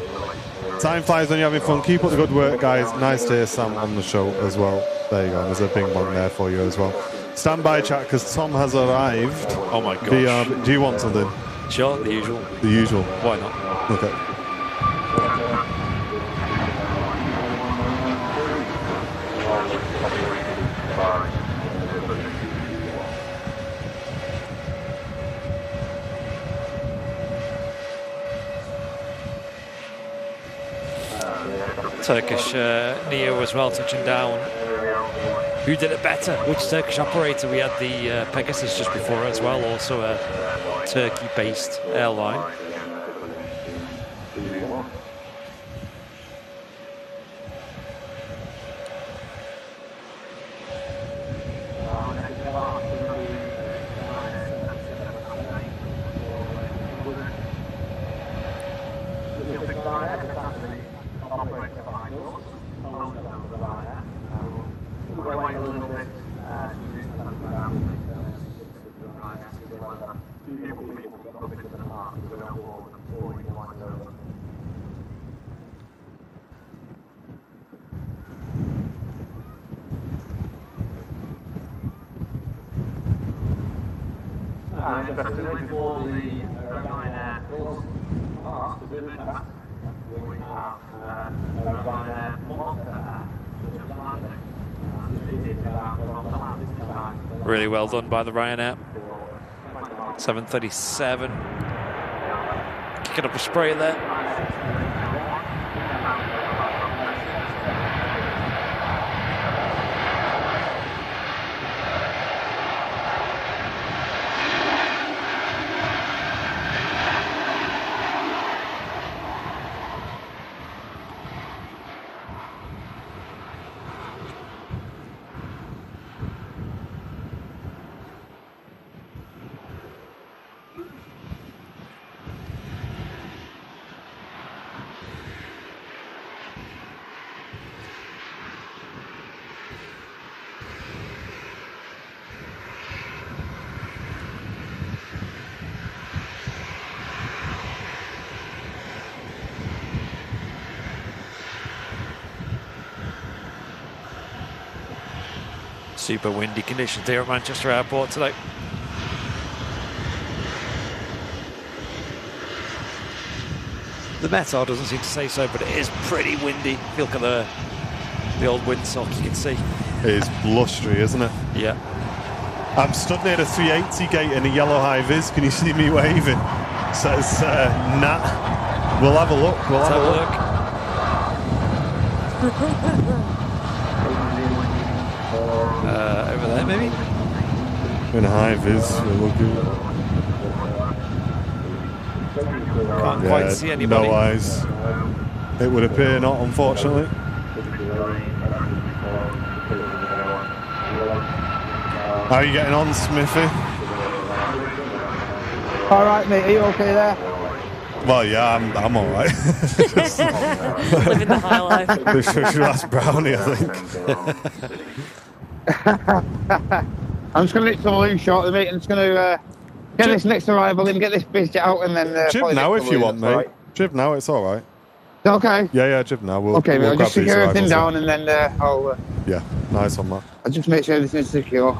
Time flies when you're having fun. Keep up the good work, guys. Nice to hear Sam on the show as well. There you go. There's a bing bong there for you as well. Stand by, chat, because Tom has arrived. Oh my gosh. Do you want something? Sure, the usual. The usual. Why not? Okay. Turkish Neo as well, touching down. Who did it better? Which Turkish operator? We had the Pegasus just before as well, also a Turkey-based airline. Before the Ryanair course passed, we have Ryanair Really well done by the Ryanair. 737. Kicking up a spray there. Super windy conditions here at Manchester Airport today. The METAR doesn't seem to say so, but it is pretty windy. If you look at the old windsock, you can see. It is blustery, isn't it? Yeah. I'm stood near the 380 gate in a yellow high-vis. Can you see me waving? Says Nat. We'll have a look. Let's have a look. Over there, maybe? In a high-vis. We're looking. Can't quite see anybody. No eyes. It would appear not, unfortunately. How are you getting on, Smithy? All right, mate. Are you okay there? Well, yeah, I'm all right. Living the high life. Should ask Brownie, I think. I'm just going to lick some balloon shortly, mate. I'm just going to get this next arrival in, get this biscuit out, and then... Jib now if you want, mate. Right. Jib now, it's all right. Okay. Yeah, jib now. We'll Okay, mate. I'll grab just secure these everything arrivals down, and then I'll Yeah, nice on that. just make sure everything's secure.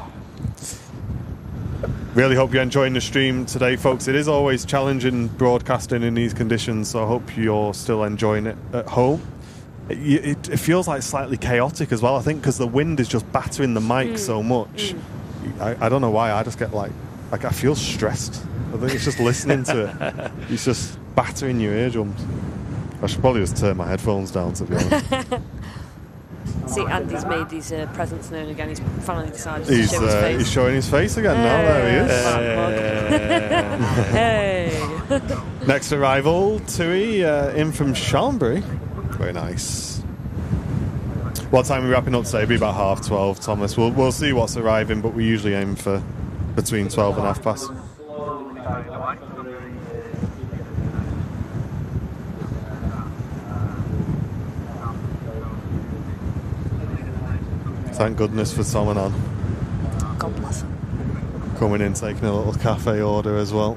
Really hope you're enjoying the stream today, folks. It is always challenging broadcasting in these conditions, so I hope you're still enjoying it at home. It feels like slightly chaotic as well, I think, because the wind is just battering the mic so much. I don't know why, I just get like I feel stressed. I think it's just listening to it. It's just battering your eardrums. I should probably just turn my headphones down, to be honest. See, Andy's made these presents known again. He's finally decided to show his face. He's showing his face again now. There he is. Hey. Next arrival, Tui, in from Sharnbury. Very nice. What time are we wrapping up today? It'll be about 12:30, Thomas. We'll see what's arriving, but we usually aim for between 12 and 30:30. Thank goodness for Tom and Anne. God bless him. Coming in, taking a little cafe order as well.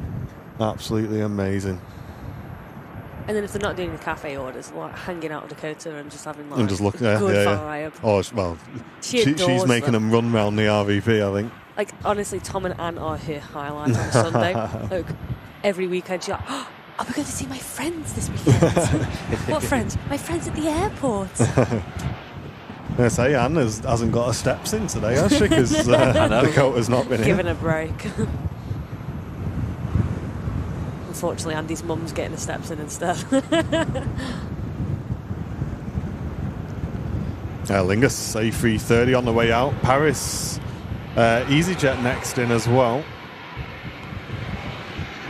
Absolutely amazing. And then if they're not doing the cafe orders, like hanging out of Dakota and just having like And just looking, a good yeah. vibe. Oh, well, she's adores making them run round the RVP, I think. Like, honestly, Tom and Anne are her highlight on Sunday. Like, every weekend she's like, oh, are we going to see my friends this weekend? What friends? My friends at the airport. I say Anne hasn't got her steps in today, has she? Because Dakota's not been Giving in. a break. Unfortunately, Andy's mum's getting the steps in instead. Lingus A380 on the way out. Paris EasyJet next in as well.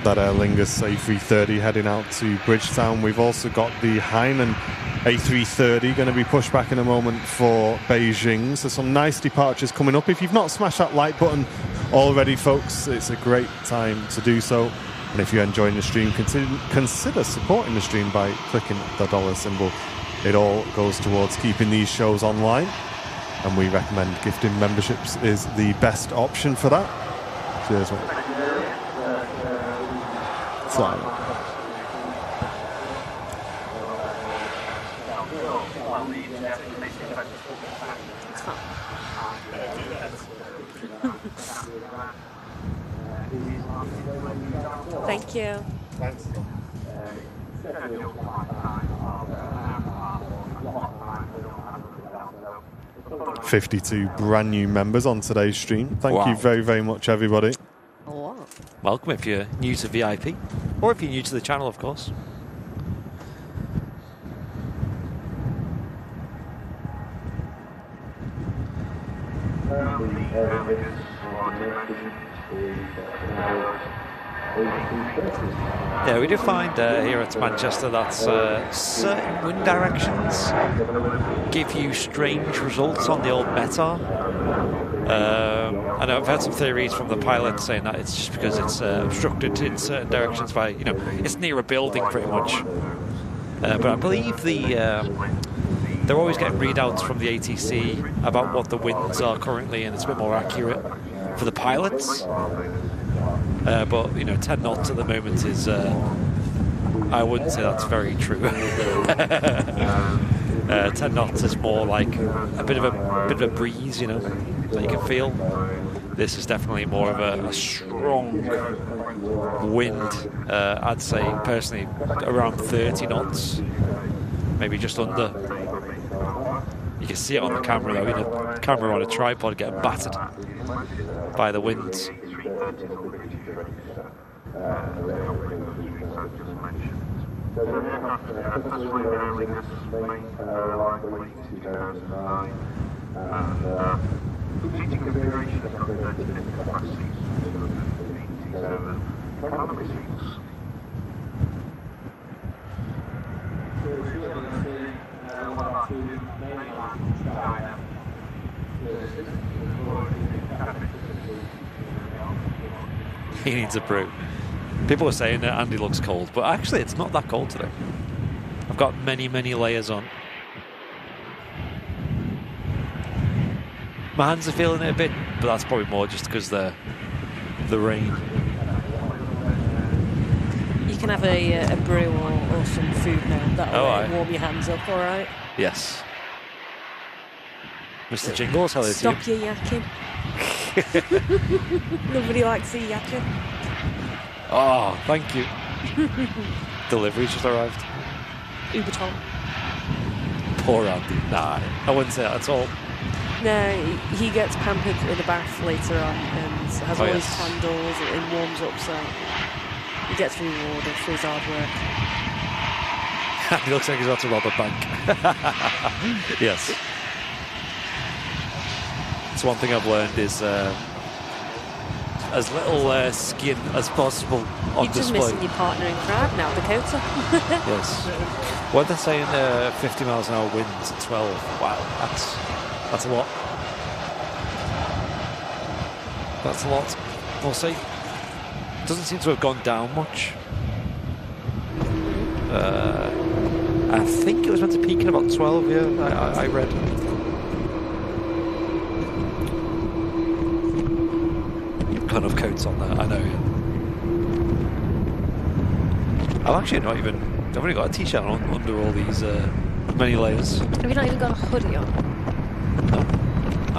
That Lingus A330 heading out to Bridgetown. We've also got the Hainan A330 going to be pushed back in a moment for Beijing. So some nice departures coming up. If you've not smashed that like button already, folks, it's a great time to do so. And if you're enjoying the stream, consider supporting the stream by clicking the dollar symbol. It all goes towards keeping these shows online. And we recommend gifting memberships is the best option for that. Cheers, mate. So. Thank you. Thanks. 52 brand new members on today's stream. Thank you very, very much, everybody. A lot. Welcome if you're new to VIP, or if you're new to the channel, of course. Yeah, we do find here at Manchester that certain wind directions give you strange results on the old METAR. I know I've heard some theories from the pilot saying that it's just because it's obstructed in certain directions by, you know, it's near a building pretty much. But I believe they're always getting readouts from the ATC about what the winds are currently, and it's a bit more accurate for the pilots. But, you know, 10 knots at the moment is, I wouldn't say that's very true. 10 knots is more like a bit of a breeze, you know, that you can feel. This is definitely more of a strong wind. I'd say personally around 30 knots, maybe just under. You can see it on the camera though, you know, camera on a tripod getting battered by the winds. So the aircraft first flew handling this main line in 2009, and the seating configuration has got 30 different capacities, 287 economy seats. So as you can see, one of our two main lines in China, the system He needs a brew. People are saying that Andy looks cold, but actually it's not that cold today. I've got many, many layers on. My hands are feeling it a bit, but that's probably more just because the rain. You can have a brew or some food now. That'll warm your hands up, all right? Yes. Mr. Jingles, hello to you. Stop your yakking. Nobody likes a yakking. Oh, thank you. Delivery's just arrived. Uber Tom. Poor Andy. Nah, I wouldn't say that at all. No, he gets pampered in the bath later on and has all his candles and warms up, so he gets rewarded for his hard work. He looks like he's about to rob a bank. Yes. So one thing I've learned is as little skin as possible on You're just display. missing your partner in crime now, Dakota. Yes. What they're saying, 50 miles an hour winds at 12. Wow, that's a lot. That's a lot. We'll see. Doesn't seem to have gone down much. I think it was meant to peak at about 12, yeah, I read. Kind of coats on there, I know. I've actually not even. I've only got a t-shirt on under all these many layers. Have you not even got a hoodie on? No,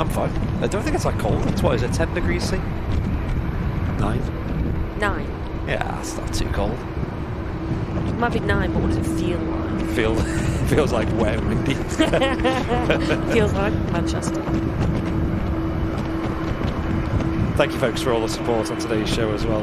I'm fine. I don't think it's that cold. It's what is it? 10 degrees C? 9. 9. Yeah, that's not too cold. It might be 9, but what does it feel like? Feels like wet and windy. Feels like Manchester. Thank you, folks, for all the support on today's show as well.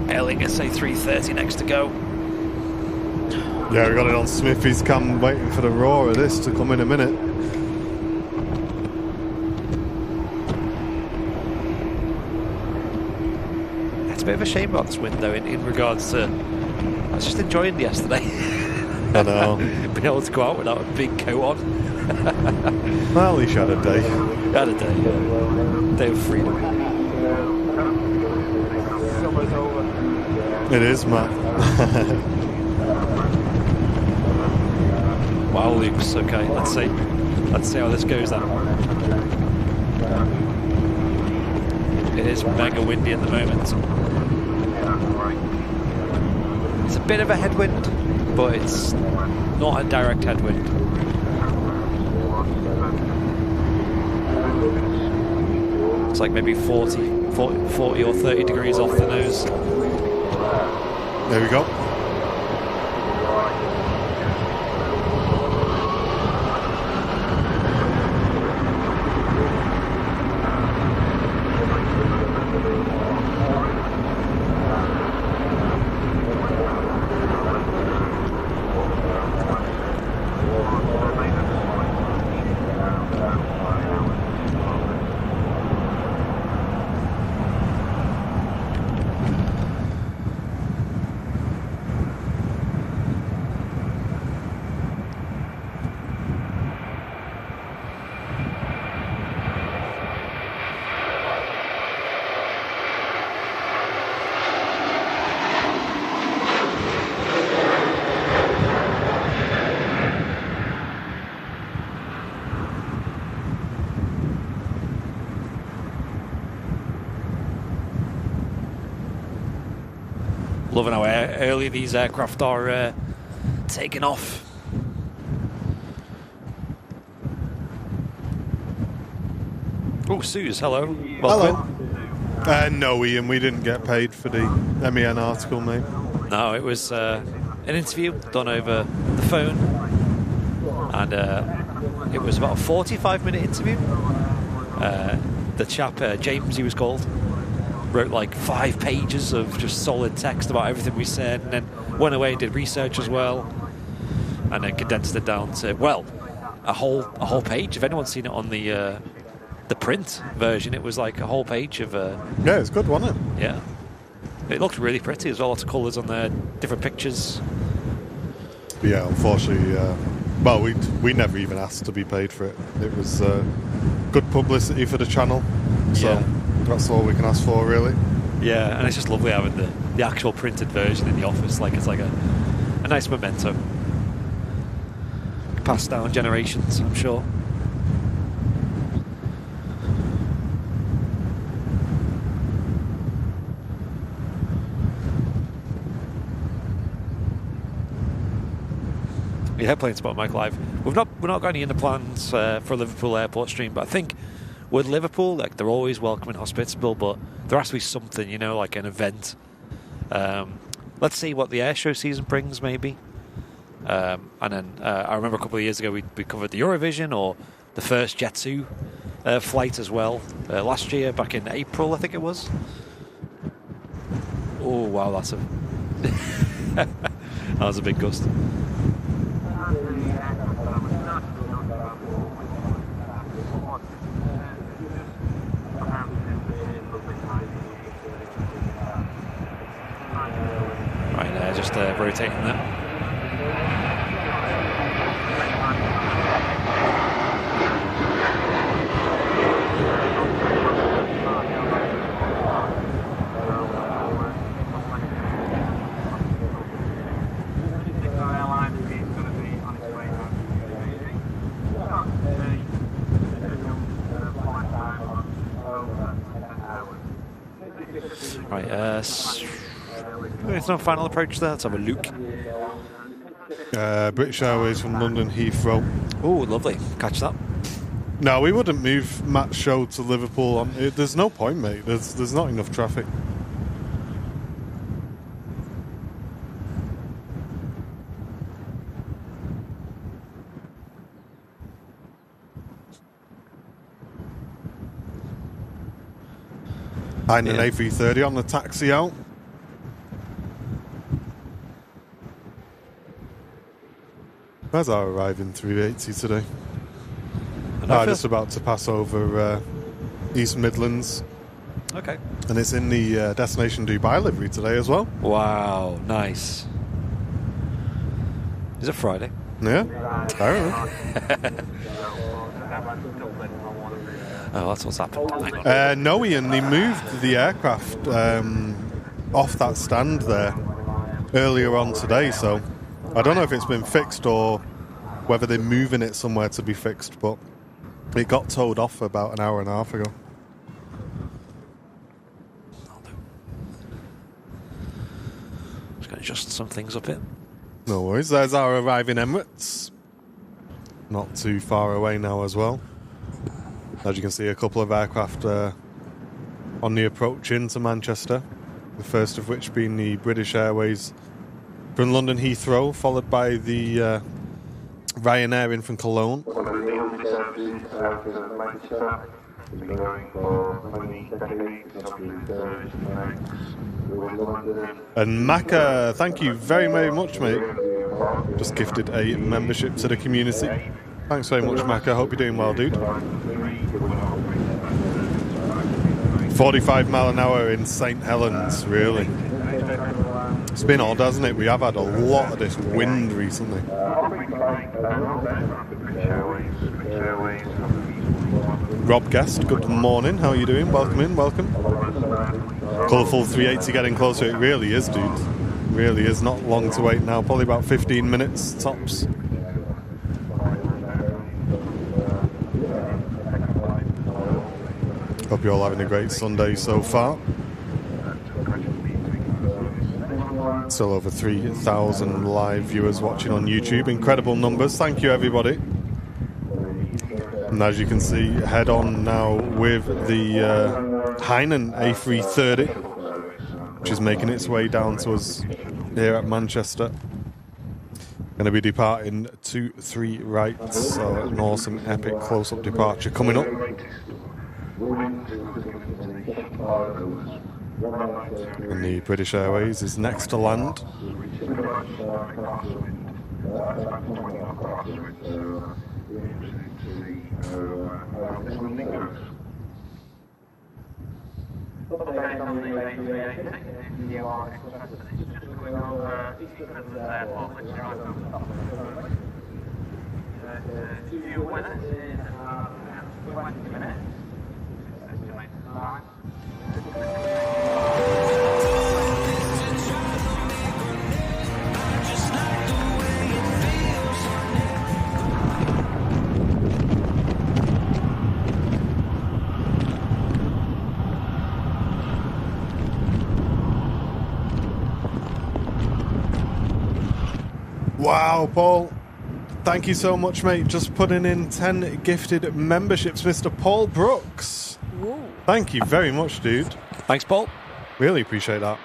Airline A380 next to go. Yeah, we got it on Smithy's cam, waiting for the roar of this to come in a minute. It's a bit of a shame about this wind, though, in regards to. I was just enjoying yesterday. I know. Being able to go out without a big coat on. Well, at least you had a day. Had a day, yeah. Day of freedom. Summer's over. It is, Matt. Wow, loops. Okay, let's see. Let's see how this goes then. It is mega windy at the moment. It's a bit of a headwind, but it's not a direct headwind. It's like maybe 40 or 30 degrees off the nose. There we go. Loving how early these aircraft are taking off. Oh, Suze, hello. Welcome. Hello. No, Ian, we didn't get paid for the MEN article, mate. No, it was an interview done over the phone, and it was about a 45-minute interview. The chap, James, he was called, wrote like 5 pages of just solid text about everything we said, and then went away and did research as well, and then condensed it down to, well, a whole page. If anyone's seen it on the print version, it was like a whole page of Yeah, it's good, wasn't it? yeah, it looked really pretty as well. Lots of colours on there, different pictures. Yeah, unfortunately, well, we never even asked to be paid for it. It was good publicity for the channel, so Yeah. that's all we can ask for, really. Yeah, and it's just lovely having the actual printed version in the office. Like, it's like a nice memento. Passed down generations, I'm sure. Yeah, playing Spot Mike Live. We're not got any in the plans for a Liverpool airport stream, but I think with Liverpool, like, they're always welcome and hospitable, but there has to be something, you know, like an event. Let's see what the airshow season brings, maybe. And then I remember a couple of years ago we covered the Eurovision or the first Jet2 flight as well. Last year, back in April, I think it was. Oh wow, that's a that was a big gust. Right, just rotating that. Right, it's no final approach there. Let's have a look. British Airways from London Heathrow. Oh, lovely. Catch that. No, we wouldn't move Matt's show to Liverpool. There's no point, mate. There's not enough traffic. And an A330 on the taxi out. Where's our arriving 380 today? Just about to pass over East Midlands. Okay. And it's in the Destination Dubai livery today as well. Wow, nice. Is it Friday? Yeah, I don't know. Oh, that's what's happened. Hang on. No, Ian, they moved the aircraft off that stand there earlier on today, so I don't know if it's been fixed or whether they're moving it somewhere to be fixed, but it got towed off about an hour and a half ago. Just going to adjust some things up here. No worries. There's our arriving Emirates. Not too far away now as well. As you can see, a couple of aircraft on the approach into Manchester. The first of which being the British Airways from London Heathrow, followed by the Ryanair in from Cologne. And Maka, thank you very, very much, mate. Just gifted a membership to the community. Thanks very much, Maka. Hope you're doing well, dude. 45 mile an hour in St. Helens, really. It's been odd, hasn't it? We have had a lot of this wind recently. Rob Guest, good morning. How are you doing? Welcome in, welcome. Colourful 380 getting closer. It really is, dude. Really is. Not long to wait now. Probably about 15 minutes tops. Hope you're all having a great Sunday so far. Still over 3,000 live viewers watching on YouTube. Incredible numbers. Thank you, everybody. And as you can see, head on now with the Hainan A330, which is making its way down to us here at Manchester. Going to be departing 2-3 right, so an awesome epic close-up departure coming up. And the British Airways is next to land. Wow, Paul. Thank you so much, mate. Just putting in 10 gifted memberships, Mr. Paul Brooks. Ooh. Thank you very much, dude. Thanks, Paul. Really appreciate that.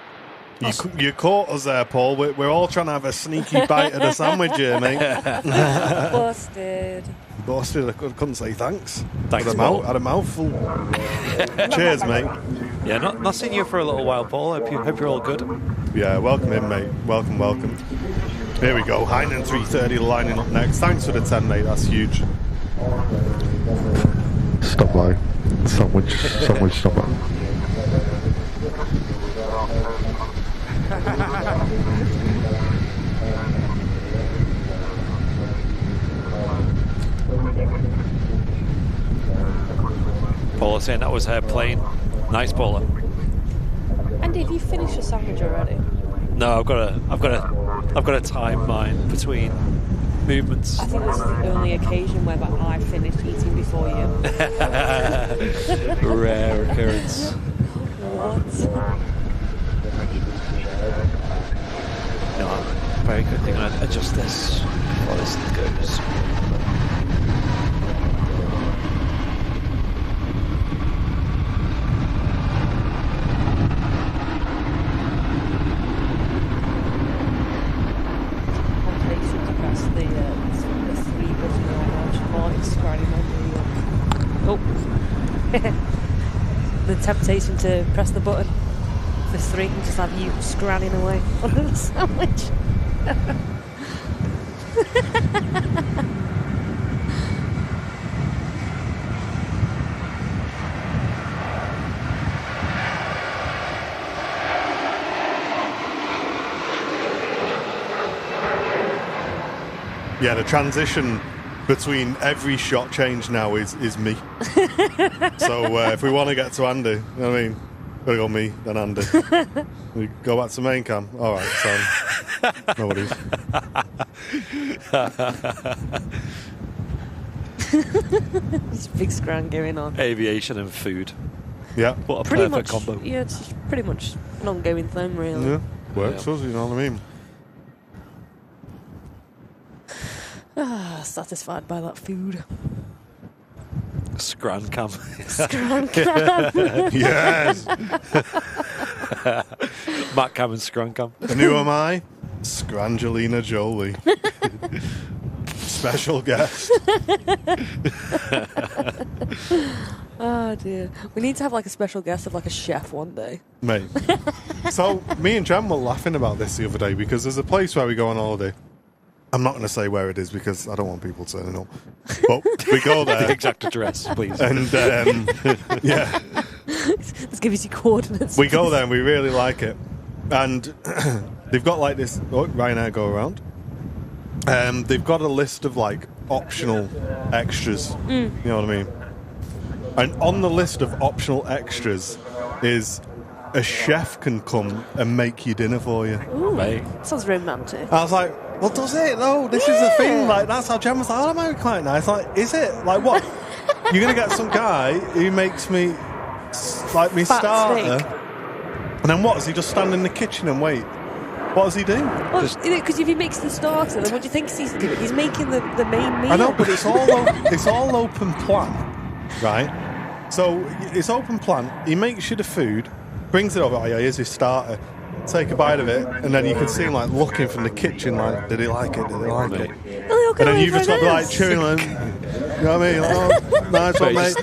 You caught us there, Paul. We're all trying to have a sneaky bite of the sandwich here, mate. Busted. Busted. I couldn't say thanks. Thanks, Paul. Had a mouthful. Cheers, mate. Yeah, not seen you for a little while, Paul. Hope you're all good. Yeah, welcome in, mate. Welcome. Here we go. Hainan 330 lining up next. Thanks for the 10, mate. That's huge. Stop by. Sandwich, stop by. Paula saying that was her plane. Nice, Paula. Andy, have you finished your sandwich already? No, I've got a time mine between movements. I think this is the only occasion where I finished eating before you. Rare occurrence. What? No, very good thing. I'm going to adjust this before this goes. The temptation to press the button for 3 and just have you scranning away on the sandwich. Yeah, the transition between every shot change now is me. So if we want to get to Andy, you know what I mean? Gotta go me, then Andy. We go back to main cam. All right, so no worries. There's a big scran going on. Aviation and food. Yeah. What a Pretty perfect much, combo. yeah, it's pretty much an ongoing thing, really. Yeah, works us, you know what I mean? Satisfied by that food. Scran cam. Scran cam. Yes. Matt cam and scran cam. And who am I? Scrangelina Jolie. Special guest. Oh dear. We need to have like a special guest of like a chef one day. Mate. So me and Jan were laughing about this the other day because there's a place where we go on holiday. I'm not going to say where it is because I don't want people turning up. But we go there. The exact address, please. And, yeah. Let's give us your coordinates. We go there and we really like it. And they've got like this... Oh, Ryanair go around. They've got a list of like optional extras. You know what I mean? And on the list of optional extras is a chef can come and make your dinner for you. Ooh, Mate. sounds romantic. I was like... Well, does it though? This is the thing. Like, that's how Jen was like, oh, that might be quite nice. Like, is it? Like, what? You're gonna get some guy who makes me like me Fat starter, steak. and then what? Does he just stand in the kitchen and wait? What does he do? Well, because if he makes the starter, then what do you think he's doing? He's making the main meal. I know, but it's all open plan, right? So it's open plan. He makes you the food, brings it over. Oh yeah, here's his starter. Take a bite of it, and then you can see him like looking from the kitchen, like, did he like it? Did he like it? Oh, And then you've just got to be like chewing on him. You know what I mean? Like, oh, nice one, mate.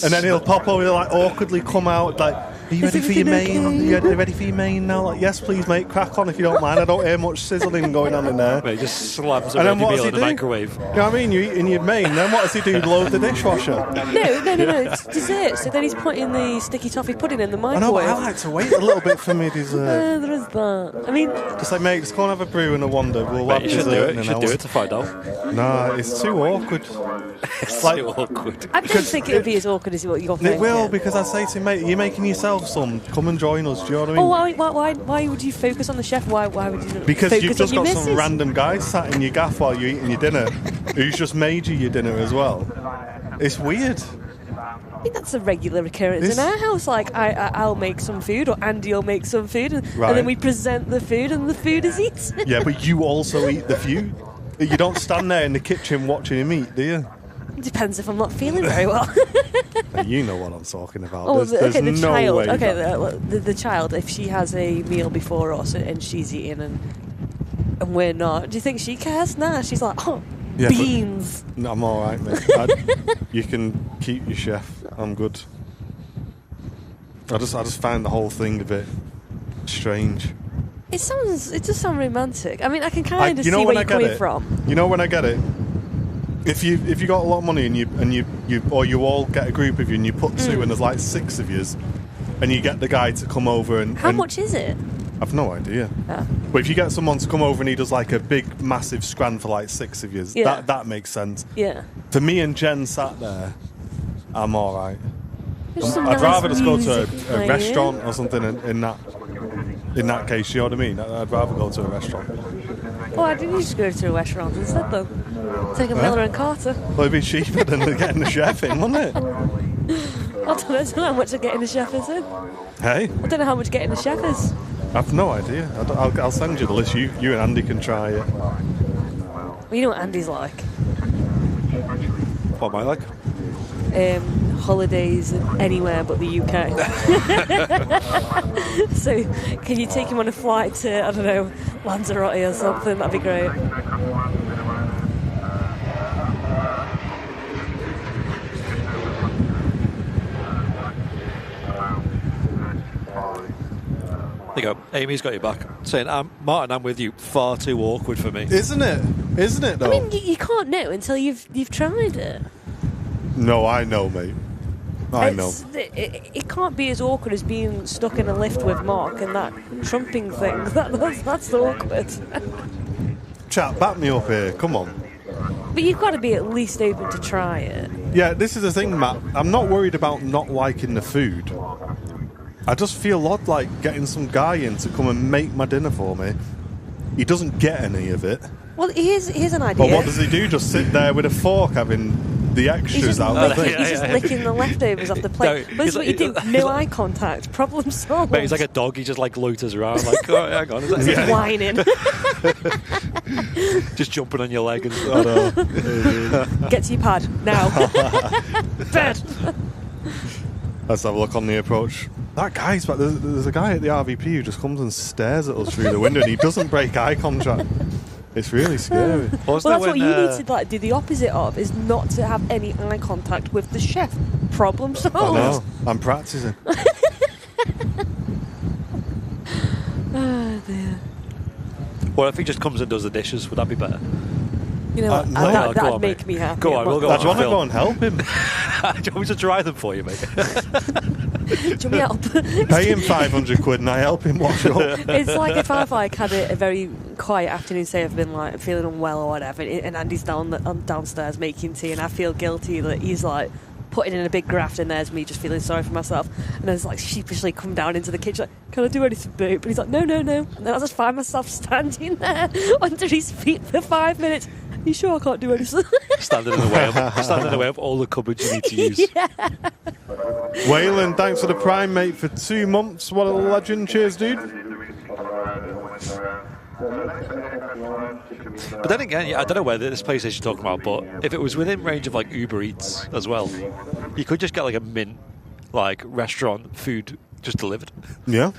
And then he'll pop over, like awkwardly come out, like, are you ready for your main? Okay? Are you ready for your main now? Like, yes, please, mate. Crack on if you don't mind. I don't hear much sizzling going on in there. Mate, just slams a And then ready what meal does he in the do? microwave. You know what I mean? You're eating your main. Then what does he do? Load the dishwasher. No. It's dessert. So then he's putting the sticky toffee pudding in the I know, microwave. but I like to wait a little bit for me dessert. There is that. I mean, Just like, mate, just go and have a brew and a wander. We'll have Mate, you should do dessert it. in You an should do hour. it to find out. Nah, it's too awkward. It's Like- too awkward. I don't think it'll be as awkward as what you're thinking. It will, because I say to him, mate, you're making yourself some. Come and join us. Do you know what I mean? Oh, why would you focus on the chef? Why would you not Because focus you've just on your got some missus? random guy sat in your gaff while you're eating your dinner who's just made you your dinner as well. It's weird. I think that's a regular occurrence This- in our house. Like, I'll make some food, or Andy will make some food, and Right. then we present the food, and the food is eaten. Yeah, but you also eat the food. You don't stand there in the kitchen watching him eat, do you? Depends if I'm not feeling very well. You know what I'm talking about. Oh, There's the no child. way Okay, that- the child. If she has a meal before us and she's eating and we're not, do you think she cares? Nah, she's like, oh, Yeah, but- beans. No, I'm all right, mate. You can keep your chef. I'm good. I just find the whole thing a bit strange. It does sound romantic. I mean, I can I- kind of you know see when where I you're get coming it? from. You know when I get it? If you got a lot of money and you all get a group of you and you put two and there's like 6 of yous and you get the guy to come over and How and- much is it? I've no idea. Oh. But if you get someone to come over and he does like a big massive scran for like 6 of yous, Yeah. that makes sense. Yeah. For me and Jen sat there, I'm all right. There's some I'd nice rather just go to music a playing. restaurant or something in that case. You know what I mean? I'd rather go to a restaurant. Why didn't you just go to a restaurant instead, though? Take a Miller and Carter. Well, it'd be cheaper than getting the chef in, wouldn't it? I don't know how much getting a chef is in. Hey, I don't know how much getting a chef is. I've no idea. I'll send you the list. You and Andy can try it. Well, you know what Andy's like. What am I like? Holidays anywhere but the UK. So, can you take him on a flight to, I don't know, Lanzarote or something? That'd be great. There you go. Amy's got your back. Saying, Martin, I'm with you. Far too awkward for me. Isn't it? Isn't it though? I mean, you can't know until you've tried it. No, I know, mate. I know. It can't be as awkward as being stuck in a lift with Mark and that trumping thing. That's awkward. Chat, back me up here. Come on. But you've got to be at least open to try it. Yeah, this is the thing, Matt. I'm not worried about not liking the food. I just feel odd, like getting some guy in to come and make my dinner for me. He doesn't get any of it. Well, here's an idea. But what does he do? Just sit there with a fork having the He's extras just, out of the licking, thing. he's just licking the leftovers off the plate. No, But that's he's what you like- do. No eye contact. Problem solved. Mate, he's like a dog. He just like loiters around, like, oh, hang on, is that Just whining. just jumping on your leg and Oh, no. Get to your pad now. Bed. Let's have a look on the approach. That guy's back. There's a guy at the RVP who just comes and stares at us through the window and he doesn't break eye contact. It's really scary. Well, that's what you need to like do the opposite of, is not to have any eye contact with the chef. Problem solved. I know. I'm practicing. Oh dear. Well, if he just comes and does the dishes, would that be better? You know what? No, go that'd on, make mate. me happy. Go on, we'll go I on. just want to Phil. go and help him. Do you want me to try them for you, mate? Do you want me help? Pay him 500 quid and I help him wash up. It's like if I've like had a very quiet afternoon, say I've been like feeling unwell or whatever, and Andy's downstairs making tea, and I feel guilty that he's like putting in a big graft, and there's me just feeling sorry for myself, and I just like sheepishly come down into the kitchen like, can I do anything, babe? And he's like, no, and then I just find myself standing there under his feet for 5 minutes. Are you sure I can't do anything? Standing in the way of all the cupboards you need to use. Yeah. Waylon, thanks for the prime, mate, for 2 months. What a legend. Cheers, dude. But then again, yeah, I don't know whether this place is you're talking about, but if it was within range of like Uber Eats as well, you could just get like a mint, like restaurant food just delivered. Yeah.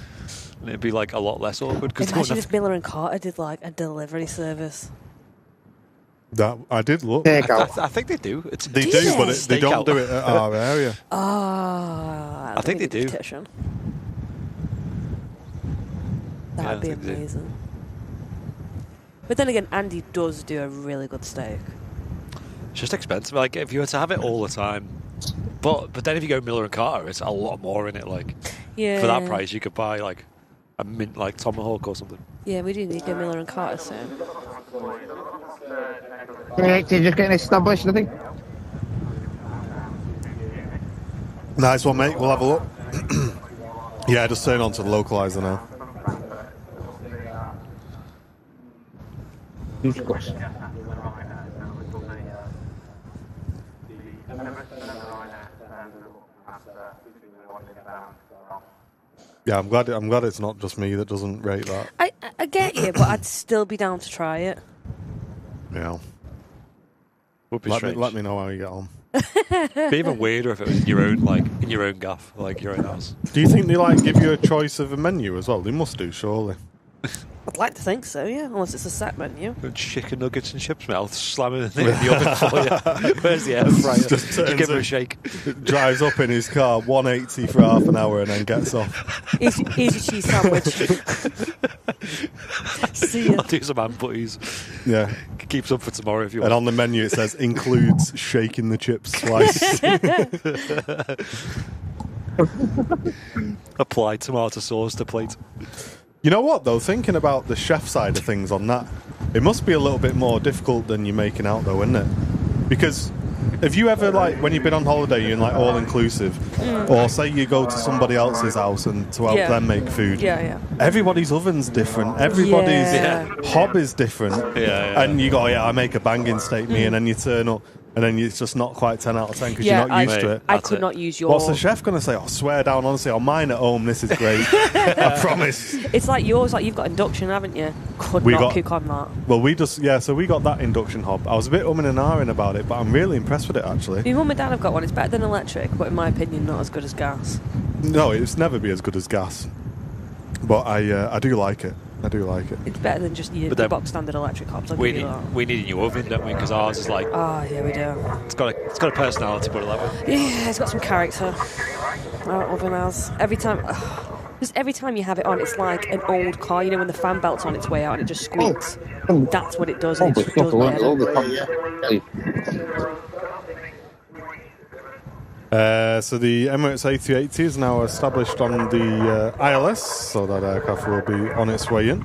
And it'd be like a lot less awkward. Imagine if Miller and Carter did like a delivery service. That I did look. I think they do. They do, but they don't do it at our area. I think they do. Petition. That'd be amazing. But then again, Andy does do a really good steak. It's just expensive. Like if you were to have it all the time, but then if you go Miller and Carter, it's a lot more in it. Like for that price, you could buy like a mint like tomahawk or something. Yeah, we do need to go Miller and Carter soon. 380 just getting established, I think. Nice one, mate. We'll have a look. Yeah, just turn on to the localizer now. Yeah, I'm glad it's not just me that doesn't rate that. I get you, but I'd still be down to try it. Yeah. Would be let me know how you get on. It'd be even weirder if it was in your own gaff, like your own house. Do you think they like give you a choice of a menu as well? They must do, surely. I'd like to think so, yeah, unless it's a set menu. Chicken nuggets and chips, mate. I'll slam it in the oven for you. Where's the air fryer? Just give him a shake. Drives up in his car, 180 for half an hour, and then gets off. Here's a cheese sandwich. See ya. I'll do some ham butties. Yeah. Keep some for tomorrow if you want. And on the menu it says, includes shaking the chips twice. Apply tomato sauce to plate. You know what, though? Thinking about the chef side of things on that, it must be a little bit more difficult than you're making out, though, isn't it? Because have you ever, like, when you've been on holiday, you're in, like, all-inclusive, or say you go to somebody else's house and to help them make food. Yeah. Everybody's oven's different. Everybody's hob is different. Yeah. And you go, I make a banging steak, me, and then you turn up, and then it's just not quite 10 out of 10 because you're not used to it. I could not use your... What's the chef going to say? Oh, swear down, honestly, on mine at home, this is great. I promise. It's like yours, like you've got induction, haven't you? Cook on that. Well, so we got that induction hob. I was a bit umming and ahhing about it, but I'm really impressed with it, actually. My mum and dad have got one. It's better than electric, but in my opinion, not as good as gas. No, it's never be as good as gas. But I do like it. I do like it. It's better than just the box standard electric hobs. We need a new oven, don't we? Because ours is like... yeah, we do. It's got a personality, put it that way. Yeah, it's got some character. Our oven has. Every time you have it on, it's like an old car. You know, when the fan belt's on its way out and it just squeaks. That's what it does. It just does So the Emirates A380 is now established on the ILS, so that aircraft will be on its way in.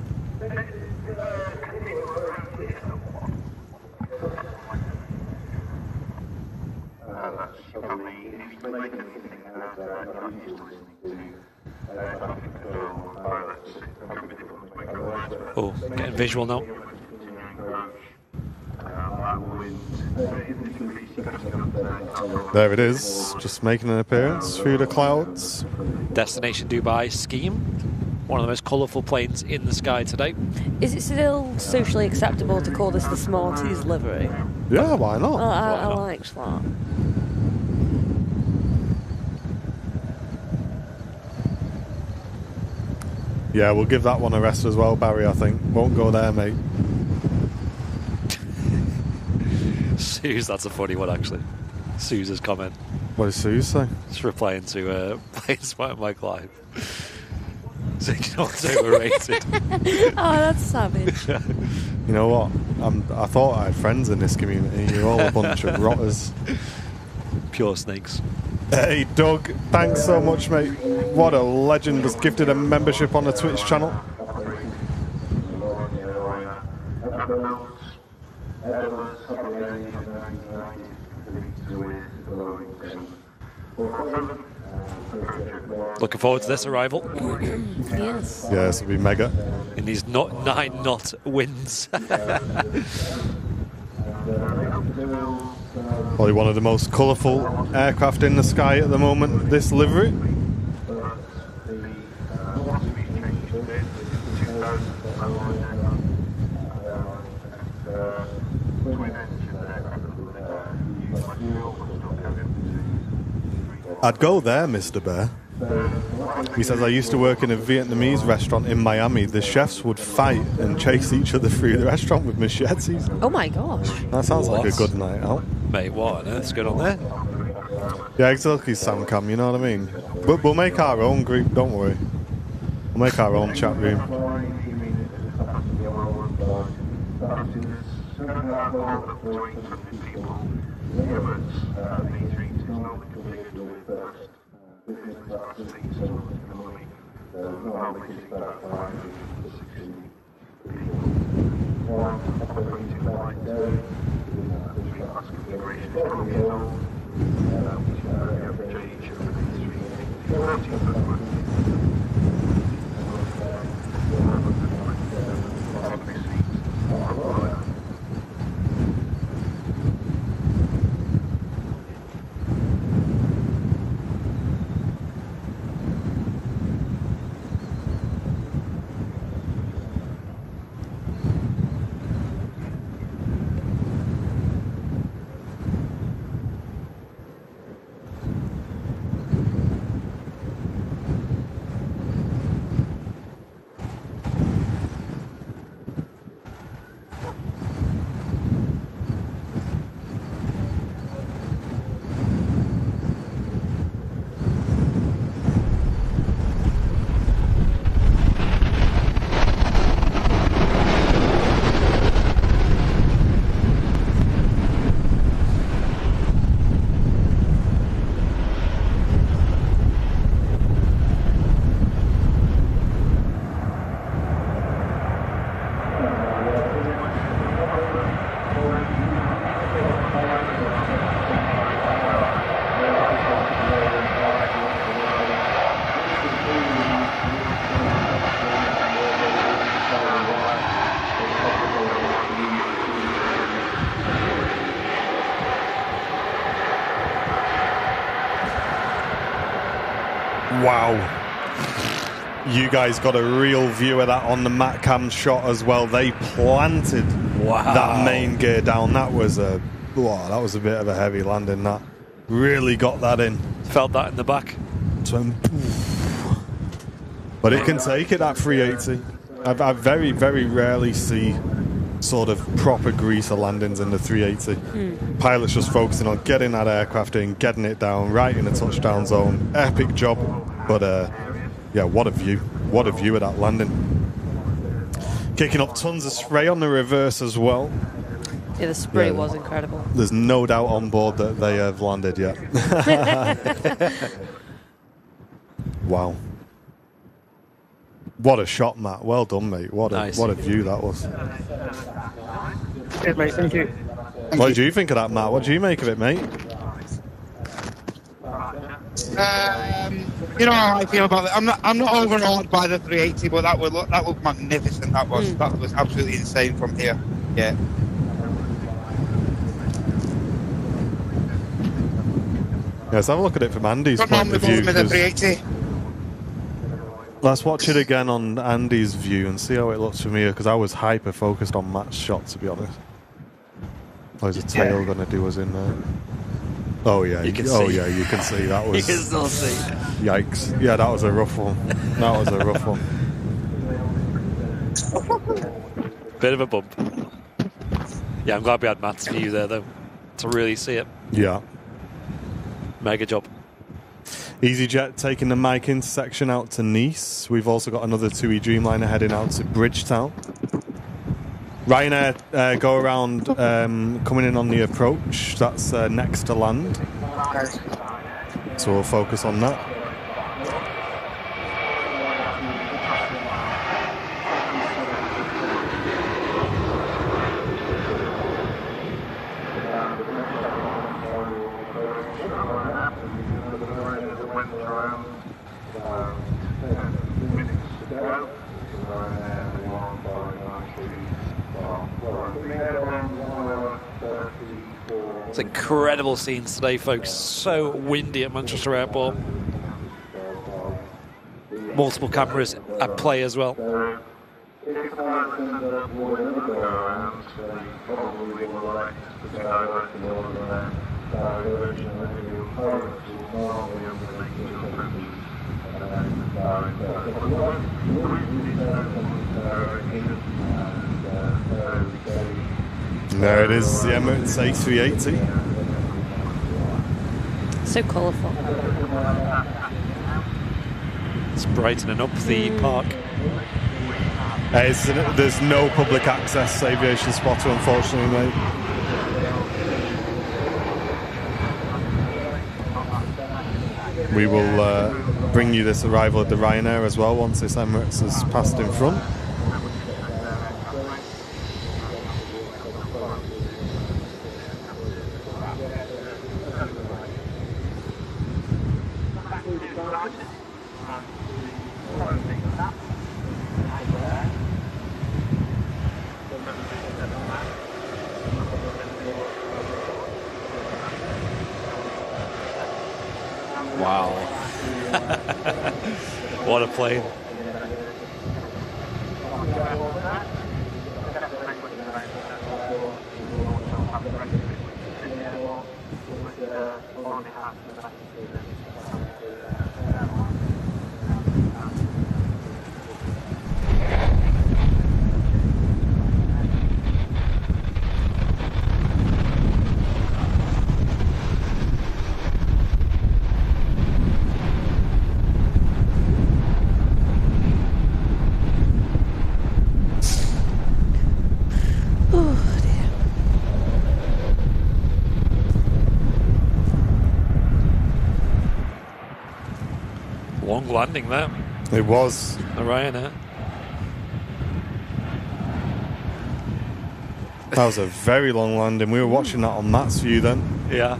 Oh, getting visual now. There it is, just making an appearance through the clouds. Destination Dubai Scheme. One of the most colourful planes in the sky today. Is it still socially acceptable to call this the Smarties livery? Yeah, why not? I liked that. Yeah, we'll give that one a rest as well, Barry, I think. Won't go there, mate. Suze, that's a funny one, actually. Suze's comment. What did Suze say? Just replying to playing Smart Mike Live. So you know what's overrated? Oh, that's savage. You know what? I thought I had friends in this community. You're all a bunch of rotters. Pure snakes. Hey, Doug, thanks so much, mate. What a legend. Has gifted a membership on the Twitch channel. Looking forward to this arrival. Yes. Yeah, this will be mega. In these 9-knot winds. Probably one of the most colourful aircraft in the sky at the moment, this livery. I'd go there, Mr. Bear. He says, I used to work in a Vietnamese restaurant in Miami. The chefs would fight and chase each other through the restaurant with machetes. Oh my gosh. That sounds like a good night out. Mate, what on earth's going on there? Yeah, exactly, Sam Cam, you know what I mean? But we'll make our own group, don't worry. We'll make our own chat room. Emirates A380 is now configured to the first business class seats of economy. Now making about 560 people. One operating flight today, business class configuration is 12 years old, which the average age of the A380 is 14 months. Wow. You guys got a real view of that on the Matcam shot as well. They planted that main gear down. That was a bit of a heavy landing. That really got that in. Felt that in the back. But it can take it, that 380. I very, very rarely see sort of proper greaser landings in the 380. Pilots just focusing on getting that aircraft in, getting it down, right in the touchdown zone. Epic job. But yeah, what a view. What a view of that landing. Kicking up tons of spray on the reverse as well. Yeah, the spray was incredible. There's no doubt on board that they have landed yet. Wow. What a shot, Matt. Well done, mate. What a view that was. Cheers, mate. Thank you. What do you think of that, Matt? What do you make of it, mate? You know how I feel about it. I'm not overawed by the 380, but that looked magnificent. That was absolutely insane from here. Yeah. Let's have a look at it from Andy's point of view. Let's watch it again on Andy's view and see how it looks from here, because I was hyper focused on Matt's shot, to be honest. How's the tail going to do us in there? Oh yeah, you can see that was. You can still see. Yikes! Yeah, that was a rough one. That was a rough one. Bit of a bump. Yeah, I'm glad we had Matt's view there though, to really see it. Yeah. Mega job. EasyJet taking the Mike intersection out to Nice. We've also got another TUI Dreamliner heading out to Bridgetown. Ryanair go around coming in on the approach. That's next to land. So we'll focus on that. It's incredible scenes today, folks. So windy at Manchester Airport. Multiple cameras at play as well. If the pilot ends up moving another around, they probably will elect to divert the order diversion angle pilots will normally undertake two approaches and then direct the route is direction and There it is, the Emirates A380. So colourful. It's brightening up the park. There's no public access aviation spotter, unfortunately, mate. We will bring you this arrival at the Ryanair as well once this Emirates has passed in front. Wow. What a plane. Long landing there. It was. A Ryanair. That was a very long landing. We were watching that on Matt's view then. Yeah.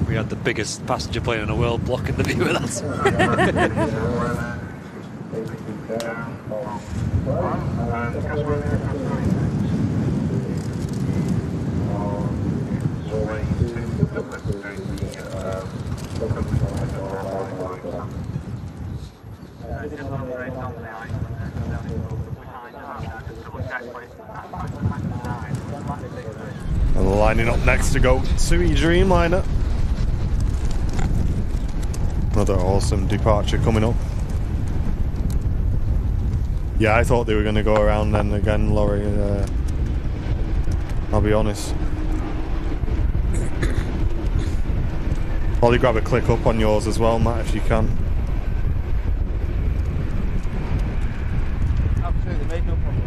We had the biggest passenger plane in the world blocking the view of that. And lining up next to go Sui Dreamliner. Another awesome departure coming up. Yeah, I thought they were going to go around then again, Laurie. I'll be honest. Ollie, grab a click up on yours as well, Matt, if you can. Absolutely, mate, no problem.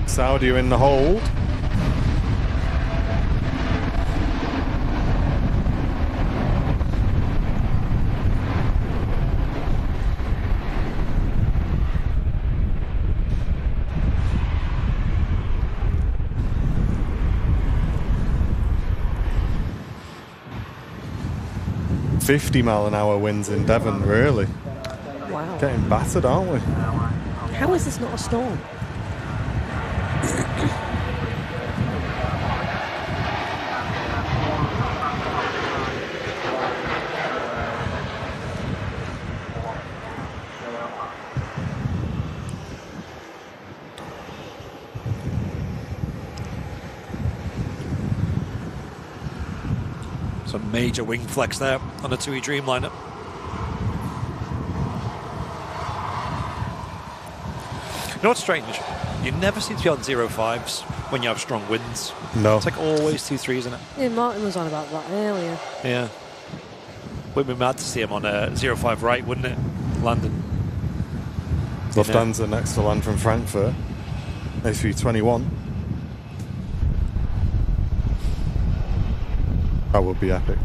Saudi in the hold. $50-mile-an-hour winds in Devon, really. Wow. Getting battered, aren't we? How is this not a storm? Some major wing flex there on the TUI Dreamliner. You know what's strange? You never seem to be on 0.5s when you have strong winds. No. It's like always 2.3s, isn't it? Yeah, Martin was on about that earlier. Yeah. Would be mad to see him on a 0.5 right, wouldn't it? London. Lufthansa next to land from Frankfurt. A321. That would be epic.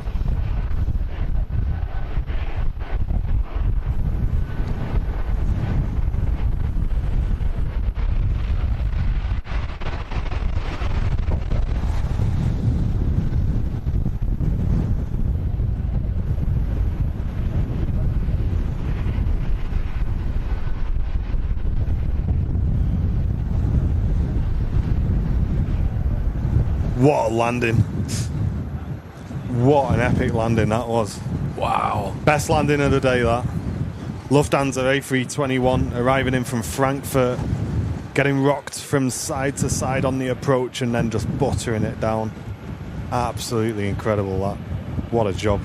What a landing. What an epic landing that was. Wow. Best landing of the day, that. Lufthansa A321 arriving in from Frankfurt, getting rocked from side to side on the approach and then just buttering it down. Absolutely incredible, that. What a job.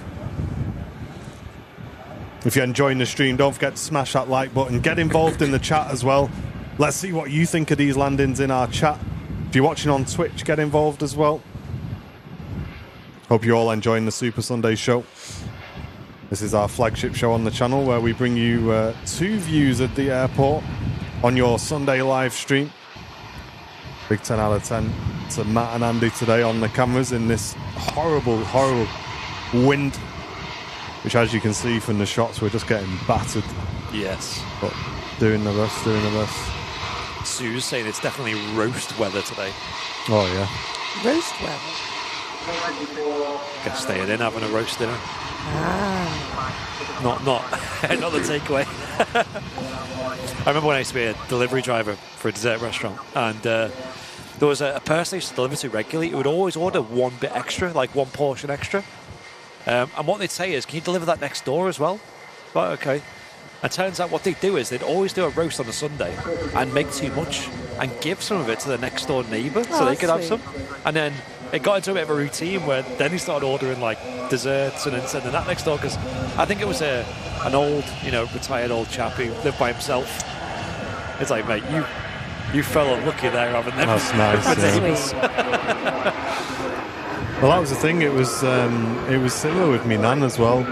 If you're enjoying the stream, don't forget to smash that like button. Get involved in the chat as well. Let's see what you think of these landings in our chat. If you're watching on Twitch, get involved as well. Hope you're all enjoying the Super Sunday show. This is our flagship show on the channel where we bring you 2 views at the airport on your Sunday live stream. Big 10 out of 10 to Matt and Andy today on the cameras in this horrible, horrible wind, which, as you can see from the shots, we're just getting battered. Yes. But doing the best, doing the best. Sue's saying it's definitely roast weather today. Oh, yeah. Roast weather. Guess staying in, having a roast dinner. Not the takeaway. I remember when I used to be a delivery driver for a dessert restaurant, and there was a person I used to deliver to regularly who would always order one bit extra, like one portion extra. And what they'd say is, can you deliver that next door as well? Right, okay. And turns out what they'd do is they'd always do a roast on a Sunday and make too much and give some of it to the next door neighbour so they could have some. And then it got into a bit of a routine where then he started ordering like desserts and then sending that next door, because I think it was an old, retired old chap who lived by himself. It's like, mate, you fell unlucky there having them. That's nice. That's sweet. Well, that was the thing. It was similar with me nan as well.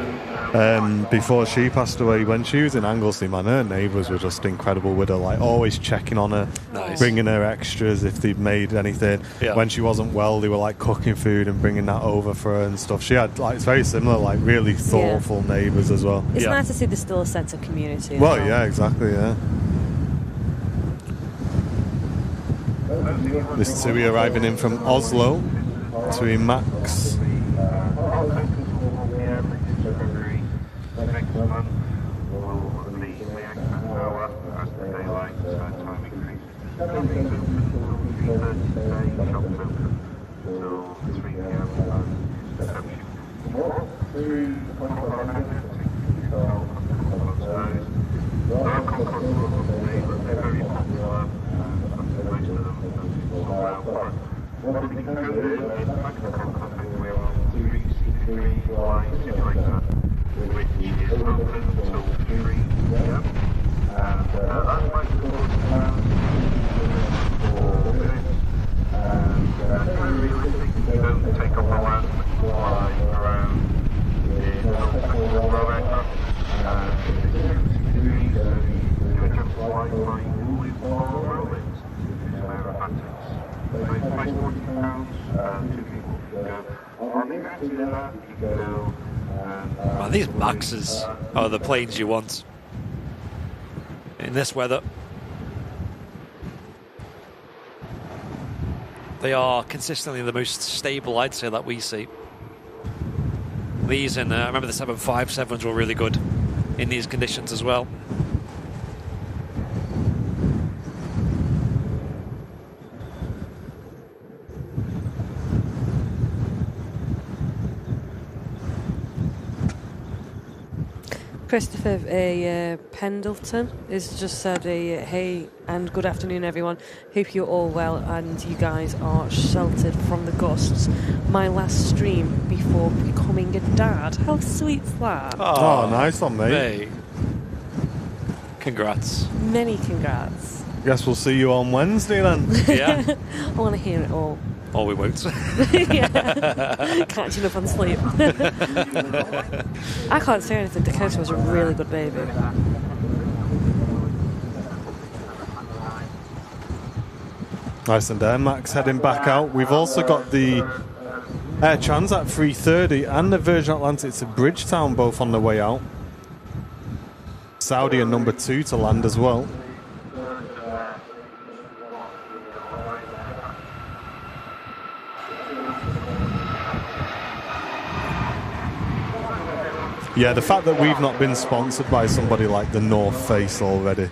Before she passed away, when she was in Anglesey, man, her neighbours were just incredible with her, like always checking on her, Nice. bringing her extras if they'd made anything. Yeah. When she wasn't well, they were like cooking food and bringing that over for her and stuff. She had it's very similar, like really thoughtful neighbours as well. It's Yeah. nice to see there's still a sense of community. as Well, yeah, exactly, yeah. This Tui arriving in from Oslo, Tui Max. Next month will be the extra hour as the daylight time increases. Buildings open till 3:30 today, shops open till 3 p.m. and reception. Through there are concourse locals today, but they're very popular, and most of them go around. But what we can do is back to the concourse we are on 363 flying simulator, which is open until 3 p.m. And that's like the for minutes. And very realistic, you don't take off the land, fly around in low aircraft. And it's 2 degrees, so you do a jump flight flying all in four moments. So aerobatics. So it's price £40, and 2 people can go. On the advantage of that, you can go. Man, these Maxes are the planes you want in this weather. They are consistently the most stable, I'd say, that we see. These and I remember the 757s were really good in these conditions as well. Christopher Pendleton has just said hey and good afternoon everyone, hope you're all well and you guys are sheltered from the gusts. My last stream before becoming a dad. How sweet's that? Oh, nice one, mate. Mate. Congrats. Many congrats. Guess we'll see you on Wednesday then. Yeah. I want to hear it all. Or we won't. Yeah. Catching up on sleep. I can't say anything. Dakota was a really good baby. Nice and there, Max heading back out. We've also got the Air Transat 330 and the Virgin Atlantic to Bridgetown both on the way out. Saudi and number 2 to land as well. Yeah, the fact that we've not been sponsored by somebody like the North Face already.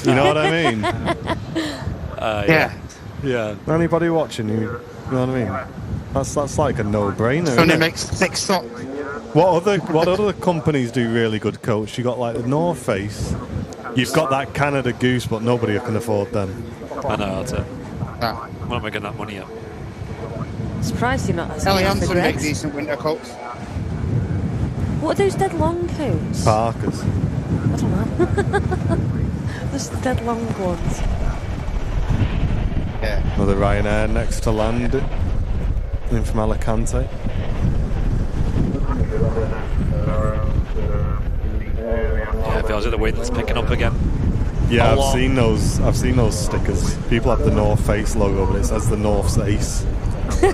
You know what I mean? Yeah. Yeah. Anybody watching you know what I mean? That's like a no-brainer. Only Isn't it? makes 6 socks. What other companies do really good coats? You got like the North Face. You've got that Canada Goose, but nobody can afford them. I know, that's it. Ah. I'm not making that money up. Surprised you're not as Ellie for Hansen make Greggs. decent winter coats. What are those dead long coats? Parkers. I don't know. Those dead long ones. Yeah. Another Ryanair next to land. In from Alicante. Yeah, it feels like the wind's picking up again. Yeah, A lot. I've seen those stickers. People have the North Face logo, but it says the North's Ace. Yeah,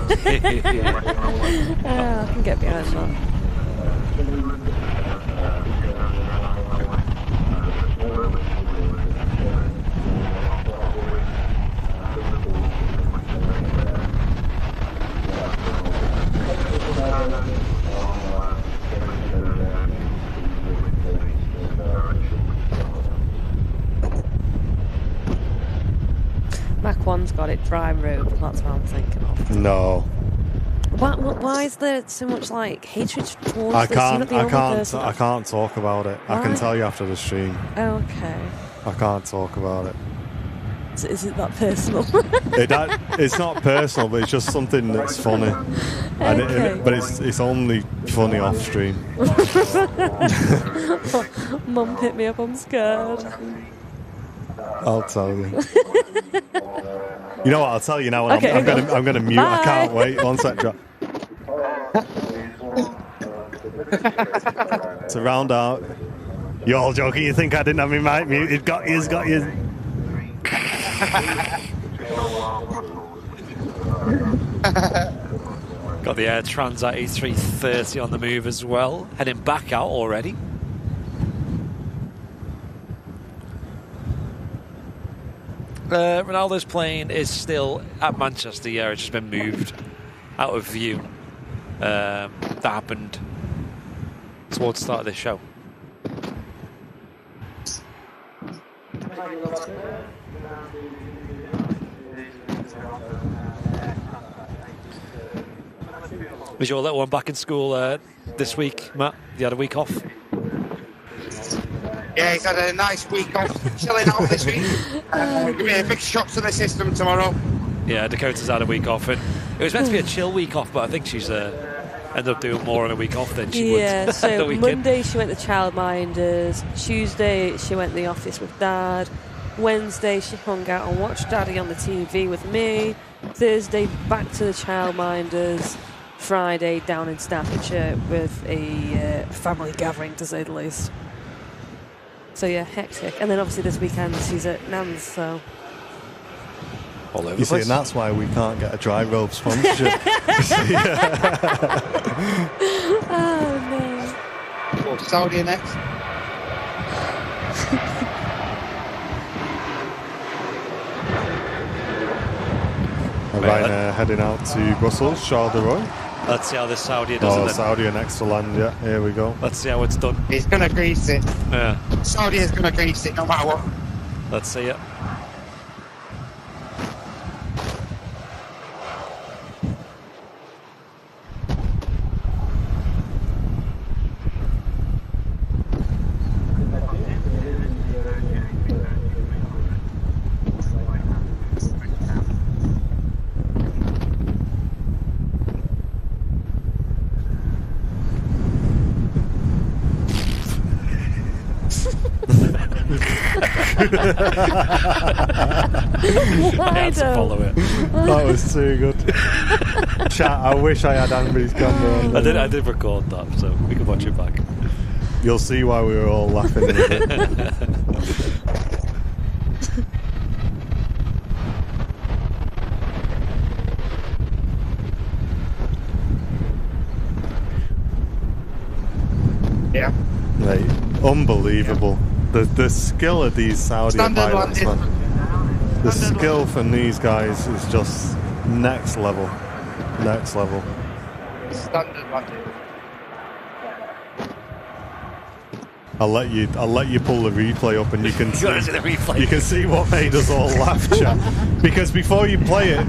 I can get behind that. Mach 1's got it dry road, that's what I'm thinking of. No, Why is there so much like hatred towards I this? You're can't. not the I only can't. person I can't talk about it. I can Why? tell you after the stream. Okay. I can't talk about it. So is it that personal? It's not personal, but it's just something that's funny. And Okay. but it's only funny off stream. Mum picked me up, I'm scared. I'll tell you. You know what? I'll tell you now. When Okay, I'm gonna mute. I can't Bye. wait. One sec. Drop. To round out. You're all joking. You think I didn't have my mic muted? Got you. Got the Air Transat A380 on the move as well. Heading back out already. Ronaldo's plane is still at Manchester. Yeah, it's just been moved out of view. That happened towards the start of this show. Was your little one back in school this week, Matt? You had a week off? Yeah, he's had a nice week off, chilling out this week. Give me a big shock to the system tomorrow. Yeah, Dakota's had a week off, and it was meant to be a chill week off, but I think she's ended up doing more on a week off than she would Yeah, the so weekend. Monday she went to childminders. Tuesday she went to the office with Dad. Wednesday she hung out and watched Daddy on the TV with me. Thursday back to the childminders. Friday down in Staffordshire with a family gathering, to say the least. So yeah, hectic. And then obviously this weekend she's at Nan's, so... All over You the see, place. and that's why we can't get a dry robe sponsorship. Oh no. Oh, Saudi next. Ryanair heading out to Brussels, Charles de Gaulle. Let's see how this Saudi does it then. Saudi are next to land, yeah. Here we go. Let's see how it's done. He's going to grease it. Yeah, Saudi is going to grease it no matter what. let's see it. I had to follow it. That was too good. Chat, I wish I had Andy's camera on. I did record that, so we can watch it back. You'll see why we were all laughing a bit. Yeah. Mate, unbelievable. The skill of these Saudi Standard pilots, landing. man. The skill from these guys is just next level. Next level. Standard landing. I'll let you pull the replay up, and you can You wanna see the replay? You can see what made us all laugh, chat. Because before you play it,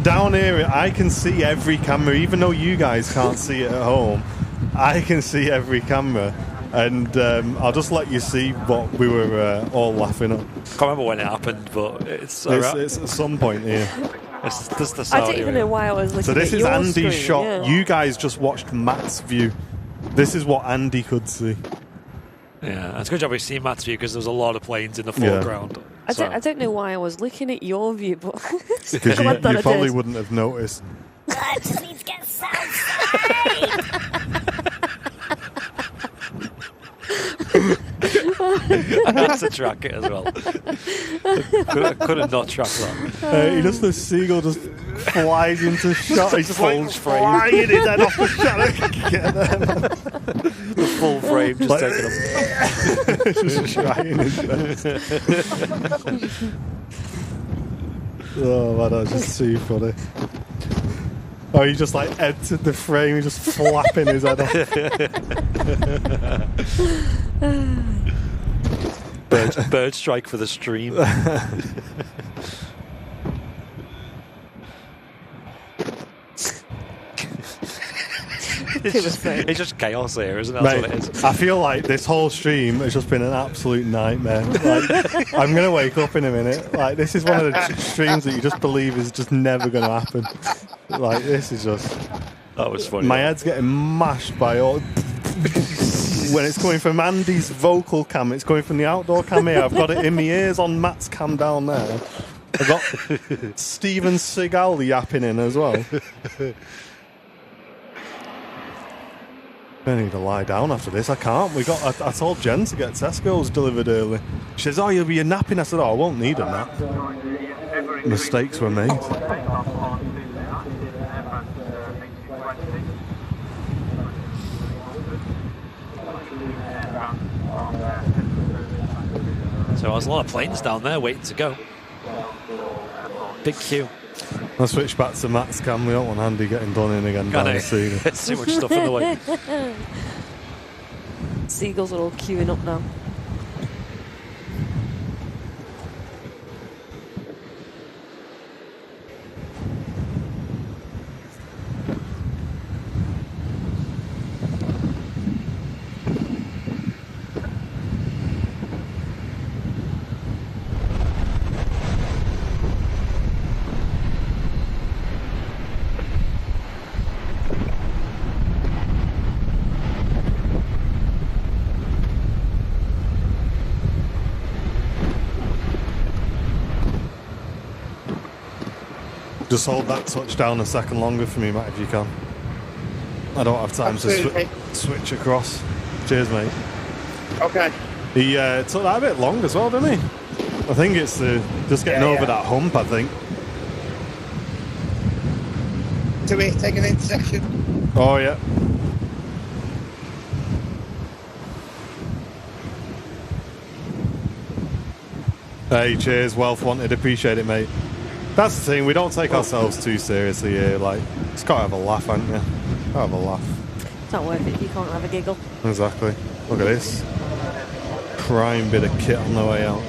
down here I can see every camera, even though you guys can't see it at home. I can see every camera, and I'll just let you see what we were all laughing at. Can't remember when it happened, but it's at some point here. It's just the I don't even know why I was looking So this at is your Andy's screen, shot. yeah. You guys just watched Matt's view. This is what Andy could see. Yeah, it's a good job we've seen Matt's view because there was a lot of planes in the foreground. I don't know why I was looking at your view, but Because you glad that I probably did. wouldn't have noticed. I just need to get outside. I had to track it as well. I couldn't not track that. He just the seagull just flies into shot. He just Full like frame. flying his head off the shot. Get there. The full frame just Like- taking up. Just trying his best. Oh man, that's just too funny. Oh, he just like entered the frame. He's just flapping his head off. Bird strike for the stream. It's just chaos here, isn't it? That's what it Mate, is. I feel like this whole stream has just been an absolute nightmare. Like, I'm gonna wake up in a minute. Like, this is one of the streams that you just believe is just never gonna happen. Like, this is just. That was funny. My head's getting mashed by all. When it's coming from Andy's vocal cam, it's coming from the outdoor cam here. I've got it in my ears on Matt's cam down there. I've got Steven Seagal yapping in as well. I need to lie down after this. I can't. I told Jen to get Tesco's delivered early. She says, "Oh, you'll be napping." I said, "Oh, I won't need a nap." Mistakes were made. So there's a lot of planes down there waiting to go. Big queue. I'll switch back to Matt's cam. We don't want Andy getting done in again down the sea. It's too much stuff in the way. Seagulls are all queuing up now. Just hold that touchdown a second longer for me, Matt, if you can. I don't have time Absolutely. to switch across. Cheers, mate. Okay. He took that a bit long as well, didn't he? I think it's just getting over that hump, I think. To it, take an intersection. Oh, yeah. Hey, cheers. Wealth wanted. Appreciate it, mate. That's the thing. We don't take ourselves too seriously here. Like, just gotta have a laugh, haven't you? Gotta have a laugh. It's not worth it if you can't have a giggle. Exactly. Look at this. Prime bit of kit on the way out.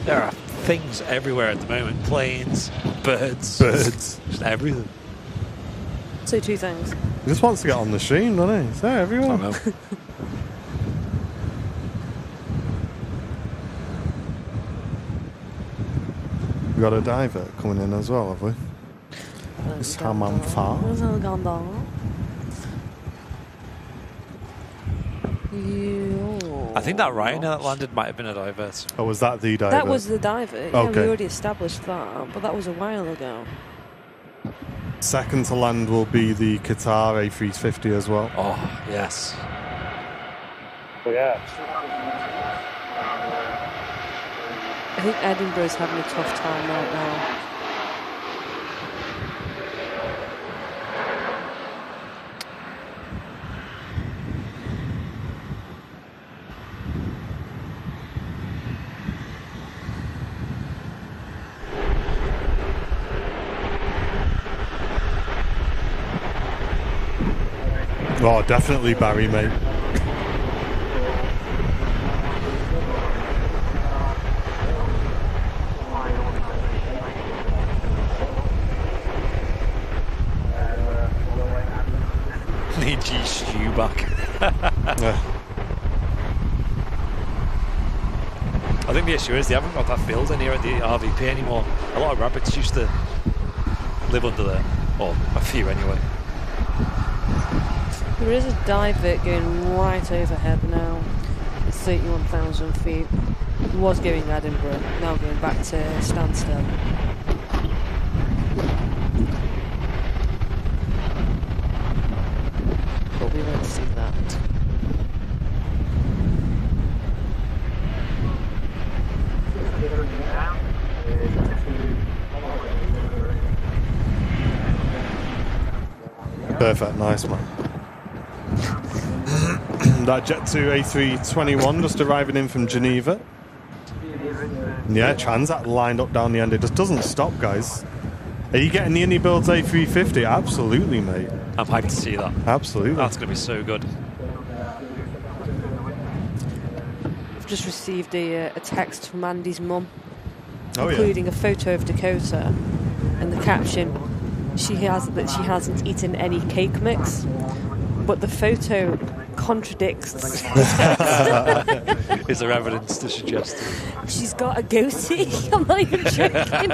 There are things everywhere at the moment. Planes, birds. Just everything. So two things. He just wants to get on the stream, doesn't he? It's there, I everyone. don't know. We got a diver coming in as well, have we? It's Hammam Far. Where's the gondola? I think that Ryanair that landed might have been a divert. Oh, was that the diver? That was the diver. Yeah, Okay. we already established that, but that was a while ago. Second to land will be the Qatar A350 as well. Oh, yes. Oh, yeah. I think Edinburgh's having a tough time right now. Oh, definitely Barry, mate. Need G Stew back. Yeah. I think the issue is they haven't got that building here at the RVP anymore. A lot of rabbits used to live under there, or a few anyway. There is a divert going right overhead now. It's 31,000 feet. It was going Edinburgh, now going back to Stansted. But we won't see that. Perfect, nice man. That Jet2 A321 just arriving in from Geneva. Yeah, Transat lined up down the end. It just doesn't stop, guys. Are you getting the Indie Builds A350? Absolutely, mate. I'm hyped to see that. Absolutely. That's going to be so good. I've just received a text from Andy's mum, Oh, including yeah. a photo of Dakota, and the caption, she hasn't eaten any cake mix, but the photo contradicts the text. Is there evidence to suggest it? She's got a goatee. I'm not even joking.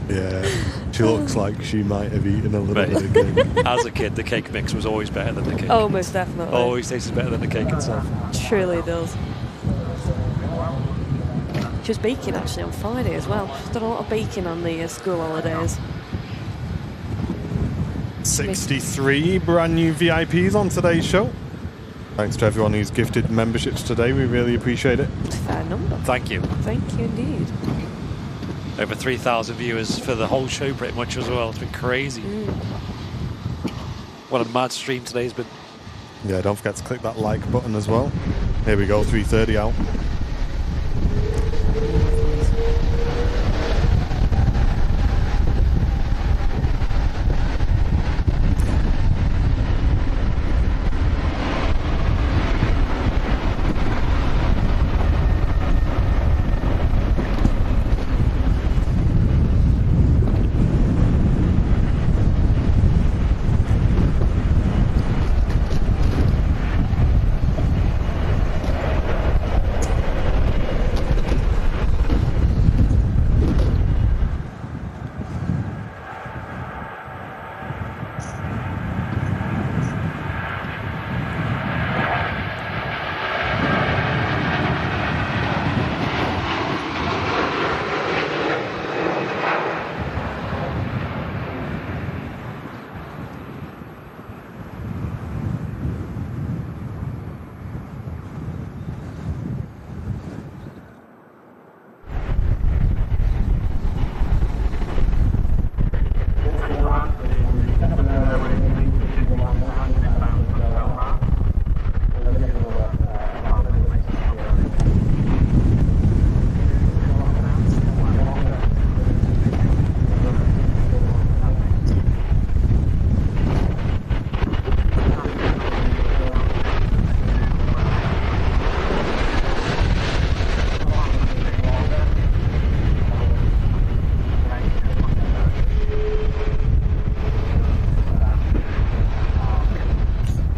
Yeah. She looks like she might have eaten a little Mate. bit of cake. As a kid, the cake mix was always better than the cake. Oh, most definitely. Always tasted better than the cake itself. Truly does. She was baking actually on Friday as well. She's done a lot of baking on the school holidays. 63 brand new VIPs on today's show. Thanks to everyone who's gifted memberships today. We really appreciate it. Fair number. Thank you. Thank you indeed. Over 3,000 viewers for the whole show pretty much as well. It's been crazy. What a mad stream today's been. Yeah, don't forget to click that like button as well. Here we go, 3:30 out.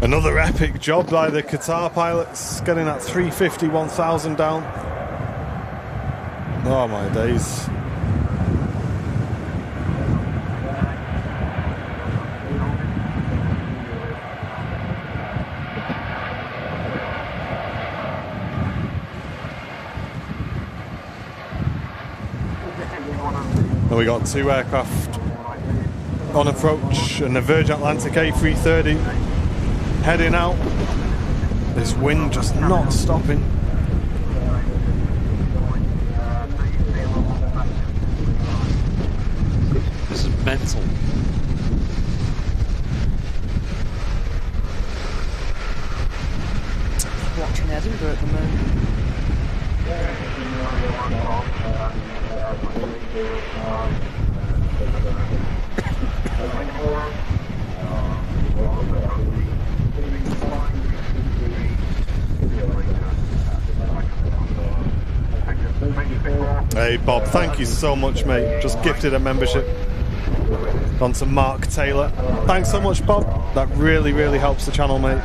Another epic job by the Qatar pilots, getting that 350, 1,000 down. Oh my days. And we got two aircraft on approach, and the Virgin Atlantic A330 heading out. This wind just not stopping. This is mental. Watching Edinburgh at the moment. Hey, Bob, thank you so much, mate. Just gifted a membership. On to Mark Taylor. Thanks so much, Bob. That really, really helps the channel, mate.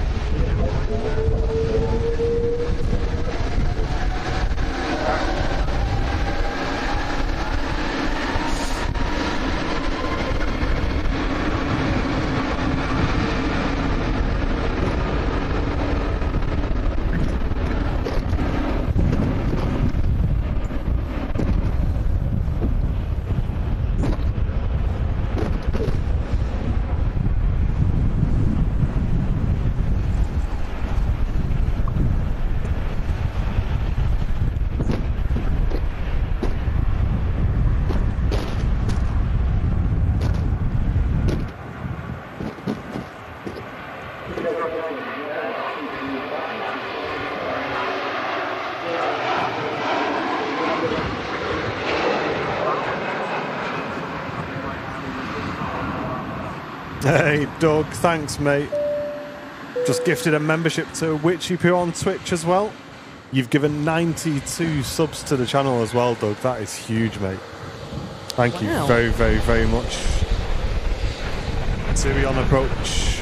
Hey, Doug, thanks, mate. Just gifted a membership to WitchyPoo on Twitch as well. You've given 92 subs to the channel as well, Doug. That is huge, mate. Thank you very, very, very much. Siri on approach.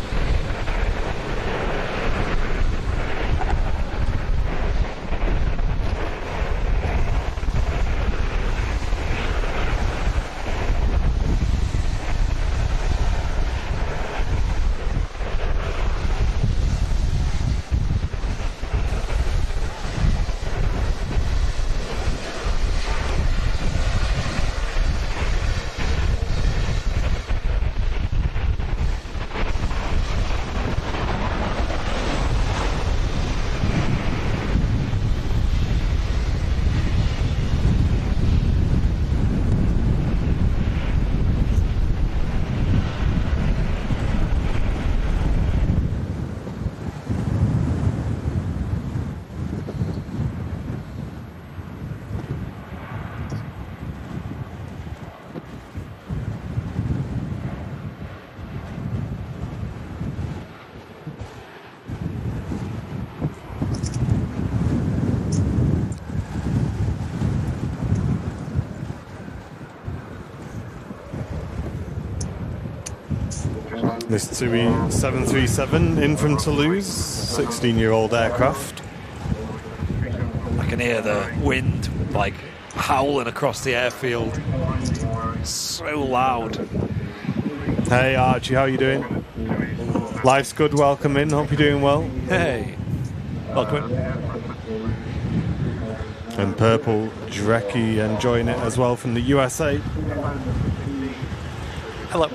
This TUI 737 in from Toulouse, 16-year-old aircraft. I can hear the wind like howling across the airfield. So loud. Hey Archie, how you doing? Life's good, welcome in, hope you're doing well. Hey, welcome. And Purple Drecky enjoying it as well from the USA. Hello.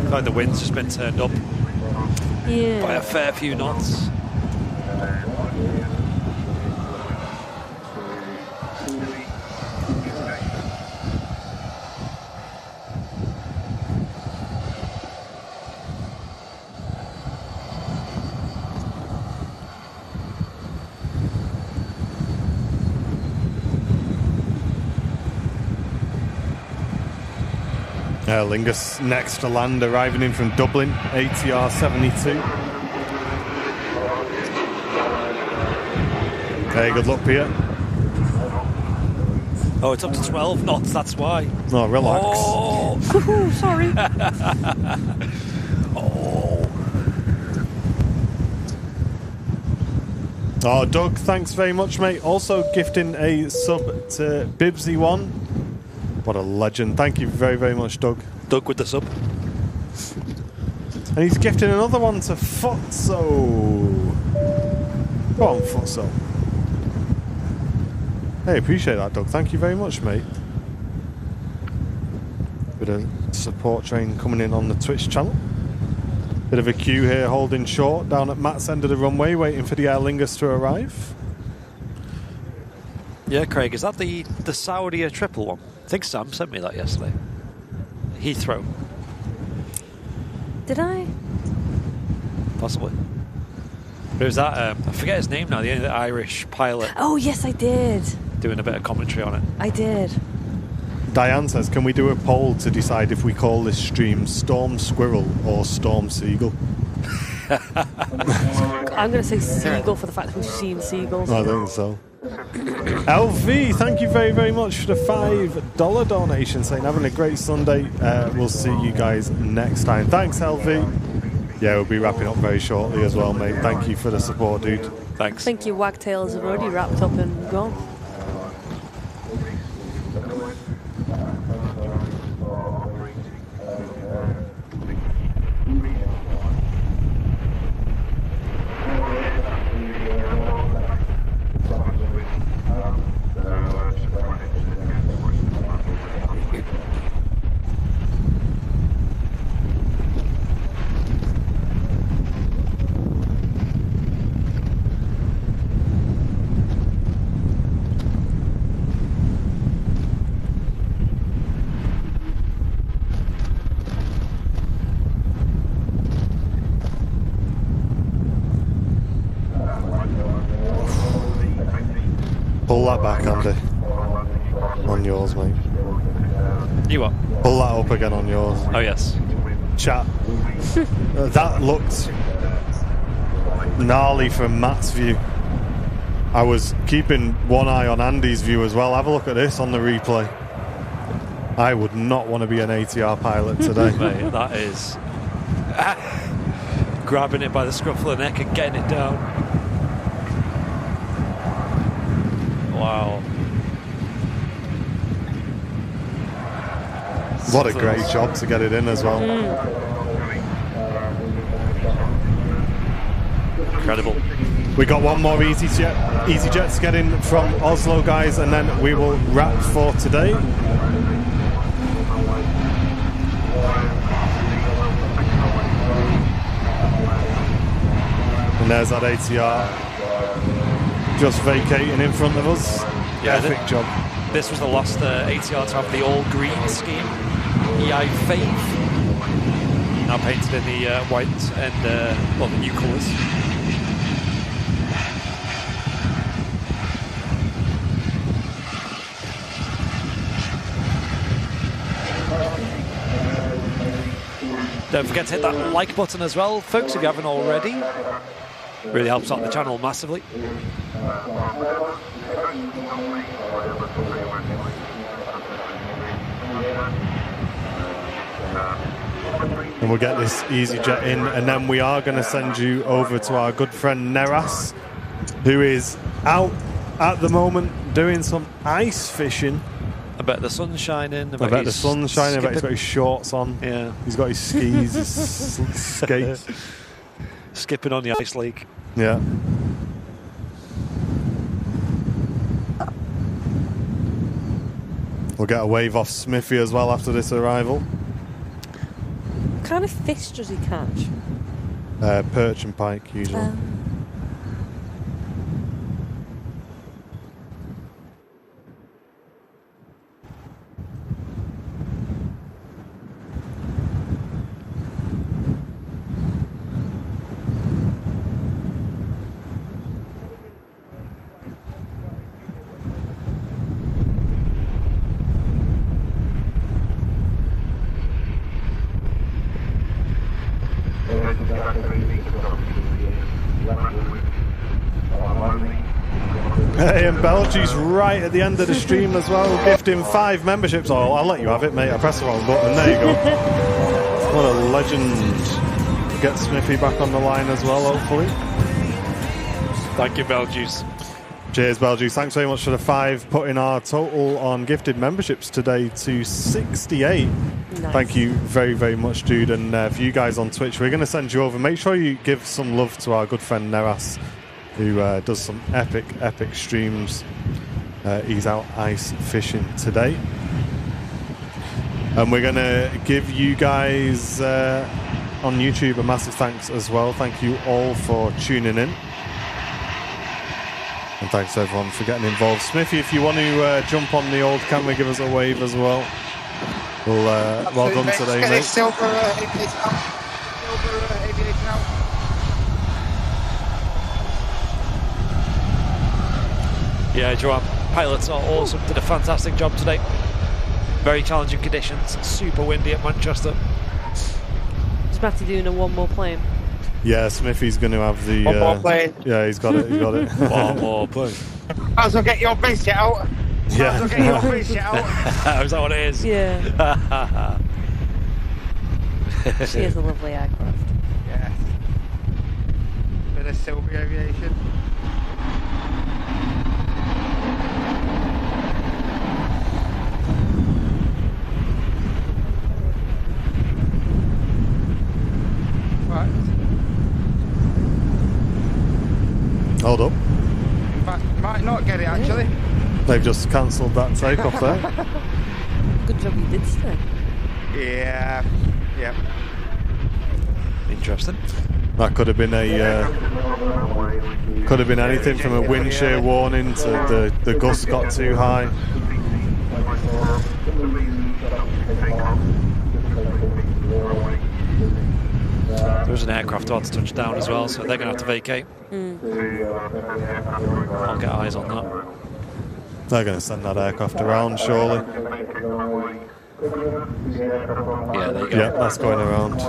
Like the wind's just been turned up by a fair few knots. Aer Lingus next to land, arriving in from Dublin, ATR 72. Hey, good luck, Peter. Oh, it's up to 12 knots, that's why. Oh, relax. Oh, sorry. Oh, Doug, thanks very much, mate. Also gifting a sub to Bibsy1. What a legend. Thank you very, very much, Doug. Doug with the sub. And he's gifting another one to Futso. Go on, Futso. Hey, appreciate that, Doug. Thank you very much, mate. Bit of support train coming in on the Twitch channel. Bit of a queue here holding short down at Matt's end of the runway, waiting for the Aer Lingus to arrive. Yeah, Craig, is that the Saudi triple one? I think Sam sent me that yesterday. Heathrow. Did I? Possibly. But it was that, I forget his name now, the Irish pilot. Oh, yes, I did. Doing a bit of commentary on it. I did. Diane says, can we do a poll to decide if we call this stream Storm Squirrel or Storm Seagull? I'm going to say seagull for the fact that we've seen seagulls. I think so. LV, thank you very, very much for the $5 donation, saying having a great Sunday. We'll see you guys next time. Thanks, LV. Yeah, we'll be wrapping up very shortly as well, mate. Thank you for the support, dude. Thanks. I think your wagtails have already wrapped up and gone. Pull that back, Andy. On yours, mate. You what? Pull that up again on yours. Oh, yes. Chat. That looked gnarly from Matt's view. I was keeping one eye on Andy's view as well. Have a look at this on the replay. I would not want to be an ATR pilot today. Mate, that is grabbing it by the scruff of the neck and getting it down. Wow. What a great job to get it in as well. Incredible. We got one more EasyJet to get in from Oslo, guys, and then we will wrap for today. And there's that ATR just vacating in front of us. Yeah, epic job. This was the last ATR to have the all-green scheme. EI5. Now painted in the white and, well, the new colours. Don't forget to hit that like button as well, folks, if you haven't already. Really helps out the channel massively. And we'll get this EasyJet in, and then we are going to send you over to our good friend Neras, who is out at the moment doing some ice fishing. I bet the sun's shining. I bet the sun's shining. I bet he's got his shorts on. Yeah. He's got his skis, his skates. Skipping on the ice lake. Yeah. We'll get a wave off Smithy as well after this arrival. What kind of fish does he catch? Perch and pike, usually. Hey, and Belgi's right at the end of the stream as well, gifting 5 memberships. Oh, I'll let you have it, mate. I pressed the wrong button. There you go. What a legend. Get Smithy back on the line as well, hopefully. Thank you, Belgius. Cheers, Belgius. Thanks very much for the 5, putting our total on gifted memberships today to 68. Nice. Thank you very, very much, dude. And for you guys on Twitch, we're going to send you over. Make sure you give some love to our good friend Neras, who does some epic streams. He's out ice fishing today. And we're going to give you guys on YouTube a massive thanks as well. Thank you all for tuning in. And thanks everyone for getting involved. Smithy, if you want to jump on the old camera, give us a wave as well. Well done today, mate. Silver Aviation out. Silver Aviation out. Yeah, Joanne, pilots are awesome. Did a fantastic job today. Very challenging conditions. Super windy at Manchester. Is Matty doing a one more plane? Yeah, Smithy's going to have the... One more plane. Yeah, he's got it. He's got it. One more plane. Might as well get your biscuit out. Yeah. Might as well get your biscuit out. Is that what it is? Yeah. She is a lovely aircraft. Yeah. Bit of silver aviation. Right. Hold up. Might not get it actually. They've just cancelled that takeoff there. Good job you did stay. Yeah. Yep. Interesting. That could have been could have been anything from a wind shear warning to the gusts got too high. There's an aircraft about to touch down as well, so they're going to have to vacate. I'll get eyes on that. They're going to send that aircraft around, surely. Yeah, there you go. Yeah, that's going around.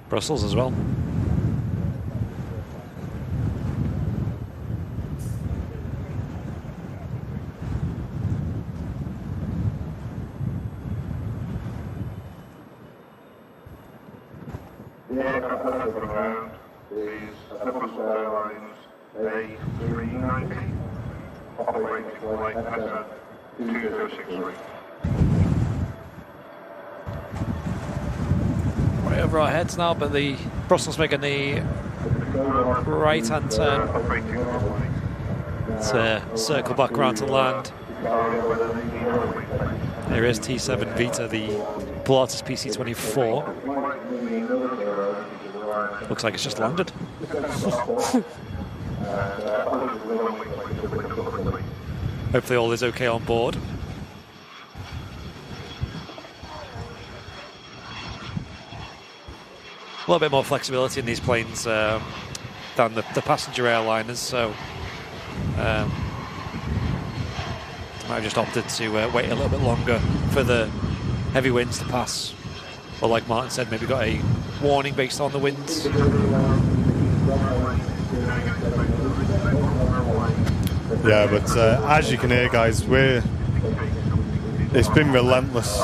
Brussels as well. The aircraft that has around is Brussels Airlines A380, operating flight SN 2063. Right over our heads now, but the Brussels making the right-hand turn to circle back around to land. There is T7 Vita, the Pilatus PC-24. Looks like it's just landed. Hopefully all is okay on board. A little bit more flexibility in these planes than the passenger airliners, so I might have just opted to wait a little bit longer for the heavy winds to pass. Or like Martin said, maybe got a warning based on the winds. Yeah, but as you can hear, guys, it's been relentless,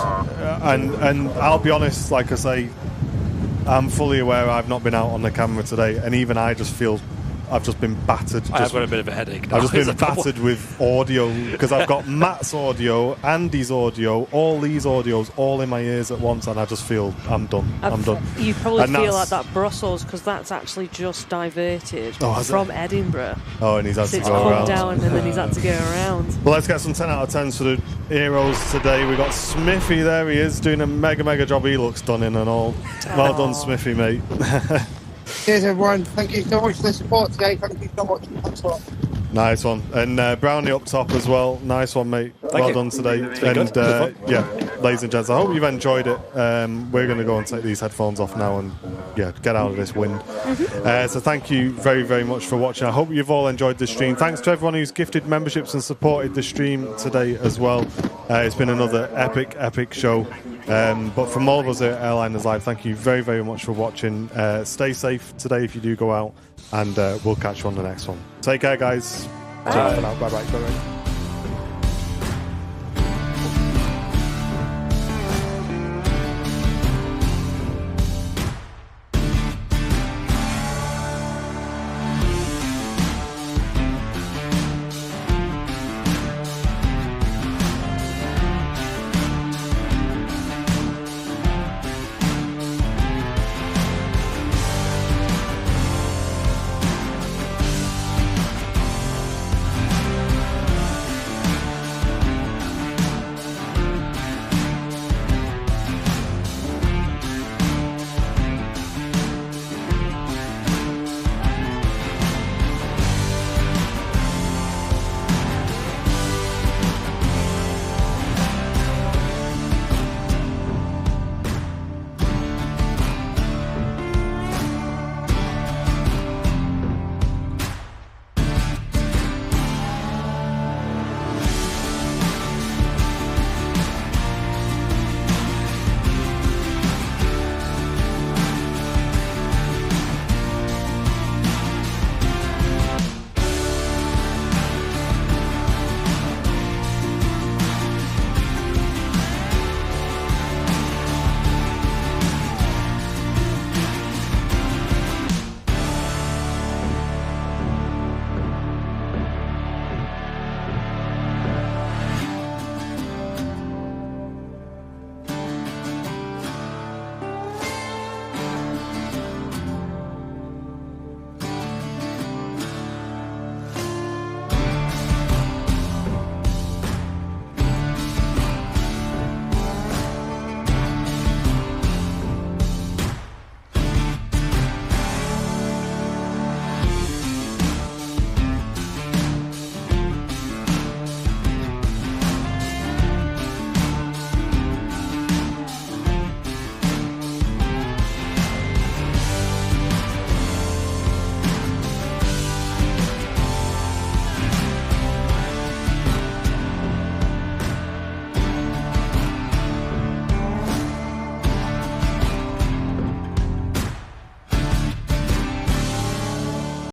and I'll be honest, like I say, I'm fully aware I've not been out on the camera today, and even I just feel I've just been battered. I've got a bit of a headache now. I've just been battered with audio, because I've got Matt's audio, Andy's audio, all these audios all in my ears at once, and I just feel I'm done. I'm done. You probably And feel like that Brussels, because that's actually just diverted from Edinburgh. Oh, and he's had So to it's go come around. down and then he's had to go around. Well, let's get some 10 out of 10s for the heroes today. We've got Smithy, there he is, doing a mega job. He looks stunning and all. Well done, Smithy, mate. Cheers everyone. Thank you so much for the support today. Thank you so much. Thanks a lot. Nice one. And Brownie up top as well. Nice one, mate. Well done today. And yeah, ladies and gents, I hope you've enjoyed it. We're going to go and take these headphones off now and yeah, get out of this wind. So thank you very much for watching. I hope you've all enjoyed the stream. Thanks to everyone who's gifted memberships and supported the stream today as well. It's been another epic show. But from all of us at Airliners Live, thank you very much for watching. Stay safe today if you do go out, and we'll catch you on the next one. Take care, guys. Bye. Ciao for now. Bye.